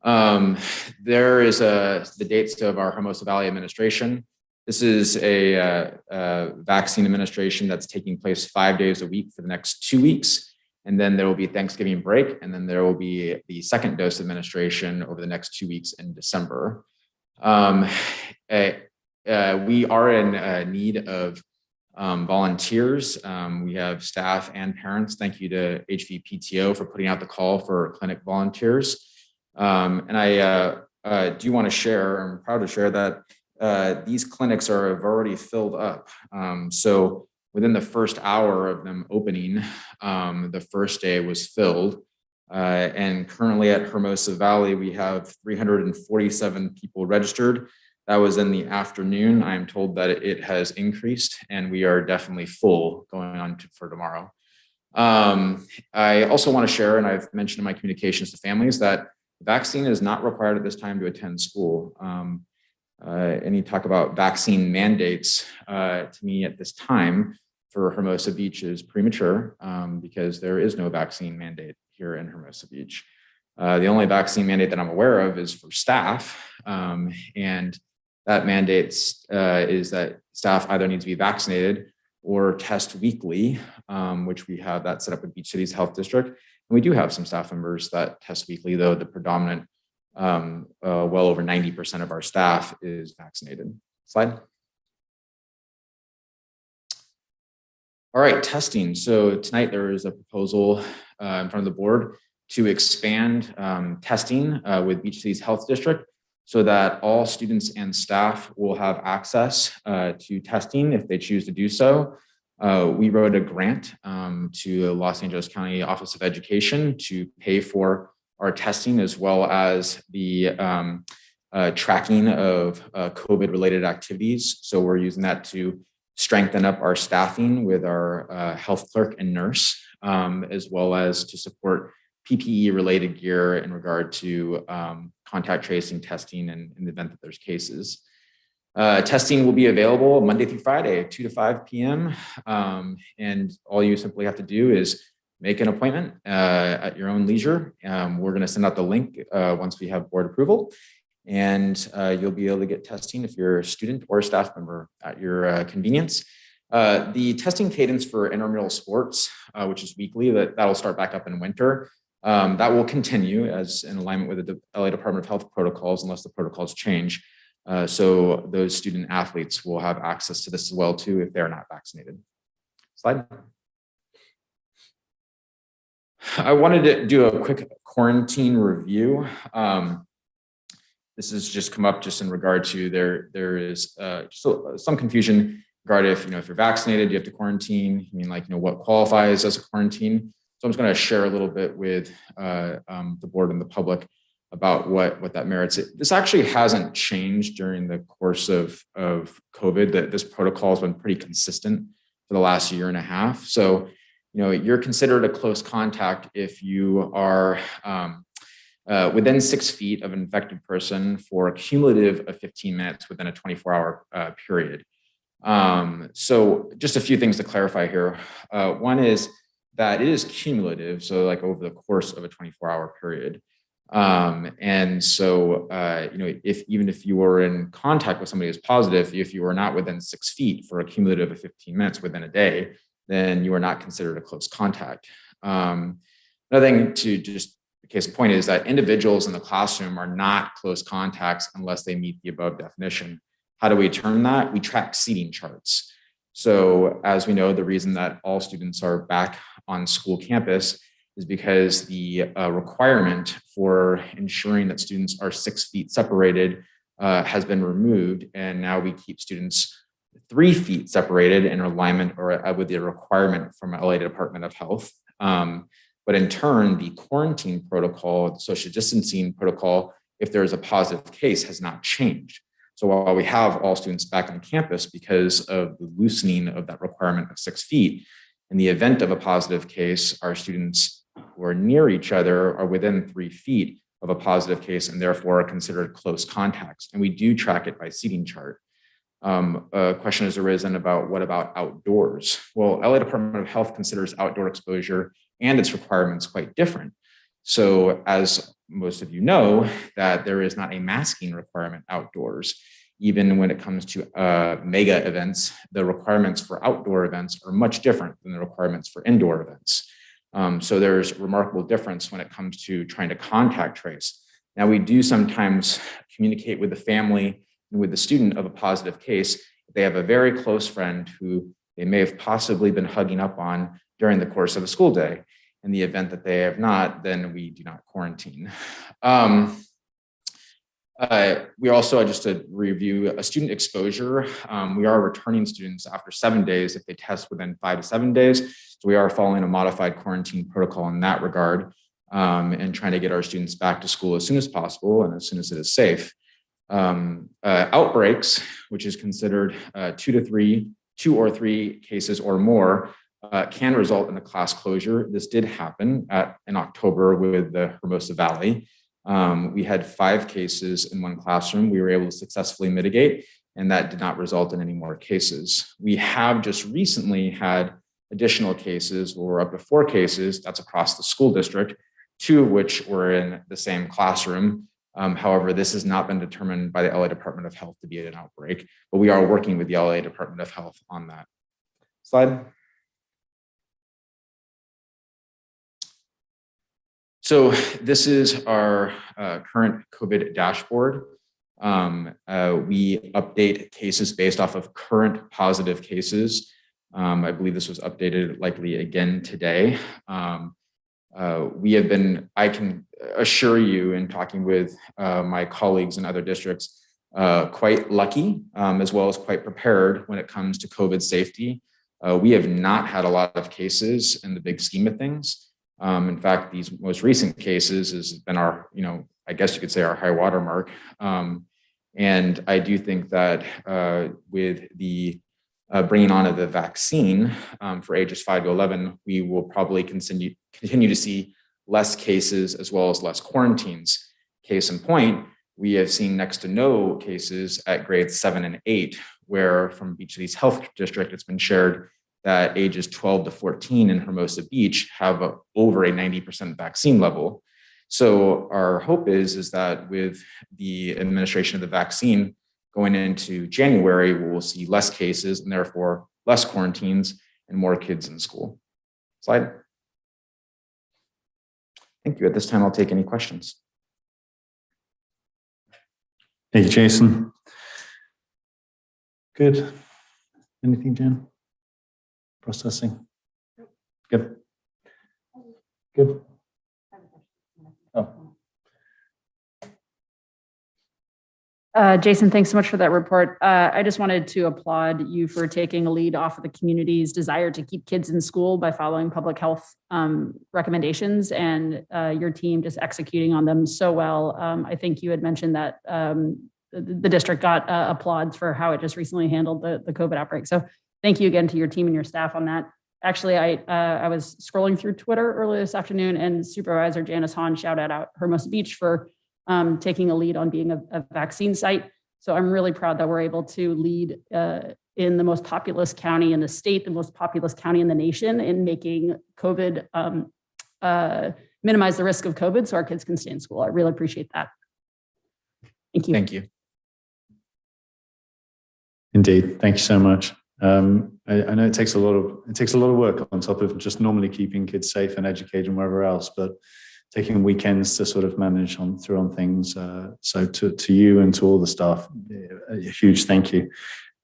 [SPEAKER 5] There is the dates of our Hermosa Valley administration. This is a vaccine administration that's taking place 5 days a week for the next 2 weeks. And then there will be Thanksgiving break. And then there will be the second dose administration over the next 2 weeks in December. We are in need of volunteers. We have staff and parents. Thank you to HVPTO for putting out the call for clinic volunteers. And I do want to share, I'm proud to share that these clinics have already filled up. So within the first hour of them opening, the first day was filled. And currently at Hermosa Valley, we have 347 people registered. That was in the afternoon. I'm told that it has increased and we are definitely full going on for tomorrow. I also want to share, and I've mentioned in my communications to families, that vaccine is not required at this time to attend school. Any talk about vaccine mandates to me at this time for Hermosa Beach is premature because there is no vaccine mandate here in Hermosa Beach. The only vaccine mandate that I'm aware of is for staff, and that mandates is that staff either need to be vaccinated or test weekly, which we have that set up with Beach City's Health District. And we do have some staff members that test weekly, though the predominant, well over 90% of our staff is vaccinated. Slide. All right, testing. So tonight there is a proposal in front of the board to expand testing with Beach City's Health District so that all students and staff will have access to testing if they choose to do so. We wrote a grant to the Los Angeles County Office of Education to pay for our testing as well as the tracking of COVID-related activities. So we're using that to strengthen up our staffing with our health clerk and nurse, as well as to support PPE related gear in regard to contact tracing testing in the event that there's cases. Testing will be available Monday through Friday, 2 to 5 p.m. And all you simply have to do is make an appointment at your own leisure. We're going to send out the link once we have board approval, and you'll be able to get testing if you're a student or a staff member at your convenience. The testing cadence for intramural sports, which is weekly, that'll start back up in winter. That will continue as in alignment with the LA Department of Health protocols, unless the protocols change. So those student athletes will have access to this as well too if they're not vaccinated. Slide. I wanted to do a quick quarantine review. This has just come up just in regard to there is some confusion regarding if you're vaccinated, you have to quarantine. I mean, what qualifies as a quarantine. So I'm just going to share a little bit with the board and the public about what that merits. This actually hasn't changed during the course of COVID. That this protocol has been pretty consistent for the last year and a half. So, you're considered a close contact if you are within 6 feet of an infected person for a cumulative of 15 minutes within a 24-hour period. So just a few things to clarify here. One is that it is cumulative, so over the course of a 24-hour period. And so, even if you were in contact with somebody who's positive, if you were not within 6 feet for a cumulative of 15 minutes within a day, then you are not considered a close contact. Another thing to just case in point is that individuals in the classroom are not close contacts unless they meet the above definition. How do we determine that? We track seating charts. So as we know, the reason that all students are back on school campus is because the requirement for ensuring that students are 6 feet separated has been removed. And now we keep students 3 feet separated in alignment or with the requirement from LA Department of Health. But in turn, the quarantine protocol, the social distancing protocol, if there is a positive case, has not changed. So while we have all students back on campus because of the loosening of that requirement of 6 feet, in the event of a positive case, our students who are near each other are within 3 feet of a positive case and therefore are considered close contacts. And we do track it by seating chart. A question has arisen about what about outdoors? Well, LA Department of Health considers outdoor exposure and its requirements quite different. So as most of you know, that there is not a masking requirement outdoors. Even when it comes to mega events, the requirements for outdoor events are much different than the requirements for indoor events. So there's remarkable difference when it comes to trying to contact trace. Now we do sometimes communicate with the family and with the student of a positive case. If they have a very close friend who they may have possibly been hugging up on during the course of a school day. In the event that they have not, then we do not quarantine. We also, just to review, a student exposure. We are returning students after 7 days if they test within 5 to 7 days. So we are following a modified quarantine protocol in that regard, and trying to get our students back to school as soon as possible and as soon as it is safe. Outbreaks, which is considered 2 or 3 cases or more, can result in a class closure. This did happen in October with the Hermosa Valley. We had 5 cases in one classroom. We were able to successfully mitigate, and that did not result in any more cases. We have just recently had additional cases where we're up to 4 cases. That's across the school district, 2 of which were in the same classroom. However, this has not been determined by the LA Department of Health to be an outbreak, but we are working with the LA Department of Health on that. Slide. So this is our current COVID dashboard. We update cases based off of current positive cases. I believe this was updated likely again today. I can assure you, in talking with my colleagues in other districts, quite lucky, as well as quite prepared when it comes to COVID safety. We have not had a lot of cases in the big scheme of things. In fact, these most recent cases has been our, I guess you could say our high water mark. And I do think that with the bringing on of the vaccine for ages 5 to 11, we will probably continue to see less cases as well as less quarantines. Case in point, we have seen next to no cases at grades 7 and 8, where from each of these health districts, it's been shared that ages 12 to 14 in Hermosa Beach have over a 90% vaccine level. So our hope is that with the administration of the vaccine going into January, we will see less cases and therefore less quarantines and more kids in school. Slide. Thank you. At this time, I'll take any questions.
[SPEAKER 2] Thank you, Jason. Good. Anything, Jen? Processing. Good. Good. Oh.
[SPEAKER 19] Jason, thanks so much for that report. I just wanted to applaud you for taking a lead off of the community's desire to keep kids in school by following public health recommendations, and your team just executing on them so well. I think you had mentioned that the district got applauds for how it just recently handled the COVID outbreak. So thank you again to your team and your staff on that. Actually, I was scrolling through Twitter earlier this afternoon, and Supervisor Janice Hahn shouted out Hermosa Beach for taking a lead on being a vaccine site. So I'm really proud that we're able to lead in the most populous county in the state, the most populous county in the nation, in making COVID, minimize the risk of COVID so our kids can stay in school. I really appreciate that. Thank you.
[SPEAKER 5] Thank you.
[SPEAKER 2] Indeed. Thank you so much. I know it takes a lot of work on top of just normally keeping kids safe and educated and wherever else, but taking weekends to sort of manage through on things. So to you and to all the staff, a huge thank you.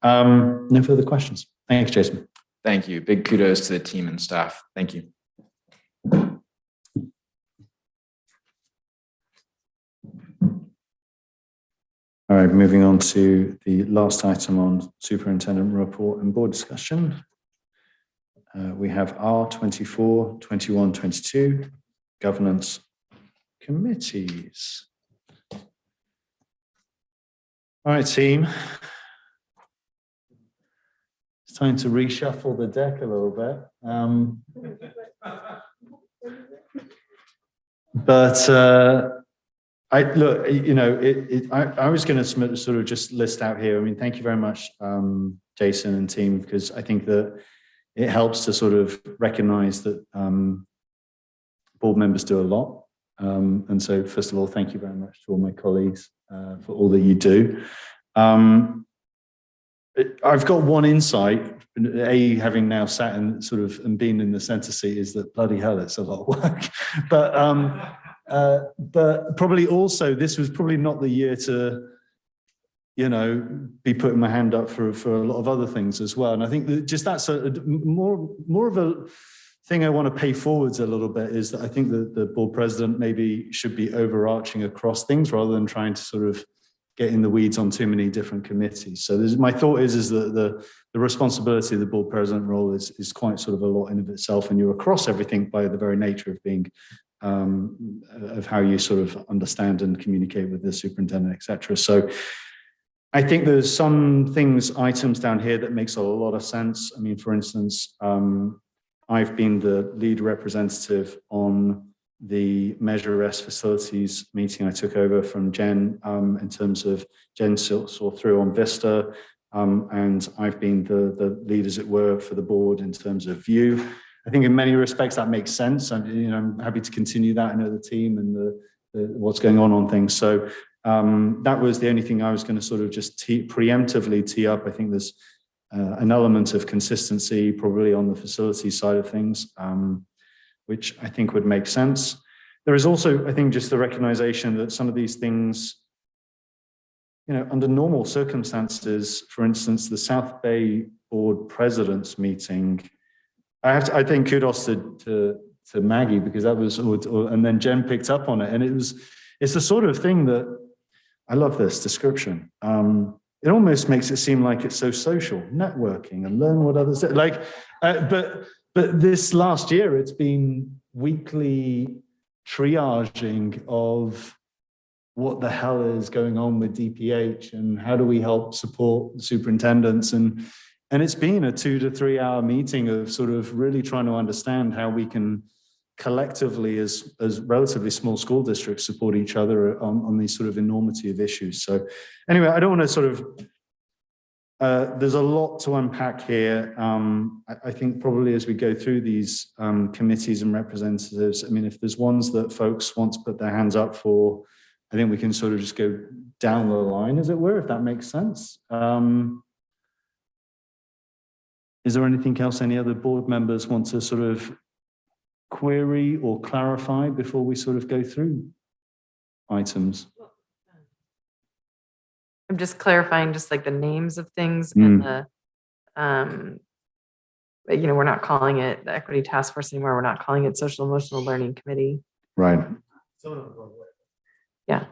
[SPEAKER 2] No further questions. Thanks, Jason.
[SPEAKER 5] Thank you. Big kudos to the team and staff. Thank you.
[SPEAKER 2] All right, moving on to the last item on superintendent report and board discussion. We have R24, 21, 22, governance committees. All right, team. It's time to reshuffle the deck a little bit. I was going to sort of just list out here. I mean, thank you very much, Jason and team, because I think that it helps to sort of recognize that board members do a lot. And so, first of all, thank you very much to all my colleagues for all that you do. I've got one insight, having now sat and sort of and been in the center seat, is that bloody hell, it's a lot of work. But probably also this was probably not the year to, be putting my hand up for a lot of other things as well. And I think that just that's more of a thing I want to pay forwards a little bit, is that I think that the board president maybe should be overarching across things rather than trying to sort of get in the weeds on too many different committees. So my thought is that the responsibility of the board president role is quite sort of a lot in of itself, and you're across everything by the very nature of being of how you sort of understand and communicate with the superintendent, etc. So I think there's some items down here that makes a lot of sense. I mean, for instance, I've been the lead representative on the Measure S facilities meeting I took over from Jen in terms of Jen saw through on Vista, and I've been the lead, as it were, for the board in terms of view. I think in many respects that makes sense. I'm happy to continue that. I know the team and what's going on things. So that was the only thing I was going to sort of just preemptively tee up. I think there's an element of consistency probably on the facility side of things, which I think would make sense. There is also, I think, just the recognition that some of these things, under normal circumstances, for instance, the South Bay Board Presidents meeting, I think kudos to Maggie, because that was, and then Jen picked up on it, and it's the sort of thing that, I love this description. It almost makes it seem like it's so social, networking and learn what others do. But this last year, it's been weekly triaging of what the hell is going on with DPH and how do we help support superintendents. And it's been a 2 to 3 hour meeting of sort of really trying to understand how we can collectively, as relatively small school districts, support each other on these sort of enormity of issues. So anyway, I don't want to sort of, there's a lot to unpack here. I think probably as we go through these committees and representatives, I mean, if there's ones that folks want to put their hands up for, I think we can sort of just go down the line, as it were, if that makes sense. Is there anything else any other board members want to sort of query or clarify before we sort of go through items?
[SPEAKER 17] I'm just clarifying just like the names of things and the, we're not calling it the Equity Task Force anymore. We're not calling it Social Emotional Learning Committee.
[SPEAKER 2] Right.
[SPEAKER 17] Yeah.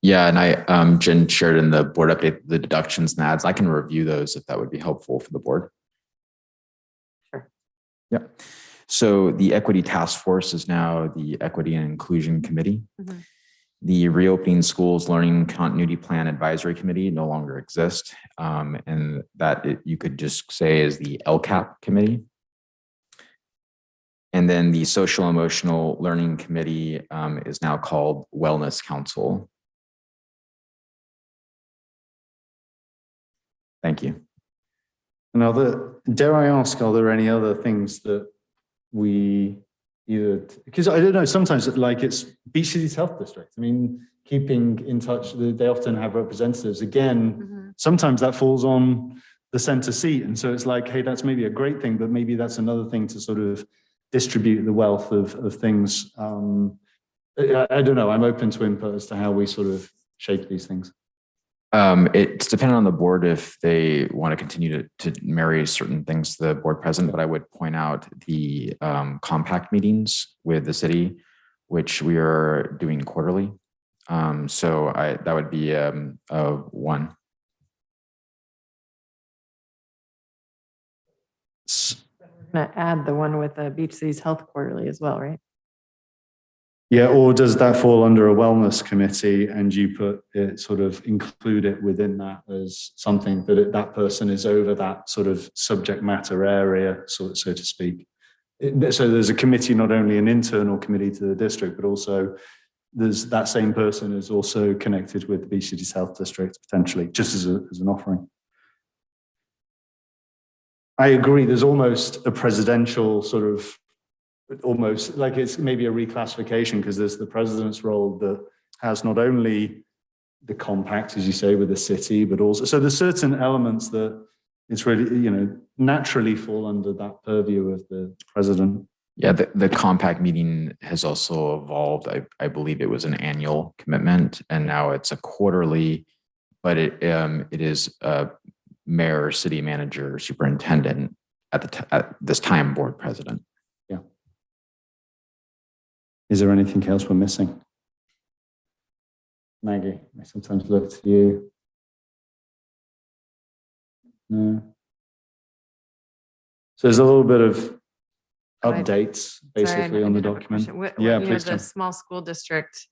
[SPEAKER 5] Yeah, and Jen shared in the board update the deductions and ads. I can review those if that would be helpful for the board.
[SPEAKER 17] Sure.
[SPEAKER 5] Yeah. So the Equity Task Force is now the Equity and Inclusion Committee.
[SPEAKER 17] Mm-hmm.
[SPEAKER 5] The Reopening Schools Learning Continuity Plan Advisory Committee no longer exists, and that you could just say is the LCAP Committee. And then the Social Emotional Learning Committee is now called Wellness Council. Thank you.
[SPEAKER 2] Now, dare I ask, are there any other things that we either, because I don't know, sometimes it's Beach Cities Health District. I mean, keeping in touch, they often have representatives. Again, sometimes that falls on the center seat. And so it's like, hey, that's maybe a great thing, but maybe that's another thing to sort of distribute the wealth of things. I don't know. I'm open to input as to how we sort of shape these things.
[SPEAKER 5] It's dependent on the board if they want to continue to marry certain things to the board president, but I would point out the compact meetings with the city, which we are doing quarterly. So that would be a one.
[SPEAKER 17] We're going to add the one with the Beach Cities Health Quarterly as well, right?
[SPEAKER 2] Yeah, or does that fall under a wellness committee and you put it, sort of include it within that as something that that person is over that sort of subject matter area, so to speak? So there's a committee, not only an internal committee to the district, but also there's that same person is also connected with the Beach Cities Health District, potentially, just as an offering. I agree, there's almost a presidential sort of, almost like it's maybe a reclassification, because there's the president's role that has not only the compact, as you say, with the city, but also, so there's certain elements that it's really, naturally fall under that purview of the president.
[SPEAKER 5] Yeah, the compact meeting has also evolved. I believe it was an annual commitment and now it's a quarterly, but it is a mayor, city manager, superintendent at this time, board president.
[SPEAKER 2] Yeah. Is there anything else we're missing? Maggie, I sometimes look to you. No. So there's a little bit of updates basically on the document. Yeah, please,
[SPEAKER 17] the
[SPEAKER 2] John.
[SPEAKER 17] small school district.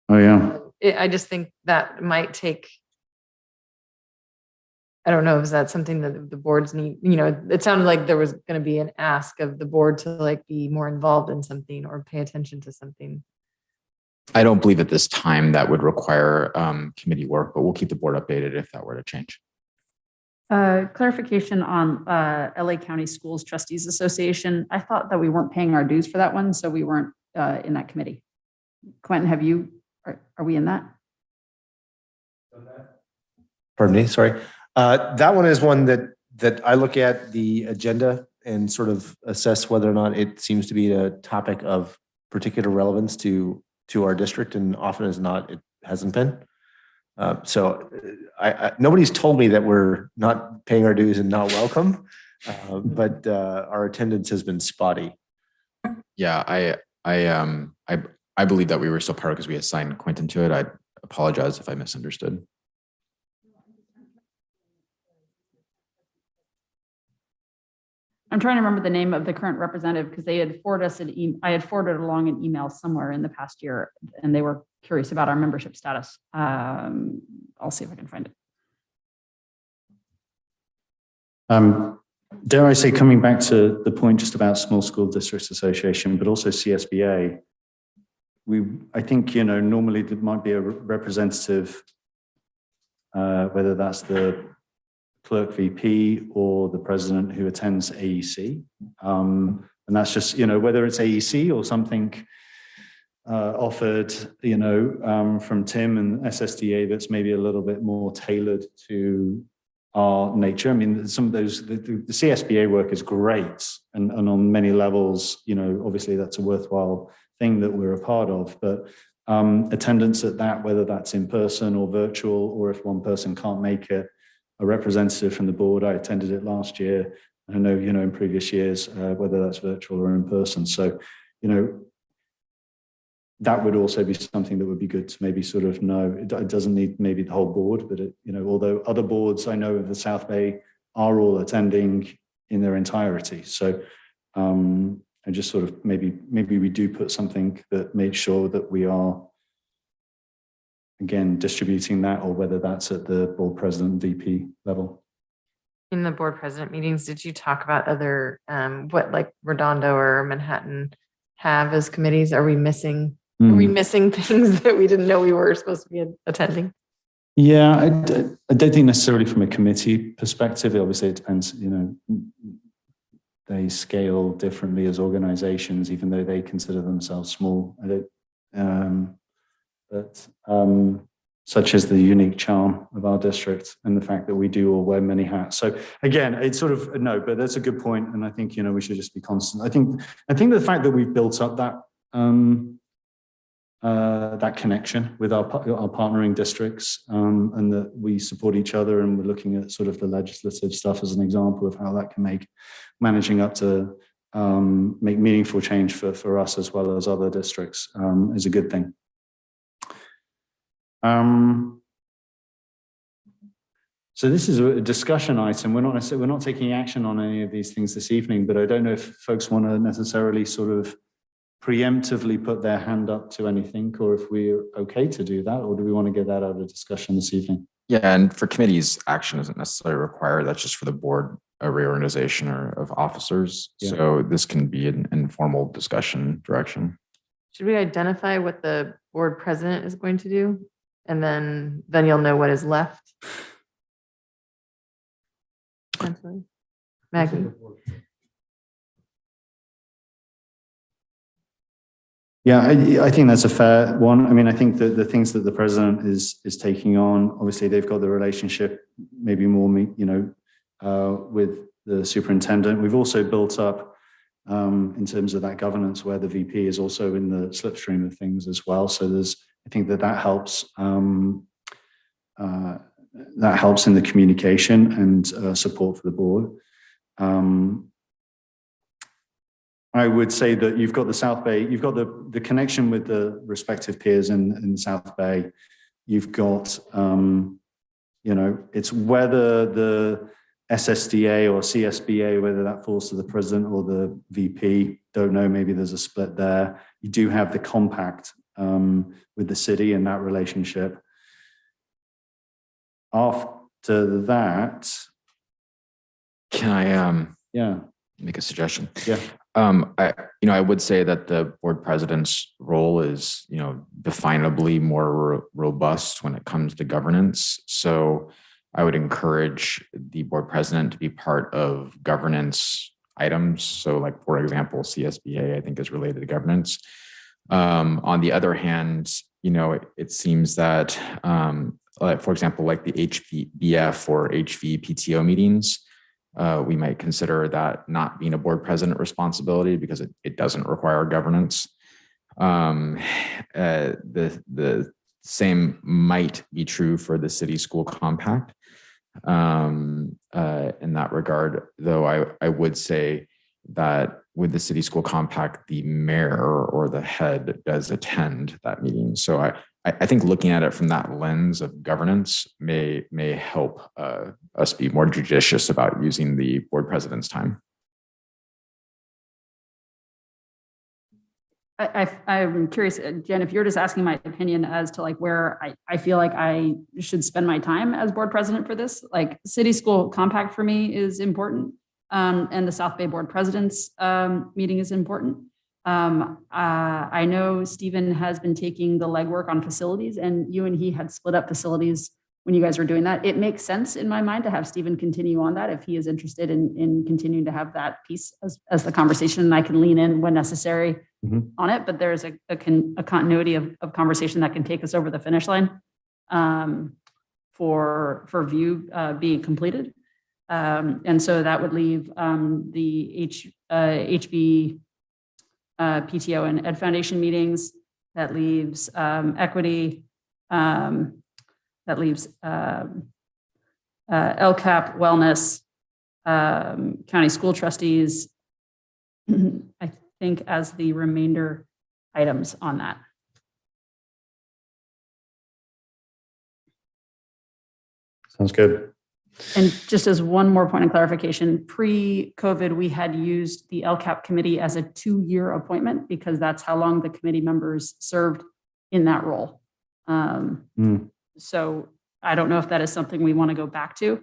[SPEAKER 2] Oh, yeah.
[SPEAKER 17] I just think that might take, I don't know, is that something that the boards need? It sounded like there was going to be an ask of the board to like be more involved in something or pay attention to something.
[SPEAKER 5] I don't believe at this time that would require committee work, but we'll keep the board updated if that were to change.
[SPEAKER 19] Clarification on LA County Schools Trustees Association. I thought that we weren't paying our dues for that one, so we weren't in that committee. Quentin, are we in that?
[SPEAKER 21] Pardon me, sorry. That one is one that I look at the agenda and sort of assess whether or not it seems to be a topic of particular relevance to our district, and often as not, it hasn't been. So nobody's told me that we're not paying our dues and not welcome, but our attendance has been spotty.
[SPEAKER 5] Yeah, I believe that we were still part of because we assigned Quentin to it. I apologize if I misunderstood.
[SPEAKER 19] I'm trying to remember the name of the current representative because they had forwarded us I had forwarded along an email somewhere in the past year, and they were curious about our membership status. I'll see if I can find it.
[SPEAKER 2] Dare I say, coming back to the point just about Small School Districts Association, but also CSBA, I think, normally there might be a representative, whether that's the clerk VP or the president who attends AEC. And that's just, whether it's AEC or something offered, from Tim and SSDA that's maybe a little bit more tailored to our nature. I mean, some of those, the CSBA work is great and on many levels, obviously that's a worthwhile thing that we're a part of, but attendance at that, whether that's in person or virtual, or if one person can't make it, a representative from the board. I attended it last year. I know, in previous years, whether that's virtual or in person. So, that would also be something that would be good to maybe sort of know. It doesn't need maybe the whole board, but although other boards I know of the South Bay are all attending in their entirety. So I just sort of maybe we do put something that makes sure that we are, again, distributing that, or whether that's at the board president VP level.
[SPEAKER 17] In the board president meetings, did you talk about other, what like Redondo or Manhattan have as committees? Are we missing things that we didn't know we were supposed to be attending?
[SPEAKER 2] Yeah, I don't think necessarily from a committee perspective. Obviously, it depends, they scale differently as organizations, even though they consider themselves small. Such as the unique charm of our district and the fact that we do all wear many hats. So again, it's sort of no, but that's a good point, and I think we should just be constant. I think the fact that we've built up that that connection with our partnering districts, and that we support each other, and we're looking at sort of the legislative stuff as an example of how that can make managing up to make meaningful change for us as well as other districts is a good thing. So this is a discussion item. We're not taking action on any of these things this evening, but I don't know if folks want to necessarily sort of preemptively put their hand up to anything, or if we're okay to do that, or do we want to get that out of discussion this evening?
[SPEAKER 5] Yeah, and for committees, action isn't necessarily required. That's just for the board, a reorganization of officers. Yeah. So this can be an informal discussion direction.
[SPEAKER 17] Should we identify what the board president is going to do? And then you'll know what is left. Maggie.
[SPEAKER 2] Yeah, I think that's a fair one. I mean, I think that the things that the president is taking on, obviously they've got the relationship maybe more, with the superintendent. We've also built up in terms of that governance where the VP is also in the slipstream of things as well. So I think that helps. That helps in the communication and support for the board. I would say that you've got the South Bay, you've got the connection with the respective peers in the South Bay. you've got, it's whether the SSDA or CSBA, whether that falls to the president or the VP, don't know, maybe there's a split there. You do have the compact with the city and that relationship. After that,
[SPEAKER 5] Can I
[SPEAKER 2] yeah,
[SPEAKER 5] make a suggestion?
[SPEAKER 2] yeah.
[SPEAKER 5] I would say that the board president's role is, definably more robust when it comes to governance. So I would encourage the board president to be part of governance items. So like, for example, CSBA, I think is related to governance. On the other hand, it seems that, for example, like the HBF or HVPTO meetings, we might consider that not being a board president responsibility because it doesn't require governance. The same might be true for the city school compact. In that regard, though, I would say that with the city school compact, the mayor or the head does attend that meeting. So I think looking at it from that lens of governance may help us be more judicious about using the board president's time.
[SPEAKER 19] I'm curious, Jen, if you're just asking my opinion as to like where I feel like I should spend my time as board president for this, like city school compact for me is important. And the South Bay board president's meeting is important. I know Stephen has been taking the legwork on facilities, and you and he had split up facilities when you guys were doing that. It makes sense in my mind to have Stephen continue on that if he is interested in continuing to have that piece as the conversation, and I can lean in when necessary on it. But there's a continuity of conversation that can take us over the finish line for view being completed. And so that would leave the HB PTO and Ed Foundation meetings. That leaves equity. That leaves LCAP, wellness, county school trustees, I think, as the remainder items on that.
[SPEAKER 2] Sounds good.
[SPEAKER 19] And just as one more point of clarification, pre-COVID, we had used the LCAP committee as a 2-year appointment because that's how long the committee members served in that role. So I don't know if that is something we want to go back to,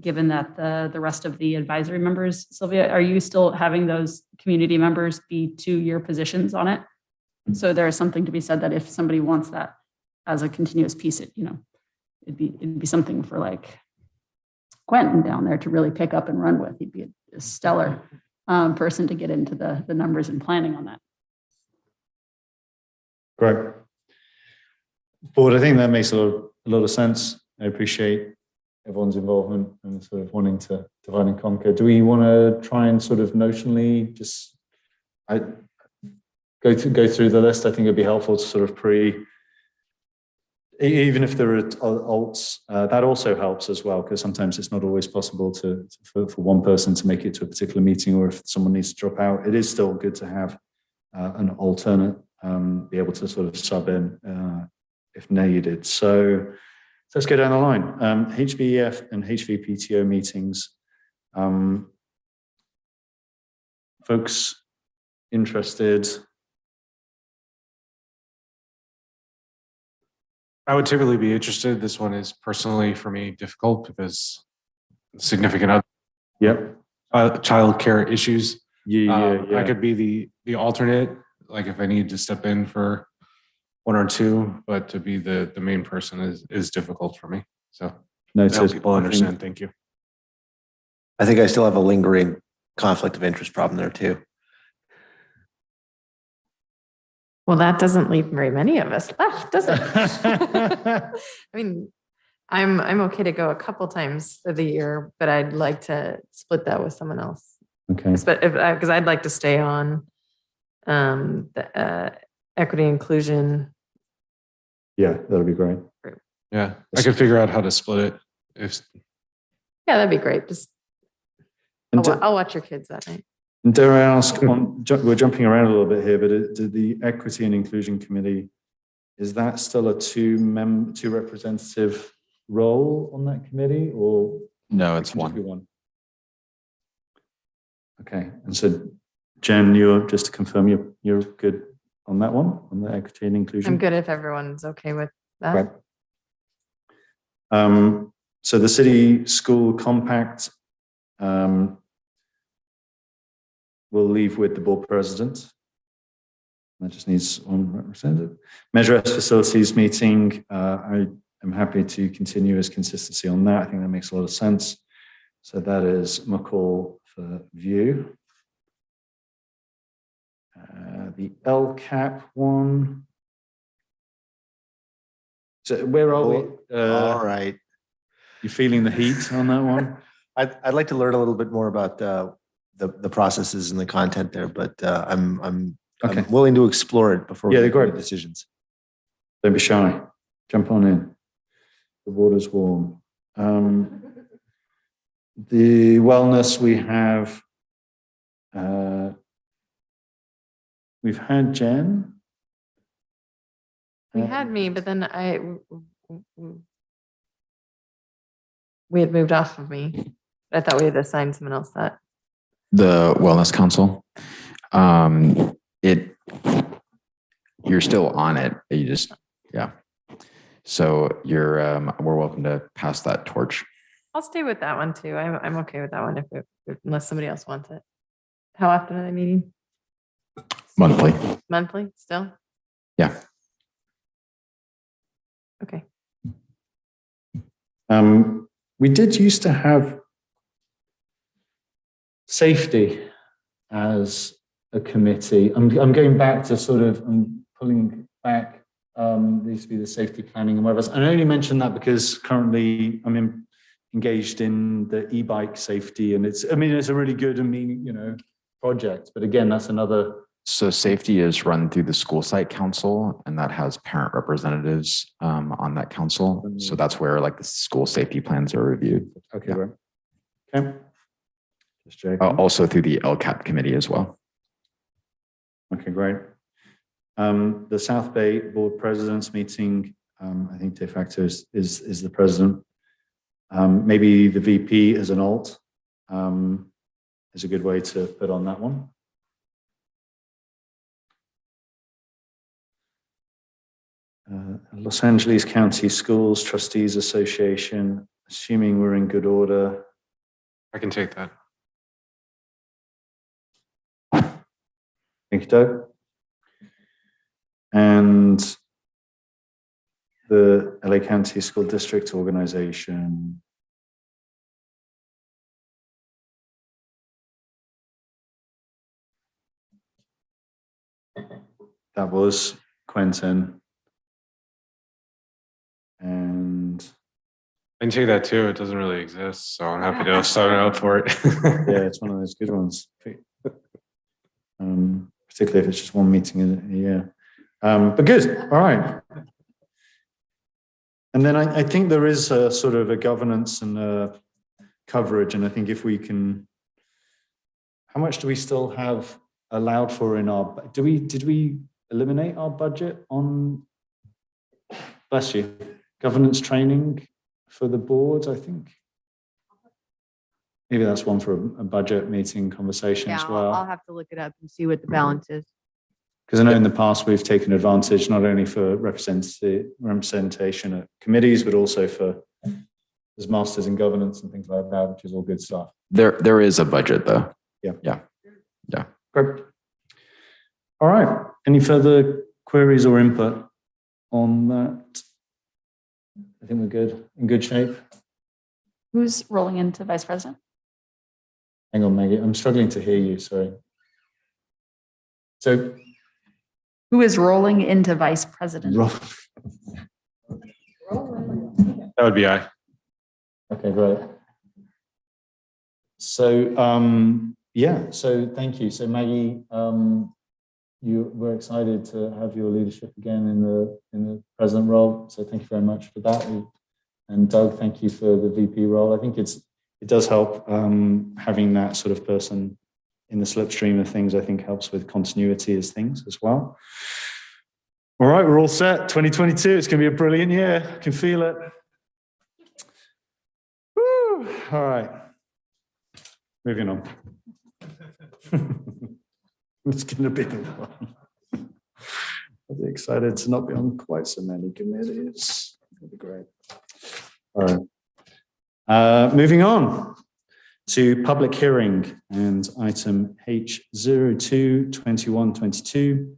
[SPEAKER 19] given that the rest of the advisory members. Sylvia, are you still having those community members be 2-year positions on it? So there is something to be said that if somebody wants that as a continuous piece, it'd be something for like Quentin down there to really pick up and run with. He'd be a stellar person to get into the numbers and planning on that.
[SPEAKER 2] Great. Board, I think that makes a lot of sense. I appreciate everyone's involvement and sort of wanting to divide and conquer. Do we want to try and sort of notionally just go through the list? I think it'd be helpful to sort of even if there are alts, that also helps as well, because sometimes it's not always possible for one person to make it to a particular meeting, or if someone needs to drop out, it is still good to have an alternate, be able to sort of sub in if needed. So let's go down the line. HBEF and HVPTO meetings. Folks interested?
[SPEAKER 3] I would typically be interested. This one is personally for me difficult because significant other childcare issues. I could be the alternate, like if I need to step in for 1 or 2, but to be the main person is difficult for me. So
[SPEAKER 2] no,
[SPEAKER 3] help people understand. Thank you.
[SPEAKER 22] I think I still have a lingering conflict of interest problem there too.
[SPEAKER 17] Well, that doesn't leave very many of us left, does it? I mean, I'm okay to go a couple times of the year, but I'd like to split that with someone else.
[SPEAKER 2] Okay.
[SPEAKER 17] Because I'd like to stay on the equity inclusion.
[SPEAKER 2] Yeah, that'll be great.
[SPEAKER 3] Yeah, I could figure out how to split it.
[SPEAKER 17] Yeah, that'd be great. Just I'll watch your kids that night.
[SPEAKER 2] And dare I ask, we're jumping around a little bit here, but did the Equity and Inclusion Committee, Is that still a two representative role on that committee, or
[SPEAKER 5] No,
[SPEAKER 2] it
[SPEAKER 5] it's
[SPEAKER 2] can just be
[SPEAKER 5] one.
[SPEAKER 2] one? Okay, and so Jen, you're just to confirm you're good on that one, on the equity and inclusion.
[SPEAKER 17] I'm good if everyone's okay with that.
[SPEAKER 2] Right. So the city school compact we'll leave with the board president. That just needs one representative. Measure S facilities meeting. I am happy to continue as consistency on that. I think that makes a lot of sense. So that is McCall for view. The LCAP one. So where are we?
[SPEAKER 22] All right.
[SPEAKER 2] You feeling the heat on that one?
[SPEAKER 22] I'd like to learn a little bit more about the processes and the content there, but I'm willing to explore it before we make
[SPEAKER 2] great
[SPEAKER 22] decisions.
[SPEAKER 2] Don't be shy. Jump on in. The water's warm. The wellness we have. We've had Jen.
[SPEAKER 17] We had me, but then we had moved off of me. I thought we had assigned someone else that.
[SPEAKER 5] The Wellness Council. You're still on it. You just, yeah. So we're welcome to pass that torch.
[SPEAKER 17] I'll stay with that one too. I'm okay with that one unless somebody else wants it. How often are they meeting?
[SPEAKER 5] Monthly.
[SPEAKER 17] Monthly still?
[SPEAKER 5] Yeah.
[SPEAKER 17] Okay.
[SPEAKER 2] We did used to have safety as a committee. I'm going back to I'm pulling back. There used to be the safety planning and whatever else. And I only mention that because currently I'm engaged in the e-bike safety, and it's a really good project. But again, that's another.
[SPEAKER 5] So safety is run through the school site council, and that has parent representatives on that council. So that's where the school safety plans are reviewed.
[SPEAKER 2] Okay,
[SPEAKER 5] yeah.
[SPEAKER 2] Right. Okay. Just checking.
[SPEAKER 5] Also through the LCAP committee as well.
[SPEAKER 2] Okay, great. The South Bay Board Presidents meeting, I think de facto is the president. Maybe the VP as an alt is a good way to put on that one. Los Angeles County Schools Trustees Association, assuming we're in good order.
[SPEAKER 3] I can take that.
[SPEAKER 2] Thank you, Doug. And the LA County School District Organization. That was Quentin. And
[SPEAKER 3] I can take that too. It doesn't really exist, so I'm happy to sign up for it.
[SPEAKER 2] yeah, it's one of those good ones. Particularly if it's just one meeting in a year. But good, all right. And then I think there is a sort of a governance and a coverage, and I think if we can, how much do we still have allowed for in our, did we eliminate our budget on, bless you, governance training for the boards, I think? Maybe that's one for a budget meeting conversation as well.
[SPEAKER 8] I'll have to look it up and see what the balance is.
[SPEAKER 2] Because I know in the past we've taken advantage not only for representation at committees, but also for there's masters in governance and things like that, which is all good stuff.
[SPEAKER 5] There is a budget though.
[SPEAKER 2] Yeah. Great. All right. Any further queries or input on that? I think we're good. In good shape.
[SPEAKER 19] Who's rolling into vice president?
[SPEAKER 2] Hang on, Maggie. I'm struggling to hear you. Sorry. So.
[SPEAKER 19] Who is rolling into vice president?
[SPEAKER 3] That would be I.
[SPEAKER 2] Okay, great. So, yeah, so thank you. So Maggie, we're excited to have your leadership again in the president role. So thank you very much for that. And Doug, thank you for the VP role. I think it does help having that sort of person in the slipstream of things. I think helps with continuity as things as well. All right, we're all set. 2022, it's going to be a brilliant year. I can feel it. Woo. All right. Moving on. It's going to be the one. I'll be excited to not be on quite so many committees. It'll be great. All right. Moving on to public hearing and item H02-2122,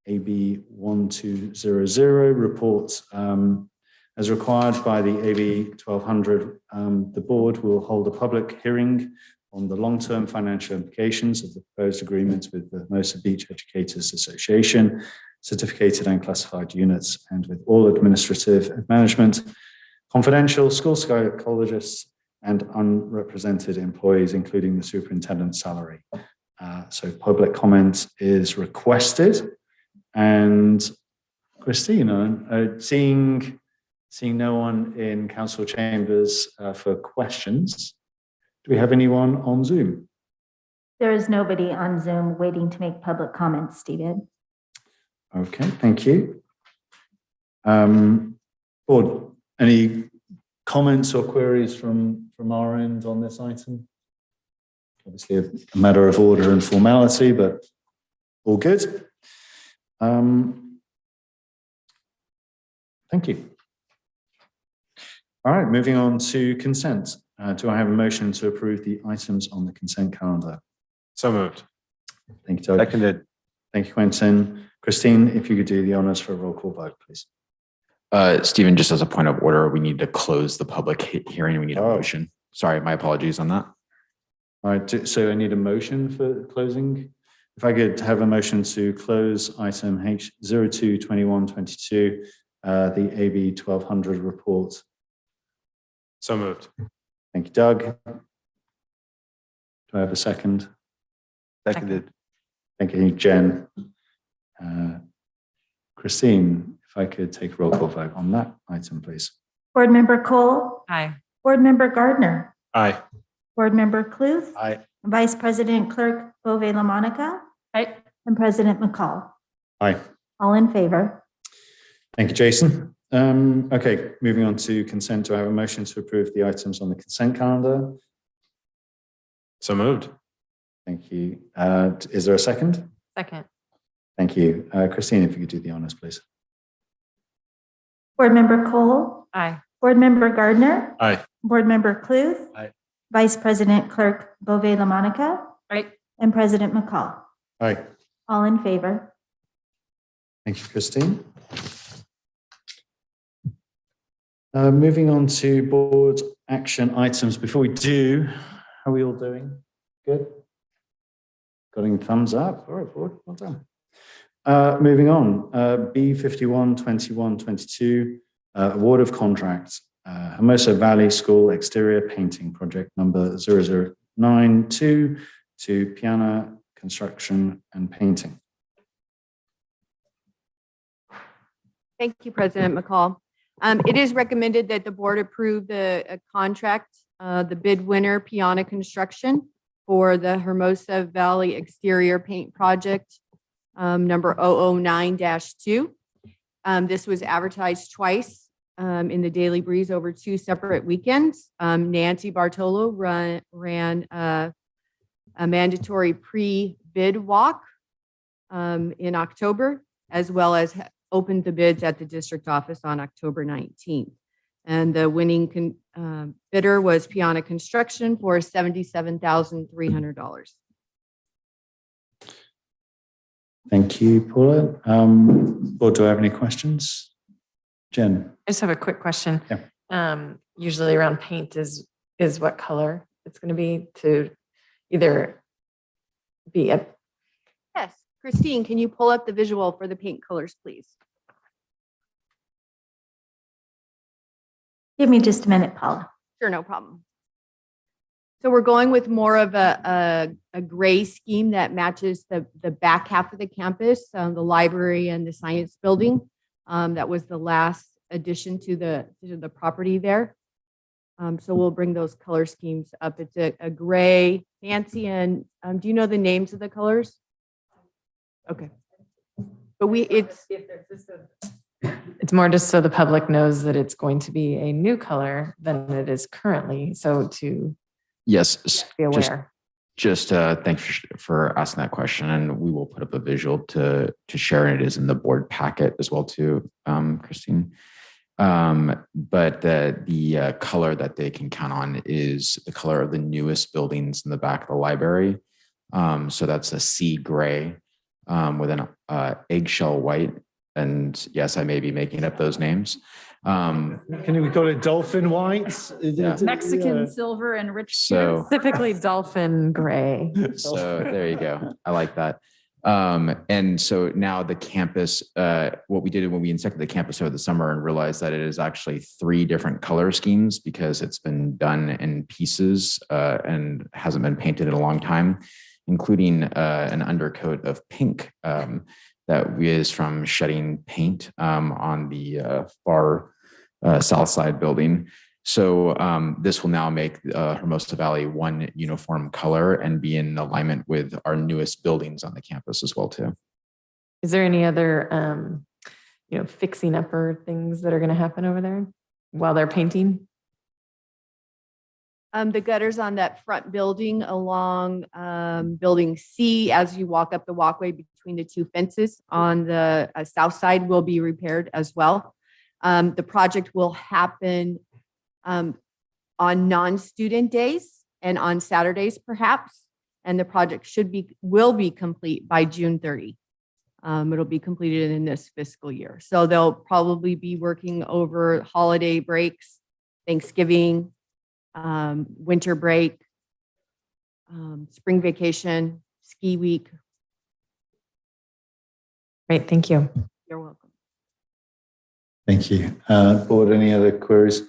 [SPEAKER 2] AB 1200 report. As required by the AB 1200, the board will hold a public hearing on the long-term financial implications of the proposed agreement with the Hermosa Beach Educators Association, certificated and classified units, and with all administrative management, confidential school psychologists, and unrepresented employees, including the superintendent's salary. So public comment is requested. And Christine, seeing no one in council chambers for questions, do we have anyone on Zoom?
[SPEAKER 16] There is nobody on Zoom waiting to make public comments, Stephen.
[SPEAKER 2] Okay, thank you. Board, any comments or queries from our end on this item? Obviously a matter of order and formality, but all good. Thank you. All right, moving on to consent. Do I have a motion to approve the items on the consent calendar?
[SPEAKER 3] So moved.
[SPEAKER 2] Thank you, Doug.
[SPEAKER 22] Seconded.
[SPEAKER 2] Thank you, Quentin. Christine, if you could do the honors for a roll call vote, please.
[SPEAKER 5] Stephen, just as a point of order, we need to close the public hearing. We need a motion. Sorry, my apologies on that.
[SPEAKER 2] All right, so I need a motion for closing. If I could have a motion to close item H02-2122, the AB 1200 report.
[SPEAKER 3] So moved.
[SPEAKER 2] Thank you, Doug. Do I have a second?
[SPEAKER 22] Seconded.
[SPEAKER 2] Thank you, Jen. Christine, if I could take a roll call vote on that item, please.
[SPEAKER 16] Board Member Cole?
[SPEAKER 17] Aye.
[SPEAKER 16] Board Member Gardner?
[SPEAKER 3] Aye.
[SPEAKER 16] Board Member Cluth?
[SPEAKER 22] Aye.
[SPEAKER 16] Vice President Clerk Bove-LaMonica? Aye. And President McCall?
[SPEAKER 2] Aye.
[SPEAKER 16] All in favor?
[SPEAKER 2] Thank you, Jason. Okay, moving on to consent. Do I have a motion to approve the items on the consent calendar?
[SPEAKER 3] So moved.
[SPEAKER 2] Thank you. Is there a second?
[SPEAKER 17] Second.
[SPEAKER 2] Thank you. Christine, if you could do the honors, please.
[SPEAKER 16] Board Member Cole?
[SPEAKER 17] Aye.
[SPEAKER 16] Board Member Gardner?
[SPEAKER 3] Aye.
[SPEAKER 16] Board Member Cluth?
[SPEAKER 22] Aye.
[SPEAKER 16] Vice President Clerk Bove-LaMonica?
[SPEAKER 17] Aye.
[SPEAKER 16] And President McCall?
[SPEAKER 2] Aye.
[SPEAKER 16] All in favor?
[SPEAKER 2] Thank you, Christine. Moving on to board action items. Before we do, how are we all doing? Good? Got any thumbs up? All right, board, well done. Moving on, B51-2122, award of contract, Hermosa Valley School Exterior Painting Project number 0092 to Piana Construction and Painting.
[SPEAKER 8] Thank you, President McCall. It is recommended that the board approve the contract, the bid winner, Piana Construction, for the Hermosa Valley Exterior Paint Project, number 009-2. This was advertised twice in the Daily Breeze over 2 separate weekends. Nancy Bartolo ran a mandatory pre-bid walk in October, as well as opened the bids at the district office on October 19th. And the winning bidder was Piana Construction for $77,300.
[SPEAKER 2] Thank you, Paula. Board, do I have any questions? Jen?
[SPEAKER 17] I just have a quick question.
[SPEAKER 2] Yeah.
[SPEAKER 17] Usually around paint is what color it's going to be to either be a.
[SPEAKER 8] Yes, Christine, can you pull up the visual for the paint colors, please?
[SPEAKER 16] Give me just a minute, Paula.
[SPEAKER 8] Sure, no problem. So we're going with more of a gray scheme that matches the back half of the campus, the library and the science building. That was the last addition to the property there. So we'll bring those color schemes up. It's a gray, fancy, and do you know the names of the colors? Okay. But it's
[SPEAKER 17] more just so the public knows that it's going to be a new color than it is currently. So to
[SPEAKER 5] Yes,
[SPEAKER 17] be aware.
[SPEAKER 5] Just thanks for asking that question, and we will put up a visual to share. It is in the board packet as well too, Christine. But the color that they can count on is the color of the newest buildings in the back of the library. So that's a sea gray with an eggshell white. And yes, I may be making up those names.
[SPEAKER 2] Can we call it dolphin white?
[SPEAKER 19] Mexican silver and rich.
[SPEAKER 5] So
[SPEAKER 17] Specifically dolphin gray.
[SPEAKER 5] So there you go. I like that. And so now the campus, what we did when we inspected the campus over the summer and realized that it is actually 3 different color schemes because it's been done in pieces and hasn't been painted in a long time, including an undercoat of pink that is from shedding paint on the far south side building. So this will now make Hermosa Valley one uniform color and be in alignment with our newest buildings on the campus as well too.
[SPEAKER 17] Is there any other, fixing up or things that are going to happen over there while they're painting?
[SPEAKER 8] the gutters on that front building along building C, as you walk up the walkway between the 2 fences on the south side, will be repaired as well. The project will happen on non-student days and on Saturdays perhaps, and the project will be complete by June 30. It'll be completed in this fiscal year. So they'll probably be working over holiday breaks, Thanksgiving, winter break, spring vacation, ski week.
[SPEAKER 17] Great, thank you.
[SPEAKER 8] You're welcome.
[SPEAKER 2] Thank you. Board, any other queries?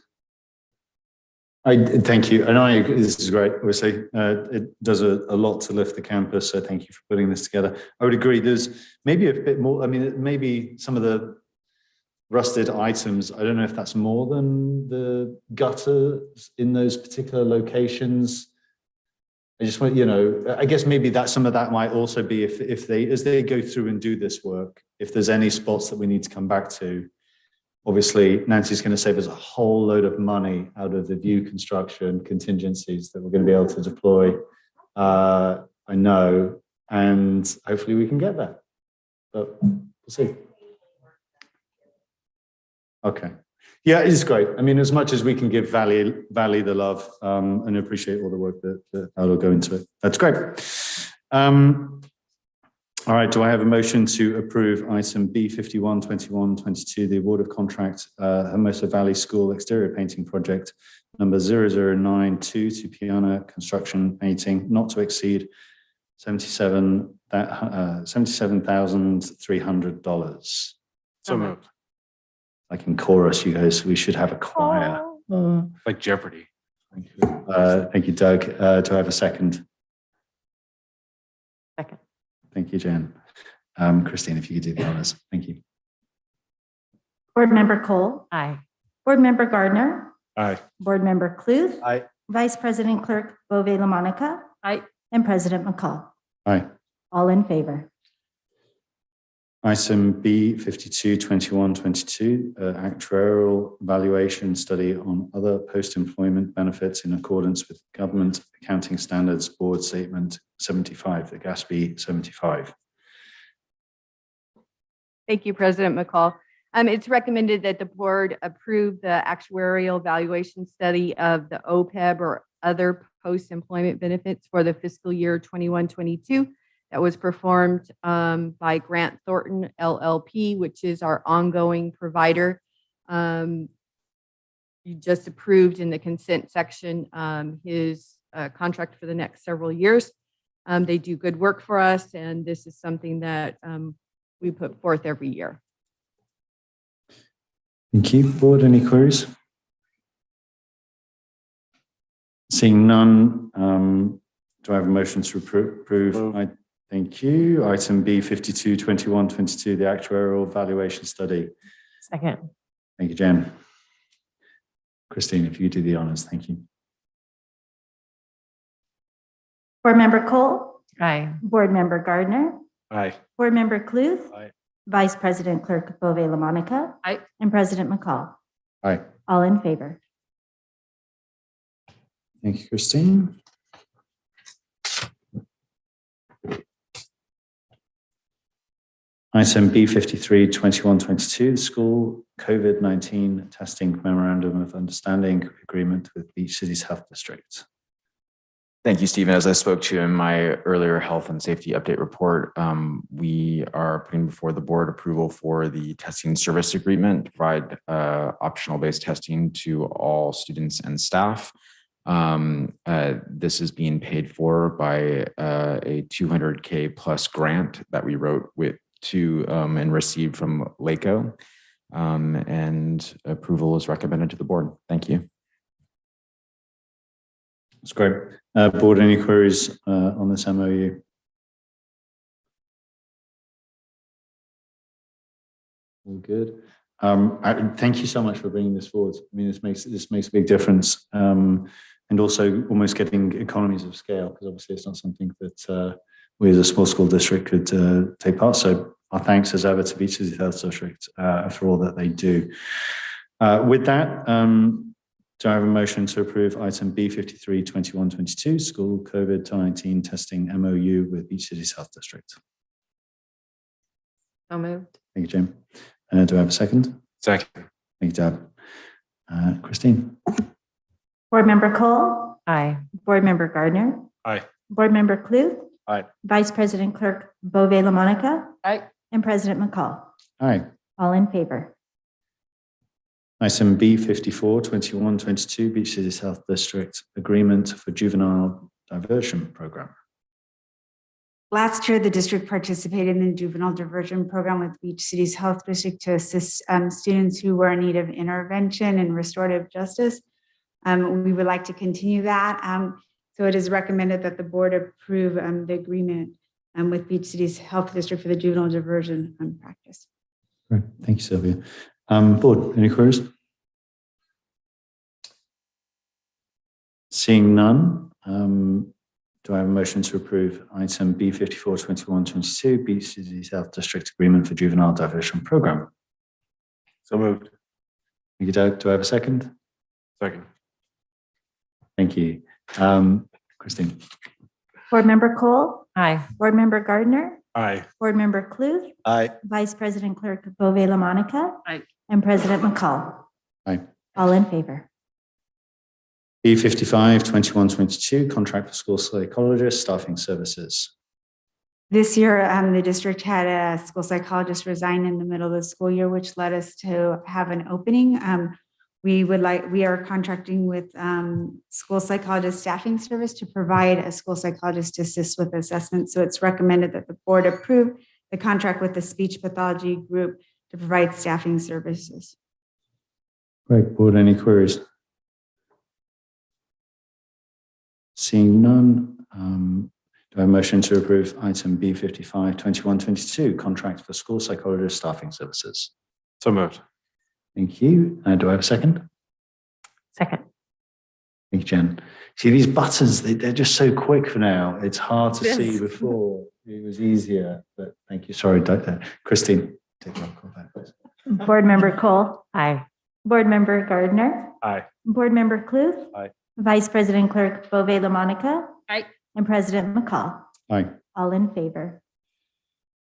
[SPEAKER 2] Thank you. And I agree, this is great. Obviously, it does a lot to lift the campus. So thank you for putting this together. I would agree. There's maybe a bit more. I mean, maybe some of the rusted items. I don't know if that's more than the gutters in those particular locations. I just want, I guess maybe that some of that might also be if they, as they go through and do this work, if there's any spots that we need to come back to. Obviously, Nancy's going to save us a whole load of money out of the view construction contingencies that we're going to be able to deploy. I know, and hopefully we can get that, but we'll see. Okay. Yeah, it's great. I mean, as much as we can give Valley the love and appreciate all the work that will go into it. That's great. All right, do I have a motion to approve item B51, 21, 22, the award of contract Hermosa Valley School exterior painting project number 0092 to Piana Construction Painting, not to exceed $77,300.
[SPEAKER 3] So moved.
[SPEAKER 2] Like in chorus, you guys, we should have a choir.
[SPEAKER 3] Like Jeopardy.
[SPEAKER 2] Thank you, Doug. Do I have a second?
[SPEAKER 17] Second.
[SPEAKER 2] Thank you, Jen. Christine, if you could do the honors. Thank you.
[SPEAKER 16] Board Member Cole.
[SPEAKER 17] Aye.
[SPEAKER 16] Board Member Gardner.
[SPEAKER 3] Aye.
[SPEAKER 16] Board Member Cluth.
[SPEAKER 22] Aye.
[SPEAKER 16] Vice President Clerk Bove LaMonica.
[SPEAKER 19] Aye.
[SPEAKER 16] And President McCall.
[SPEAKER 2] Aye.
[SPEAKER 16] All in favor.
[SPEAKER 2] Item B52, 21, 22, actuarial valuation study on other post-employment benefits in accordance with Government Accounting Standards Board Statement 75, the GASB 75.
[SPEAKER 8] Thank you, President McCall. It's recommended that the board approve the actuarial valuation study of the OPEB or other post-employment benefits for the fiscal year 21-22 that was performed by Grant Thornton LLP, which is our ongoing provider. You just approved in the consent section his contract for the next several years. They do good work for us, and this is something that we put forth every year.
[SPEAKER 2] Thank you. Board, any queries? Seeing none, do I have a motion to approve? Thank you. Item B52, 21, 22, the actuarial valuation study.
[SPEAKER 17] Second.
[SPEAKER 2] Thank you, Jen. Christine, if you could do the honors, thank you.
[SPEAKER 16] Board Member Cole.
[SPEAKER 17] Aye.
[SPEAKER 16] Board Member Gardner.
[SPEAKER 3] Aye.
[SPEAKER 16] Board Member Cluth.
[SPEAKER 22] Aye.
[SPEAKER 16] Vice President Clerk Bove LaMonica.
[SPEAKER 13] Aye.
[SPEAKER 16] And President McCall.
[SPEAKER 2] Aye.
[SPEAKER 16] All in favor.
[SPEAKER 2] Thank you, Christine. Item B53 2122, the school COVID-19 testing memorandum of understanding agreement with Beach Cities Health District.
[SPEAKER 5] Thank you, Stephen. As I spoke to in my earlier health and safety update report, we are putting before the board approval for the testing service agreement to provide optional based testing to all students and staff. This is being paid for by a $200K plus grant that we wrote to and received from LACO, and approval is recommended to the board. Thank you.
[SPEAKER 2] That's great. Board, any queries on this MOU? All good. Thank you so much for bringing this forward. I mean, this makes a big difference, and also almost getting economies of scale, because obviously it's not something that we as a small school district could take part. So our thanks as ever to Beach Cities Health District for all that they do. With that, do I have a motion to approve item B53 2122, school COVID-19 testing MOU with Beach Cities Health District?
[SPEAKER 17] So moved.
[SPEAKER 2] Thank you, Jim. Do I have a second?
[SPEAKER 3] Second.
[SPEAKER 2] Thank you, Deb. Christine?
[SPEAKER 16] Board Member Cole.
[SPEAKER 17] Aye.
[SPEAKER 16] Board Member Gardner.
[SPEAKER 3] Aye.
[SPEAKER 16] Board Member Cluth.
[SPEAKER 21] Aye.
[SPEAKER 16] Vice President Clerk Bove LaMonica.
[SPEAKER 13] Aye.
[SPEAKER 16] And President McCall.
[SPEAKER 2] Aye.
[SPEAKER 16] All in favor.
[SPEAKER 2] Item B54 2122, Beach Cities Health District agreement for juvenile diversion program.
[SPEAKER 20] Last year, the district participated in the juvenile diversion program with Beach Cities Health District to assist students who were in need of intervention and restorative justice. We would like to continue that. So it is recommended that the board approve the agreement with Beach Cities Health District for the juvenile diversion practice.
[SPEAKER 2] Great. Thank you, Sylvia. Board, any queries? Seeing none, do I have a motion to approve item B54 2122, Beach Cities Health District agreement for juvenile diversion program?
[SPEAKER 21] So moved.
[SPEAKER 2] Thank you, Doug. Do I have a second?
[SPEAKER 3] Second.
[SPEAKER 2] Thank you. Christine?
[SPEAKER 16] Board Member Cole.
[SPEAKER 17] Aye.
[SPEAKER 16] Board Member Gardner.
[SPEAKER 3] Aye.
[SPEAKER 16] Board Member Cluth.
[SPEAKER 21] Aye.
[SPEAKER 16] Vice President Clerk Bove LaMonica.
[SPEAKER 13] Aye.
[SPEAKER 16] And President McCall.
[SPEAKER 2] Aye.
[SPEAKER 16] All in favor.
[SPEAKER 2] B55 2122, contract for school psychologist staffing services.
[SPEAKER 20] This year, the district had a school psychologist resign in the middle of the school year, which led us to have an opening. We are contracting with school psychologist staffing service to provide a school psychologist to assist with assessment. So it's recommended that the board approve the contract with the speech pathology group to provide staffing services.
[SPEAKER 2] Great. Board, any queries? Seeing none, do I have a motion to approve item B55 2122, contract for school psychologist staffing services?
[SPEAKER 3] So moved.
[SPEAKER 2] Thank you. Do I have a second?
[SPEAKER 17] Second.
[SPEAKER 2] Thank you, Jen. See, these buttons, they're just so quick for now. It's hard to
[SPEAKER 17] Yes.
[SPEAKER 2] see before. It was easier, but thank you. Sorry, Christine, take the roll call back, please.
[SPEAKER 16] Board Member Cole.
[SPEAKER 17] Aye.
[SPEAKER 16] Board Member Gardner.
[SPEAKER 3] Aye.
[SPEAKER 16] Board Member Cluth.
[SPEAKER 21] Aye.
[SPEAKER 16] Vice President Clerk Bove LaMonica.
[SPEAKER 13] Aye.
[SPEAKER 16] And President McCall.
[SPEAKER 2] Aye.
[SPEAKER 16] All in favor.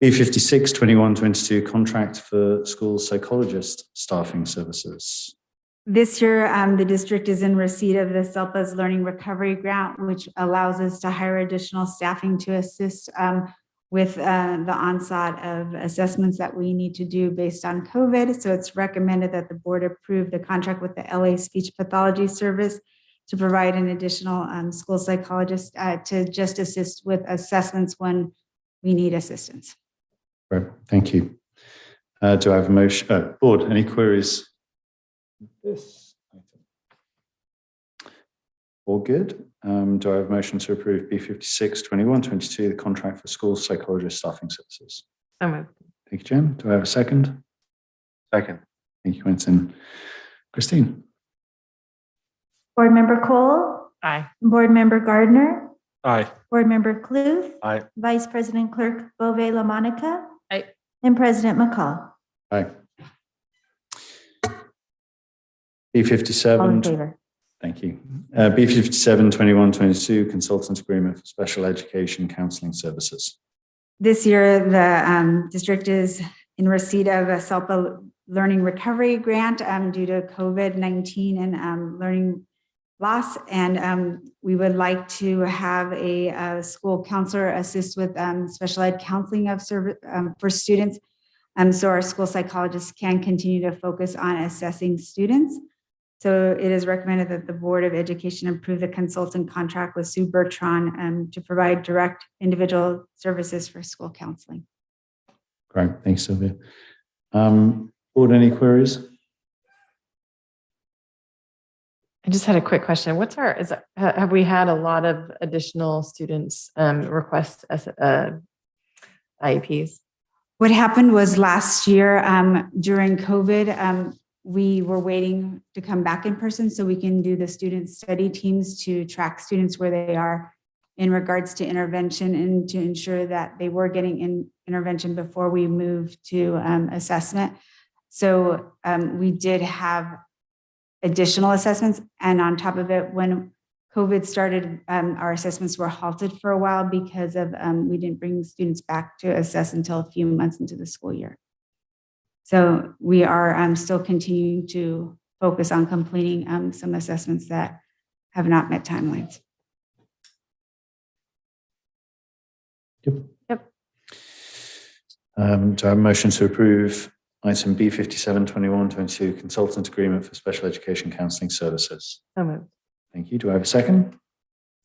[SPEAKER 2] B56 2122, contract for school psychologist staffing services.
[SPEAKER 20] This year, the district is in receipt of the SELPA's Learning Recovery Grant, which allows us to hire additional staffing to assist with the onset of assessments that we need to do based on COVID. So it's recommended that the board approve the contract with the LA Speech Pathology Service to provide an additional school psychologist to just assist with assessments when we need assistance.
[SPEAKER 2] Right. Thank you. Do I have a motion? Board, any queries? This item. All good. Do I have a motion to approve B56 2122, the contract for school psychologist staffing services?
[SPEAKER 17] So moved.
[SPEAKER 2] Thank you, Jen. Do I have a second?
[SPEAKER 21] Second.
[SPEAKER 2] Thank you, Winston. Christine?
[SPEAKER 16] Board Member Cole.
[SPEAKER 17] Aye.
[SPEAKER 16] Board Member Gardner.
[SPEAKER 3] Aye.
[SPEAKER 16] Board Member Cluth.
[SPEAKER 21] Aye.
[SPEAKER 16] Vice President Clerk Bove LaMonica.
[SPEAKER 13] Aye.
[SPEAKER 16] and President McCall.
[SPEAKER 2] Aye.
[SPEAKER 16] All in
[SPEAKER 2] B57.
[SPEAKER 16] favor.
[SPEAKER 2] Thank you. B57, 21, 22, consultant agreement for special education counseling services.
[SPEAKER 20] This year, the district is in receipt of a self-learning recovery grant due to COVID-19 and learning loss. And we would like to have a school counselor assist with special ed counseling of for students. So our school psychologists can continue to focus on assessing students. So it is recommended that the Board of Education approve the consultant contract with Sue Bertrand to provide direct individual services for school counseling.
[SPEAKER 2] Great, thanks, Sylvia. Board, any queries?
[SPEAKER 17] I just had a quick question. Have we had a lot of additional students request IEPs?
[SPEAKER 20] What happened was last year during COVID, we were waiting to come back in person so we can do the student study teams to track students where they are in regards to intervention and to ensure that they were getting intervention before we moved to assessment. So we did have additional assessments. And on top of it, when COVID started, our assessments were halted for a while because of we didn't bring students back to assess until a few months into the school year. So we are still continuing to focus on completing some assessments that have not met timelines.
[SPEAKER 2] Do I have a motion to approve item B57, 21, 22, consultant agreement for special education counseling services?
[SPEAKER 17] So moved.
[SPEAKER 2] Thank you. Do I have a second?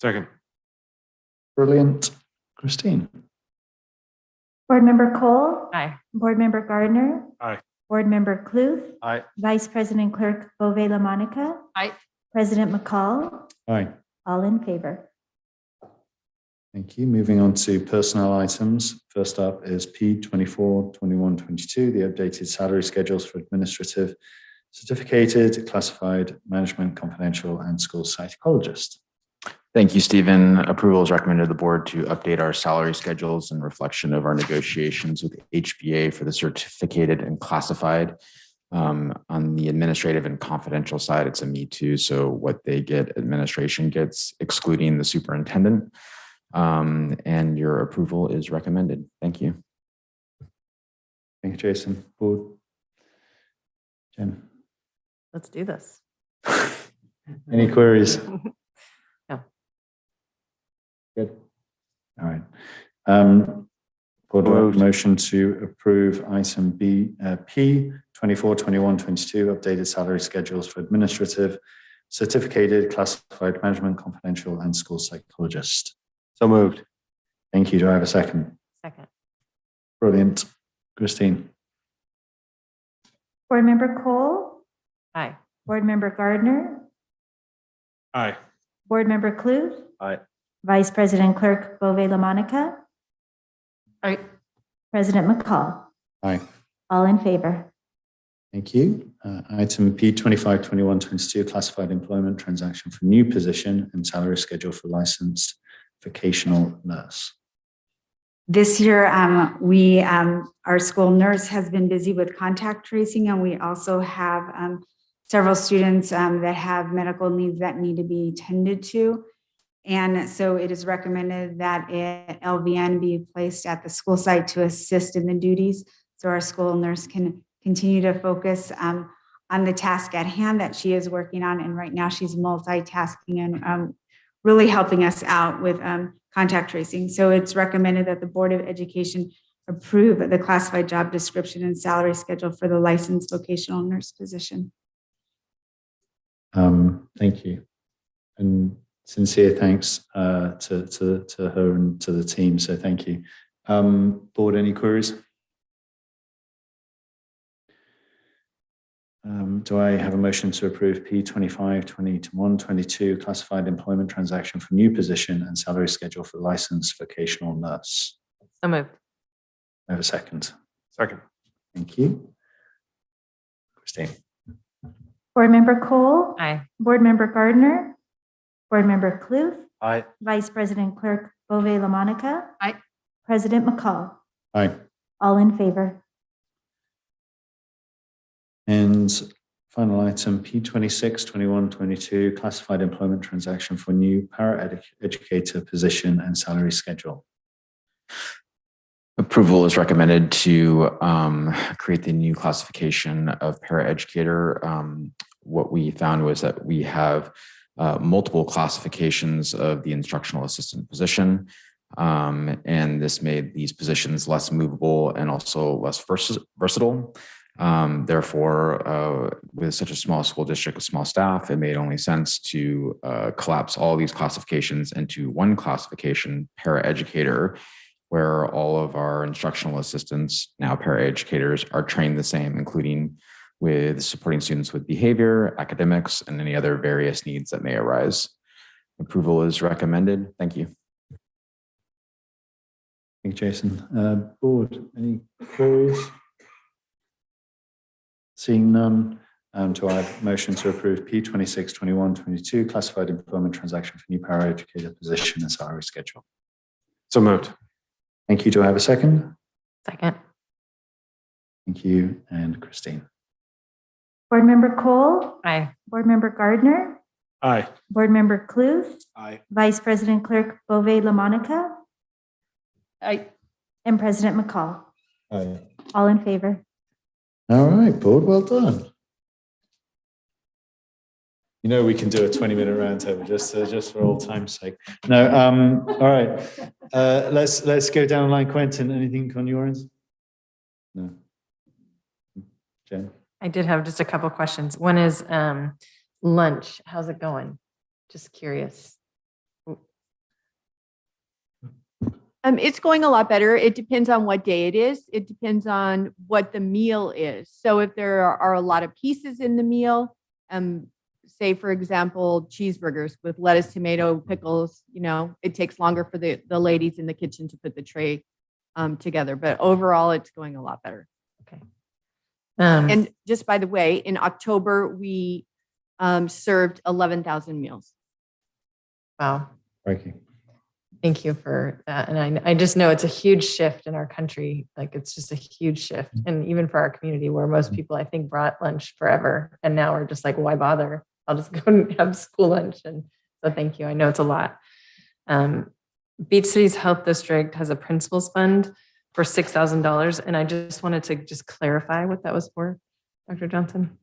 [SPEAKER 3] Second.
[SPEAKER 2] Brilliant. Christine?
[SPEAKER 16] Board Member Cole.
[SPEAKER 17] Aye.
[SPEAKER 16] Board Member Gardner.
[SPEAKER 3] Aye.
[SPEAKER 16] Board Member Cluth.
[SPEAKER 21] Aye.
[SPEAKER 16] Vice President Clerk Bove LaMonica.
[SPEAKER 17] Aye.
[SPEAKER 16] President McCall.
[SPEAKER 2] Aye.
[SPEAKER 16] All in favor.
[SPEAKER 2] Thank you. Moving on to personnel items. First up is P24, 21, 22, the updated salary schedules for administrative, certificated, classified, management, confidential, and school psychologist.
[SPEAKER 5] Thank you, Stephen. Approval is recommended to the board to update our salary schedules in reflection of our negotiations with HBA for the certificated and classified. On the administrative and confidential side, it's a me too. So what they get, administration gets, excluding the superintendent. And your approval is recommended. Thank you.
[SPEAKER 2] Thank you, Jason. Board? Jen?
[SPEAKER 17] Let's do this.
[SPEAKER 2] Any queries?
[SPEAKER 17] No.
[SPEAKER 2] Good. All right. Board, do I have a motion to approve item P 24, 21, 22, updated salary schedules for administrative, certificated, classified, management, confidential, and school psychologist?
[SPEAKER 21] So moved.
[SPEAKER 2] Thank you. Do I have a second?
[SPEAKER 17] Second.
[SPEAKER 2] Brilliant. Christine?
[SPEAKER 16] Board Member Cole.
[SPEAKER 17] Aye.
[SPEAKER 16] Board Member Gardner.
[SPEAKER 3] Aye.
[SPEAKER 16] Board Member Cluth.
[SPEAKER 21] Aye.
[SPEAKER 16] Vice President Clerk Bove LaMonica.
[SPEAKER 17] Aye.
[SPEAKER 16] President McCall.
[SPEAKER 2] Aye.
[SPEAKER 16] All in favor.
[SPEAKER 2] Thank you. Item P25, 21, 22, classified employment transaction for new position and salary schedule for licensed vocational nurse.
[SPEAKER 20] This year, our school nurse has been busy with contact tracing, and we also have several students that have medical needs that need to be tended to. And so it is recommended that LVN be placed at the school site to assist in the duties, so our school nurse can continue to focus on the task at hand that she is working on. And right now she's multitasking and really helping us out with contact tracing. So it's recommended that the Board of Education approve the classified job description and salary schedule for the licensed vocational nurse position.
[SPEAKER 2] Thank you. And sincere thanks to her and to the team. So thank you. Board, any queries? Do I have a motion to approve P25, 21, 22 classified employment transaction for new position and salary schedule for licensed vocational nurse?
[SPEAKER 17] So moved.
[SPEAKER 2] I have a second.
[SPEAKER 3] Second.
[SPEAKER 2] Thank you. Christine?
[SPEAKER 16] Board Member Cole.
[SPEAKER 17] Aye.
[SPEAKER 16] Board Member Gardner. Board Member Cluth.
[SPEAKER 21] Aye.
[SPEAKER 16] Vice President Clerk Bove LaMonica.
[SPEAKER 17] Aye.
[SPEAKER 16] President McCall.
[SPEAKER 2] Aye.
[SPEAKER 16] All in favor.
[SPEAKER 2] And final item, P26, 21, 22, classified employment transaction for new para-educator position and salary schedule.
[SPEAKER 5] Approval is recommended to create the new classification of paraeducator. What we found was that we have multiple classifications of the instructional assistant position, and this made these positions less movable and also less versatile. Therefore, with such a small school district with small staff, it made only sense to collapse all these classifications into one classification, paraeducator, where all of our instructional assistants, now paraeducators, are trained the same, including with supporting students with behavior, academics, and any other various needs that may arise. Approval is recommended. Thank you.
[SPEAKER 2] Thank you, Jason. Board, any queries? Seeing none, do I have a motion to approve P26, 21, 22 classified employment transaction for new paraeducator position and salary schedule?
[SPEAKER 3] So moved.
[SPEAKER 2] Thank you. Do I have a second?
[SPEAKER 17] Second.
[SPEAKER 2] Thank you. And Christine.
[SPEAKER 16] Board Member Cole?
[SPEAKER 17] Aye.
[SPEAKER 16] Board Member Gardner?
[SPEAKER 3] Aye.
[SPEAKER 16] Board Member Cluth?
[SPEAKER 21] Aye.
[SPEAKER 16] Vice President Clerk Beauvais-LaMonica?
[SPEAKER 4] Aye.
[SPEAKER 16] And President McCall?
[SPEAKER 2] Aye.
[SPEAKER 16] All in favor?
[SPEAKER 2] All right, board, well done. You know, we can do a 20-minute roundtable just for old time's sake. No, all right. Let's go down the line. Quentin, anything on your end? No. Jen?
[SPEAKER 17] I did have just a couple of questions. One is lunch. How's it going? Just curious.
[SPEAKER 8] It's going a lot better. It depends on what day it is. It depends on what the meal is. So if there are a lot of pieces in the meal, say for example, cheeseburgers with lettuce, tomato, pickles, you know, it takes longer for the ladies in the kitchen to put the tray together. But overall, it's going a lot better.
[SPEAKER 17] Okay.
[SPEAKER 8] And just by the way, in October, we served 11,000 meals.
[SPEAKER 17] Wow.
[SPEAKER 2] Thank you.
[SPEAKER 17] Thank you for that. And I just know it's a huge shift in our country. Like it's just a huge shift. And even for our community where most people I think brought lunch forever. And now we're just like, why bother? I'll just go and have school lunch. And so thank you. I know it's a lot. Beach Cities Health District has a principals fund for $6,000. And I just wanted to just clarify what that was for, Dr. Johnson.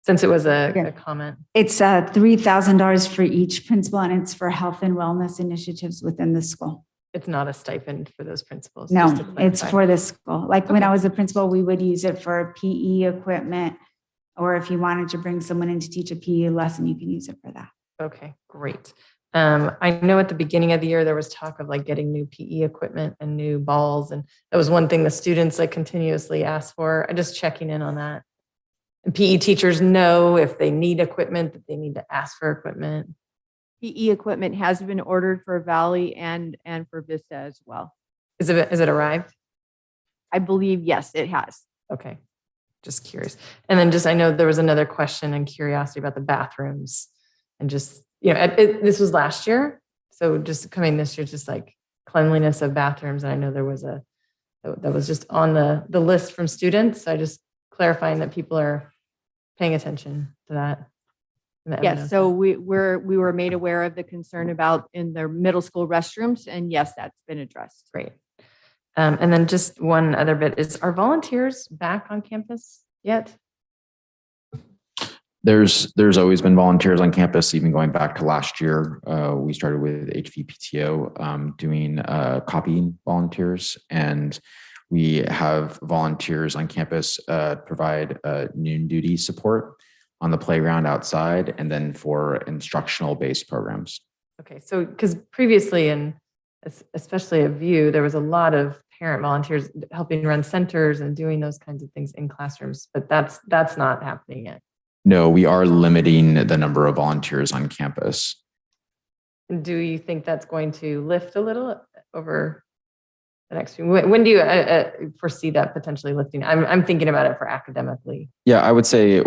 [SPEAKER 17] Since it was a comment.
[SPEAKER 20] It's $3,000 for each principal, and it's for health and wellness initiatives within the school.
[SPEAKER 17] It's not a stipend for those principals.
[SPEAKER 20] No,
[SPEAKER 17] just to clarify.
[SPEAKER 20] it's for the school. Like when I was a principal, we would use it for PE equipment, or if you wanted to bring someone in to teach a PE lesson, you can use it for that.
[SPEAKER 17] Okay, great. I know at the beginning of the year, there was talk of like getting new PE equipment and new balls. And that was one thing the students like continuously asked for. I'm just checking in on that. And PE teachers know if they need equipment, that they need to ask for equipment.
[SPEAKER 8] PE equipment has been ordered for Valley and for Vista as well.
[SPEAKER 17] Is it arrived?
[SPEAKER 8] I believe, yes, it has.
[SPEAKER 17] Okay, just curious. And then I know there was another question and curiosity about the bathrooms and just, you know, this was last year. So just coming this year, just like cleanliness of bathrooms. And I know there was that was just on the list from students. So I just clarifying that people are paying attention to that.
[SPEAKER 8] Yes, so we were made aware of the concern about in their middle school restrooms, and yes, that's been addressed.
[SPEAKER 17] Great. And then just one other bit is, are volunteers back on campus yet?
[SPEAKER 5] There's always been volunteers on campus, even going back to last year. We started with HVPTO doing copying volunteers, and we have volunteers on campus provide noon duty support on the playground outside, and then for instructional based programs.
[SPEAKER 17] Okay, so because previously, and especially at VIEW, there was a lot of parent volunteers helping run centers and doing those kinds of things in classrooms, but that's not happening yet.
[SPEAKER 5] No, we are limiting the number of volunteers on campus.
[SPEAKER 17] And do you think that's going to lift a little over the next few? When do you foresee that potentially lifting? I'm thinking about it for academically.
[SPEAKER 5] Yeah, I would say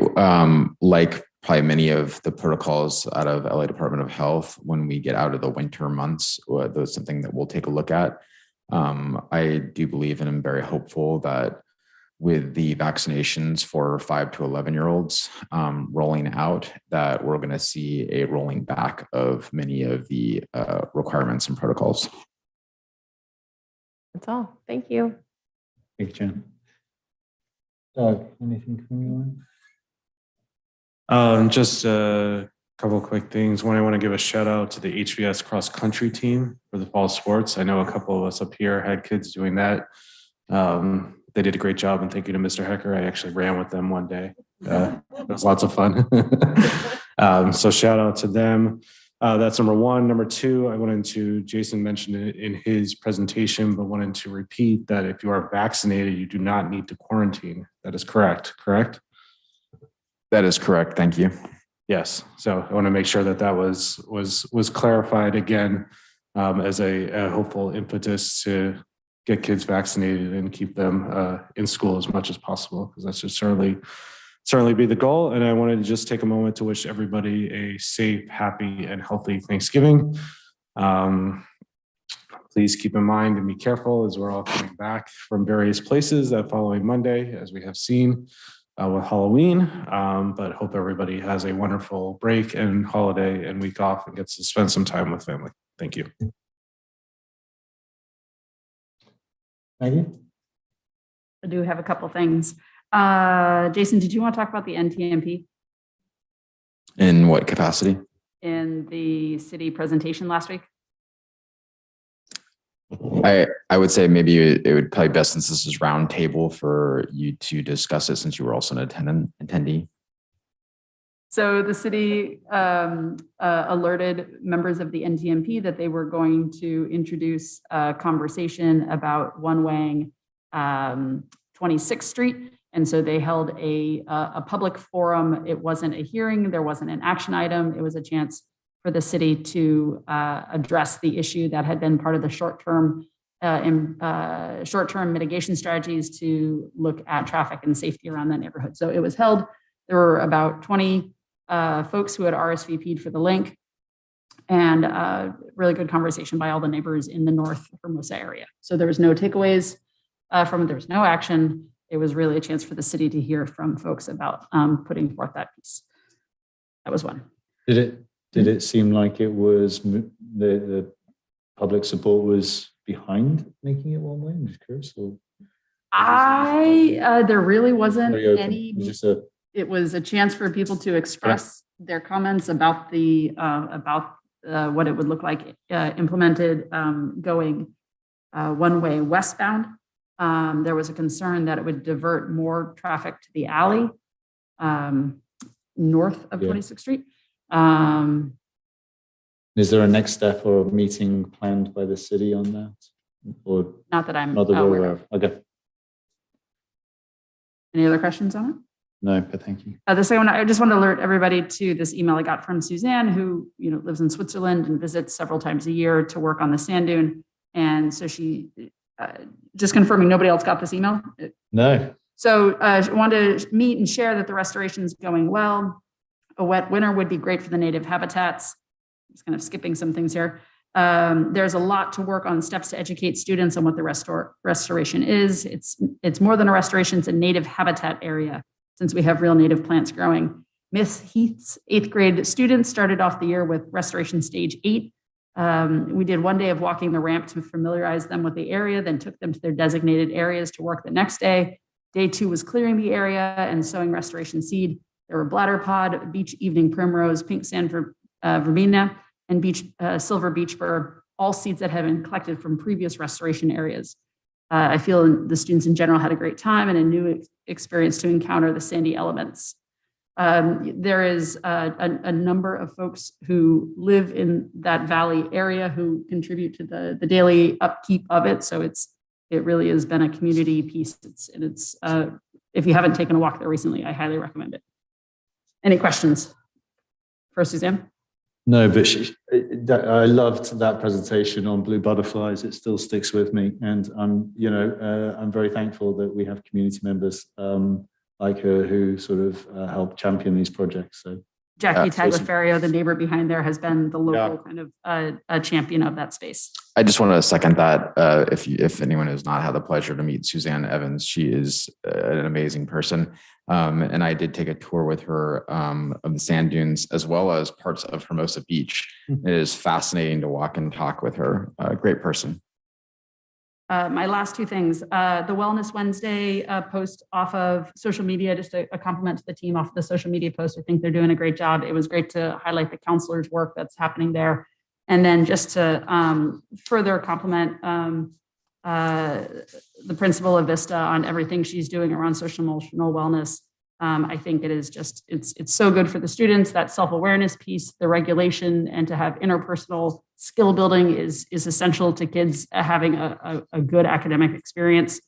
[SPEAKER 5] like probably many of the protocols out of LA Department of Health, when we get out of the winter months, that's something that we'll take a look at. I do believe and I'm very hopeful that with the vaccinations for 5 to 11-year-olds rolling out, that we're going to see a rolling back of many of the requirements and protocols.
[SPEAKER 17] That's all. Thank you.
[SPEAKER 2] Thank you, Jen. Doug, anything from you?
[SPEAKER 3] Just a couple of quick things. One, I want to give a shout out to the HBS cross country team for the fall sports. I know a couple of us up here had kids doing that. They did a great job, and thank you to Mr. Hecker. I actually ran with them one day. It was lots of fun. So shout out to them. That's number one. Number two, I wanted to, Jason mentioned it in his presentation, but wanted to repeat that if you are vaccinated, you do not need to quarantine. That is correct, correct?
[SPEAKER 5] That is correct. Thank you.
[SPEAKER 3] Yes. So I want to make sure that that was clarified again as a hopeful impetus to get kids vaccinated and keep them in school as much as possible, because that should certainly be the goal. And I wanted to just take a moment to wish everybody a safe, happy, and healthy Thanksgiving. Please keep in mind and be careful as we're all coming back from various places that following Monday, as we have seen with Halloween. But hope everybody has a wonderful break and holiday and week off and gets to spend some time with family. Thank you.
[SPEAKER 2] Maggie?
[SPEAKER 19] I do have a couple things. Jason, did you want to talk about the NTMP
[SPEAKER 5] In what capacity?
[SPEAKER 19] in the city presentation last week?
[SPEAKER 5] I would say maybe it would probably best, since this is roundtable, for you to discuss it, since you were also an attendee.
[SPEAKER 19] So the city alerted members of the NTMP that they were going to introduce a conversation about one-waying 26th Street. And so they held a public forum. It wasn't a hearing. There wasn't an action item. It was a chance for the city to address the issue that had been part of the short-term mitigation strategies to look at traffic and safety around that neighborhood. So it was held. There were about 20 folks who had RSVP'd for the link, and really good conversation by all the neighbors in the North Hermosa area. So there was no takeaways from it. There was no action. It was really a chance for the city to hear from folks about putting forth that piece. That was one.
[SPEAKER 2] Did it seem like it was the public support was behind making it one way? I'm just curious. Or
[SPEAKER 19] there really wasn't any.
[SPEAKER 2] It
[SPEAKER 19] was a chance for people to express their comments about what it would look like implemented going one way westbound. There was a concern that it would divert more traffic to the alley north of 26th Street.
[SPEAKER 2] Is there a next step or a meeting planned by the city on that? Or
[SPEAKER 19] not that I'm
[SPEAKER 2] aware of? Okay.
[SPEAKER 19] Any other questions on it?
[SPEAKER 2] No, but thank you.
[SPEAKER 19] The second one, I just want to alert everybody to this email I got from Suzanne, who lives in Switzerland and visits several times a year to work on the sand dune. And so she, just confirming, nobody else got this email?
[SPEAKER 2] No.
[SPEAKER 19] So I wanted to meet and share that the restoration is going well. A wet winter would be great for the native habitats. Just kind of skipping some things here. There's a lot to work on, steps to educate students on what the restoration is. It's more than a restoration, it's a native habitat area, since we have real native plants growing. Miss Heath's 8th grade students started off the year with restoration stage 8. We did one day of walking the ramp to familiarize them with the area, then took them to their designated areas to work the next day. Day 2 was clearing the area and sowing restoration seed. There were bladder pod, beach evening primrose, pink sand verbena, and silver beach fir, all seeds that had been collected from previous restoration areas. I feel the students in general had a great time and a new experience to encounter the sandy elements. There is a number of folks who live in that valley area who contribute to the daily upkeep of it. So it really has been a community piece. If you haven't taken a walk there recently, I highly recommend it. Any questions for Suzanne?
[SPEAKER 2] No, but I loved that presentation on blue butterflies. It still sticks with me, and I'm very thankful that we have community members like her who sort of help champion these projects. So
[SPEAKER 19] Jackie
[SPEAKER 5] Jason.
[SPEAKER 19] Tagliaferro, the neighbor behind there, has been the local kind of a champion of that space.
[SPEAKER 5] I just want to second that. If anyone has not had the pleasure to meet Suzanne Evans, she is an amazing person. And I did take a tour with her of the sand dunes as well as parts of Hermosa Beach. It is fascinating to walk and talk with her. Great person.
[SPEAKER 19] My last two things, the Wellness Wednesday post off of social media, just a compliment to the team off of the social media post. I think they're doing a great job. It was great to highlight the counselors' work that's happening there. And then just to further compliment the principal of Vista on everything she's doing around social emotional wellness. I think it is just, it's so good for the students, that self-awareness piece, the regulation, and to have interpersonal skill building is essential to kids having a good academic experience.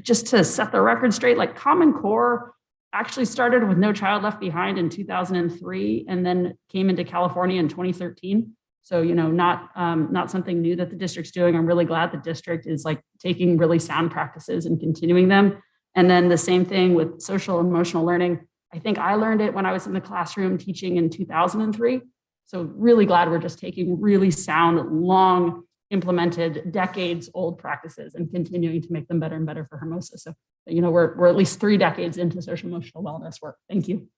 [SPEAKER 19] Just to set the record straight, like Common Core actually started with No Child Left Behind in 2003 and then came into California in 2013. So, not something new that the district's doing. I'm really glad the district is like taking really sound practices and continuing them. And then the same thing with social emotional learning. I think I learned it when I was in the classroom teaching in 2003. So really glad we're just taking really sound, long implemented, decades old practices and continuing to make them better and better for Hermosa. So, we're at least 3 decades into social emotional wellness work. Thank you.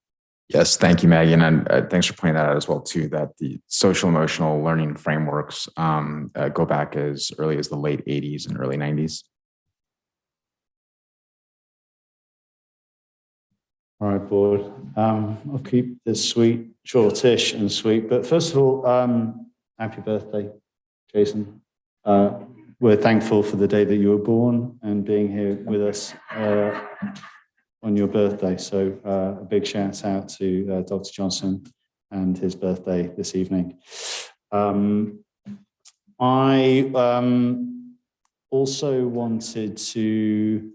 [SPEAKER 5] Yes, thank you, Maggie. And thanks for pointing that out as well, too, that the social emotional learning frameworks go back as early as the late 80s and early 90s.
[SPEAKER 2] All right, board. I'll keep this shortish and sweet. But first of all, happy birthday, Jason. We're thankful for the day that you were born and being here with us on your birthday. So a big shout out to Dr. Johnson and his birthday this evening. I also wanted to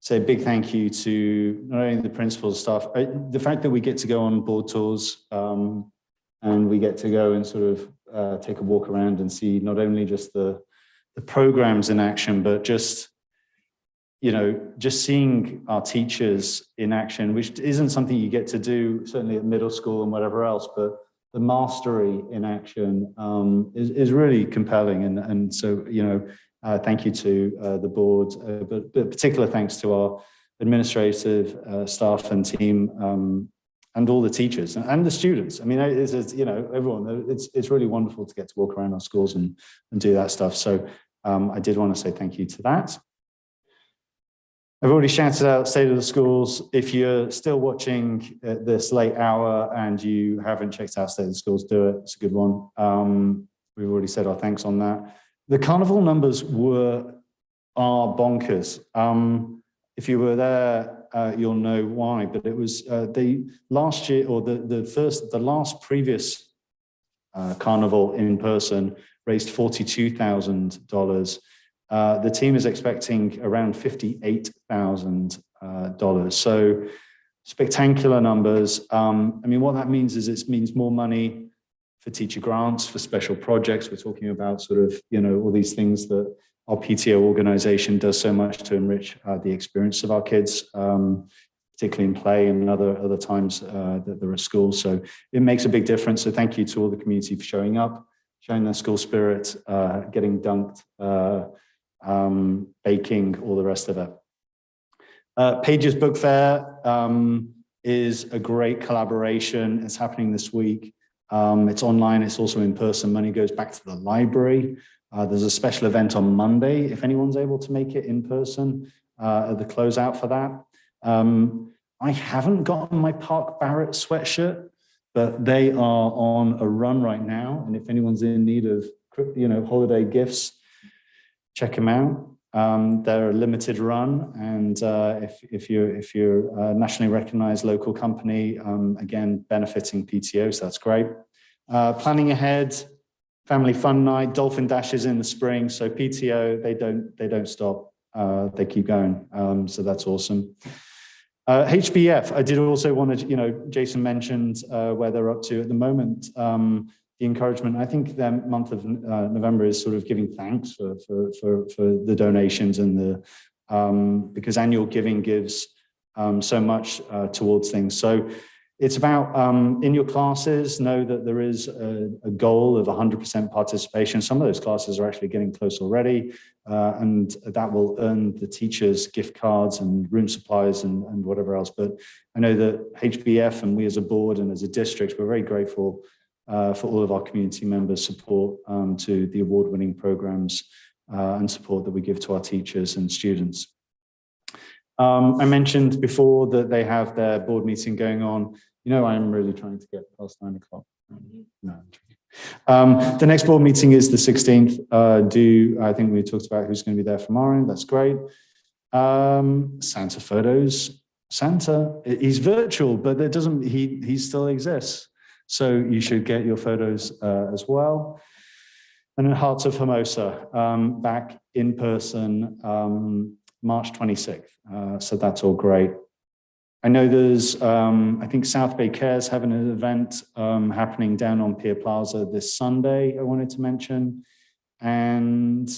[SPEAKER 2] say a big thank you to not only the principal staff, the fact that we get to go on board tours and we get to go and sort of take a walk around and see not only just the programs in action, but just seeing our teachers in action, which isn't something you get to do certainly at middle school and whatever else, but the mastery in action is really compelling. And so, thank you to the board, but particular thanks to our administrative staff and team and all the teachers and the students. I mean, it's everyone. It's really wonderful to get to walk around our schools and do that stuff. So I did want to say thank you to that. I've already shouted out State of the Schools. If you're still watching at this late hour and you haven't checked out State of the Schools, do it. It's a good one. We've already said our thanks on that. The carnival numbers are bonkers. If you were there, you'll know why. But it was the last year, or the last previous carnival in person raised $42,000. The team is expecting around $58,000. So spectacular numbers. I mean, what that means is it means more money for teacher grants, for special projects. We're talking about sort of, all these things that our PTO organization does so much to enrich the experience of our kids, particularly in play and other times that they're at school. So it makes a big difference. So thank you to all the community for showing up, showing their school spirit, getting dunked, baking, all the rest of it. Pages Book Fair is a great collaboration. It's happening this week. It's online. It's also in person. Money goes back to the library. There's a special event on Monday, if anyone's able to make it in person, at the closeout for that. I haven't gotten my Park Barrett sweatshirt, but they are on a run right now. And if anyone's in need of, holiday gifts, check them out. They're a limited run, and if you're a nationally recognized local company, again benefiting PTO, so that's great. Planning ahead, family fun night, dolphin dashes in the spring. So PTO, they don't stop, they keep going. So that's awesome. HBF, I did also want to, Jason mentioned where they're up to at the moment. The encouragement, I think the month of November is sort of giving thanks for the donations and because annual giving gives so much towards things. So It's about in your classes, know that there is a goal of 100% participation. Some of those classes are actually getting close already, and that will earn the teachers gift cards and room supplies and whatever else. But I know that HBF and we as a board and as a district, we're very grateful for all of our community members' support to the award-winning programs and support that we give to our teachers and students. I mentioned before that they have their board meeting going on. You know, I'm really trying to get past 9 o'clock. No, the next board meeting is the 16th. I think we talked about who's going to be there from our end. That's great. Santa photos. Santa, he's virtual, but it doesn't. He still exists. So you should get your photos as well. And then Hearts of Hermosa, back in person, March 26th. So that's all great. I know there's, I think South Bay Cares having an event happening down on Pier Plaza this Sunday, I wanted to mention. And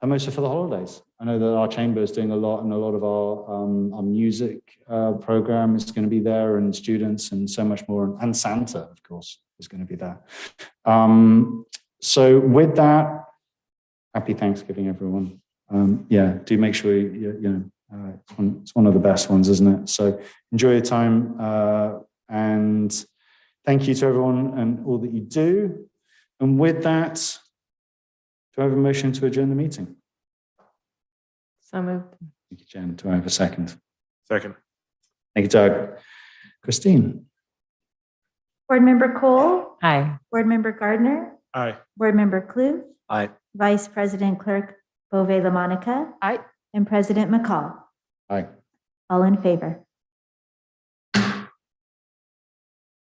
[SPEAKER 2] Hermosa for the holidays. I know that our chamber is doing a lot, and a lot of our music program is going to be there, and students and so much more. And Santa, of course, is going to be there. So with that, happy Thanksgiving, everyone. Yeah, do make sure it's one of the best ones, isn't it? So enjoy your time, and thank you to everyone and all that you do. And with that, do I have a motion to adjourn the meeting?
[SPEAKER 17] So moved.
[SPEAKER 2] Thank you, Jen. Do I have a second?
[SPEAKER 21] Second.
[SPEAKER 2] Thank you, Doug. Christine.
[SPEAKER 16] Board Member Cole,
[SPEAKER 17] Aye.
[SPEAKER 16] Board Member Gardner,
[SPEAKER 21] Aye.
[SPEAKER 16] Board Member Klug,
[SPEAKER 22] Aye.
[SPEAKER 16] Vice President Clerk Bove LaMonica,
[SPEAKER 4] Aye.
[SPEAKER 16] and President McCall.
[SPEAKER 2] Aye.
[SPEAKER 16] All in favor.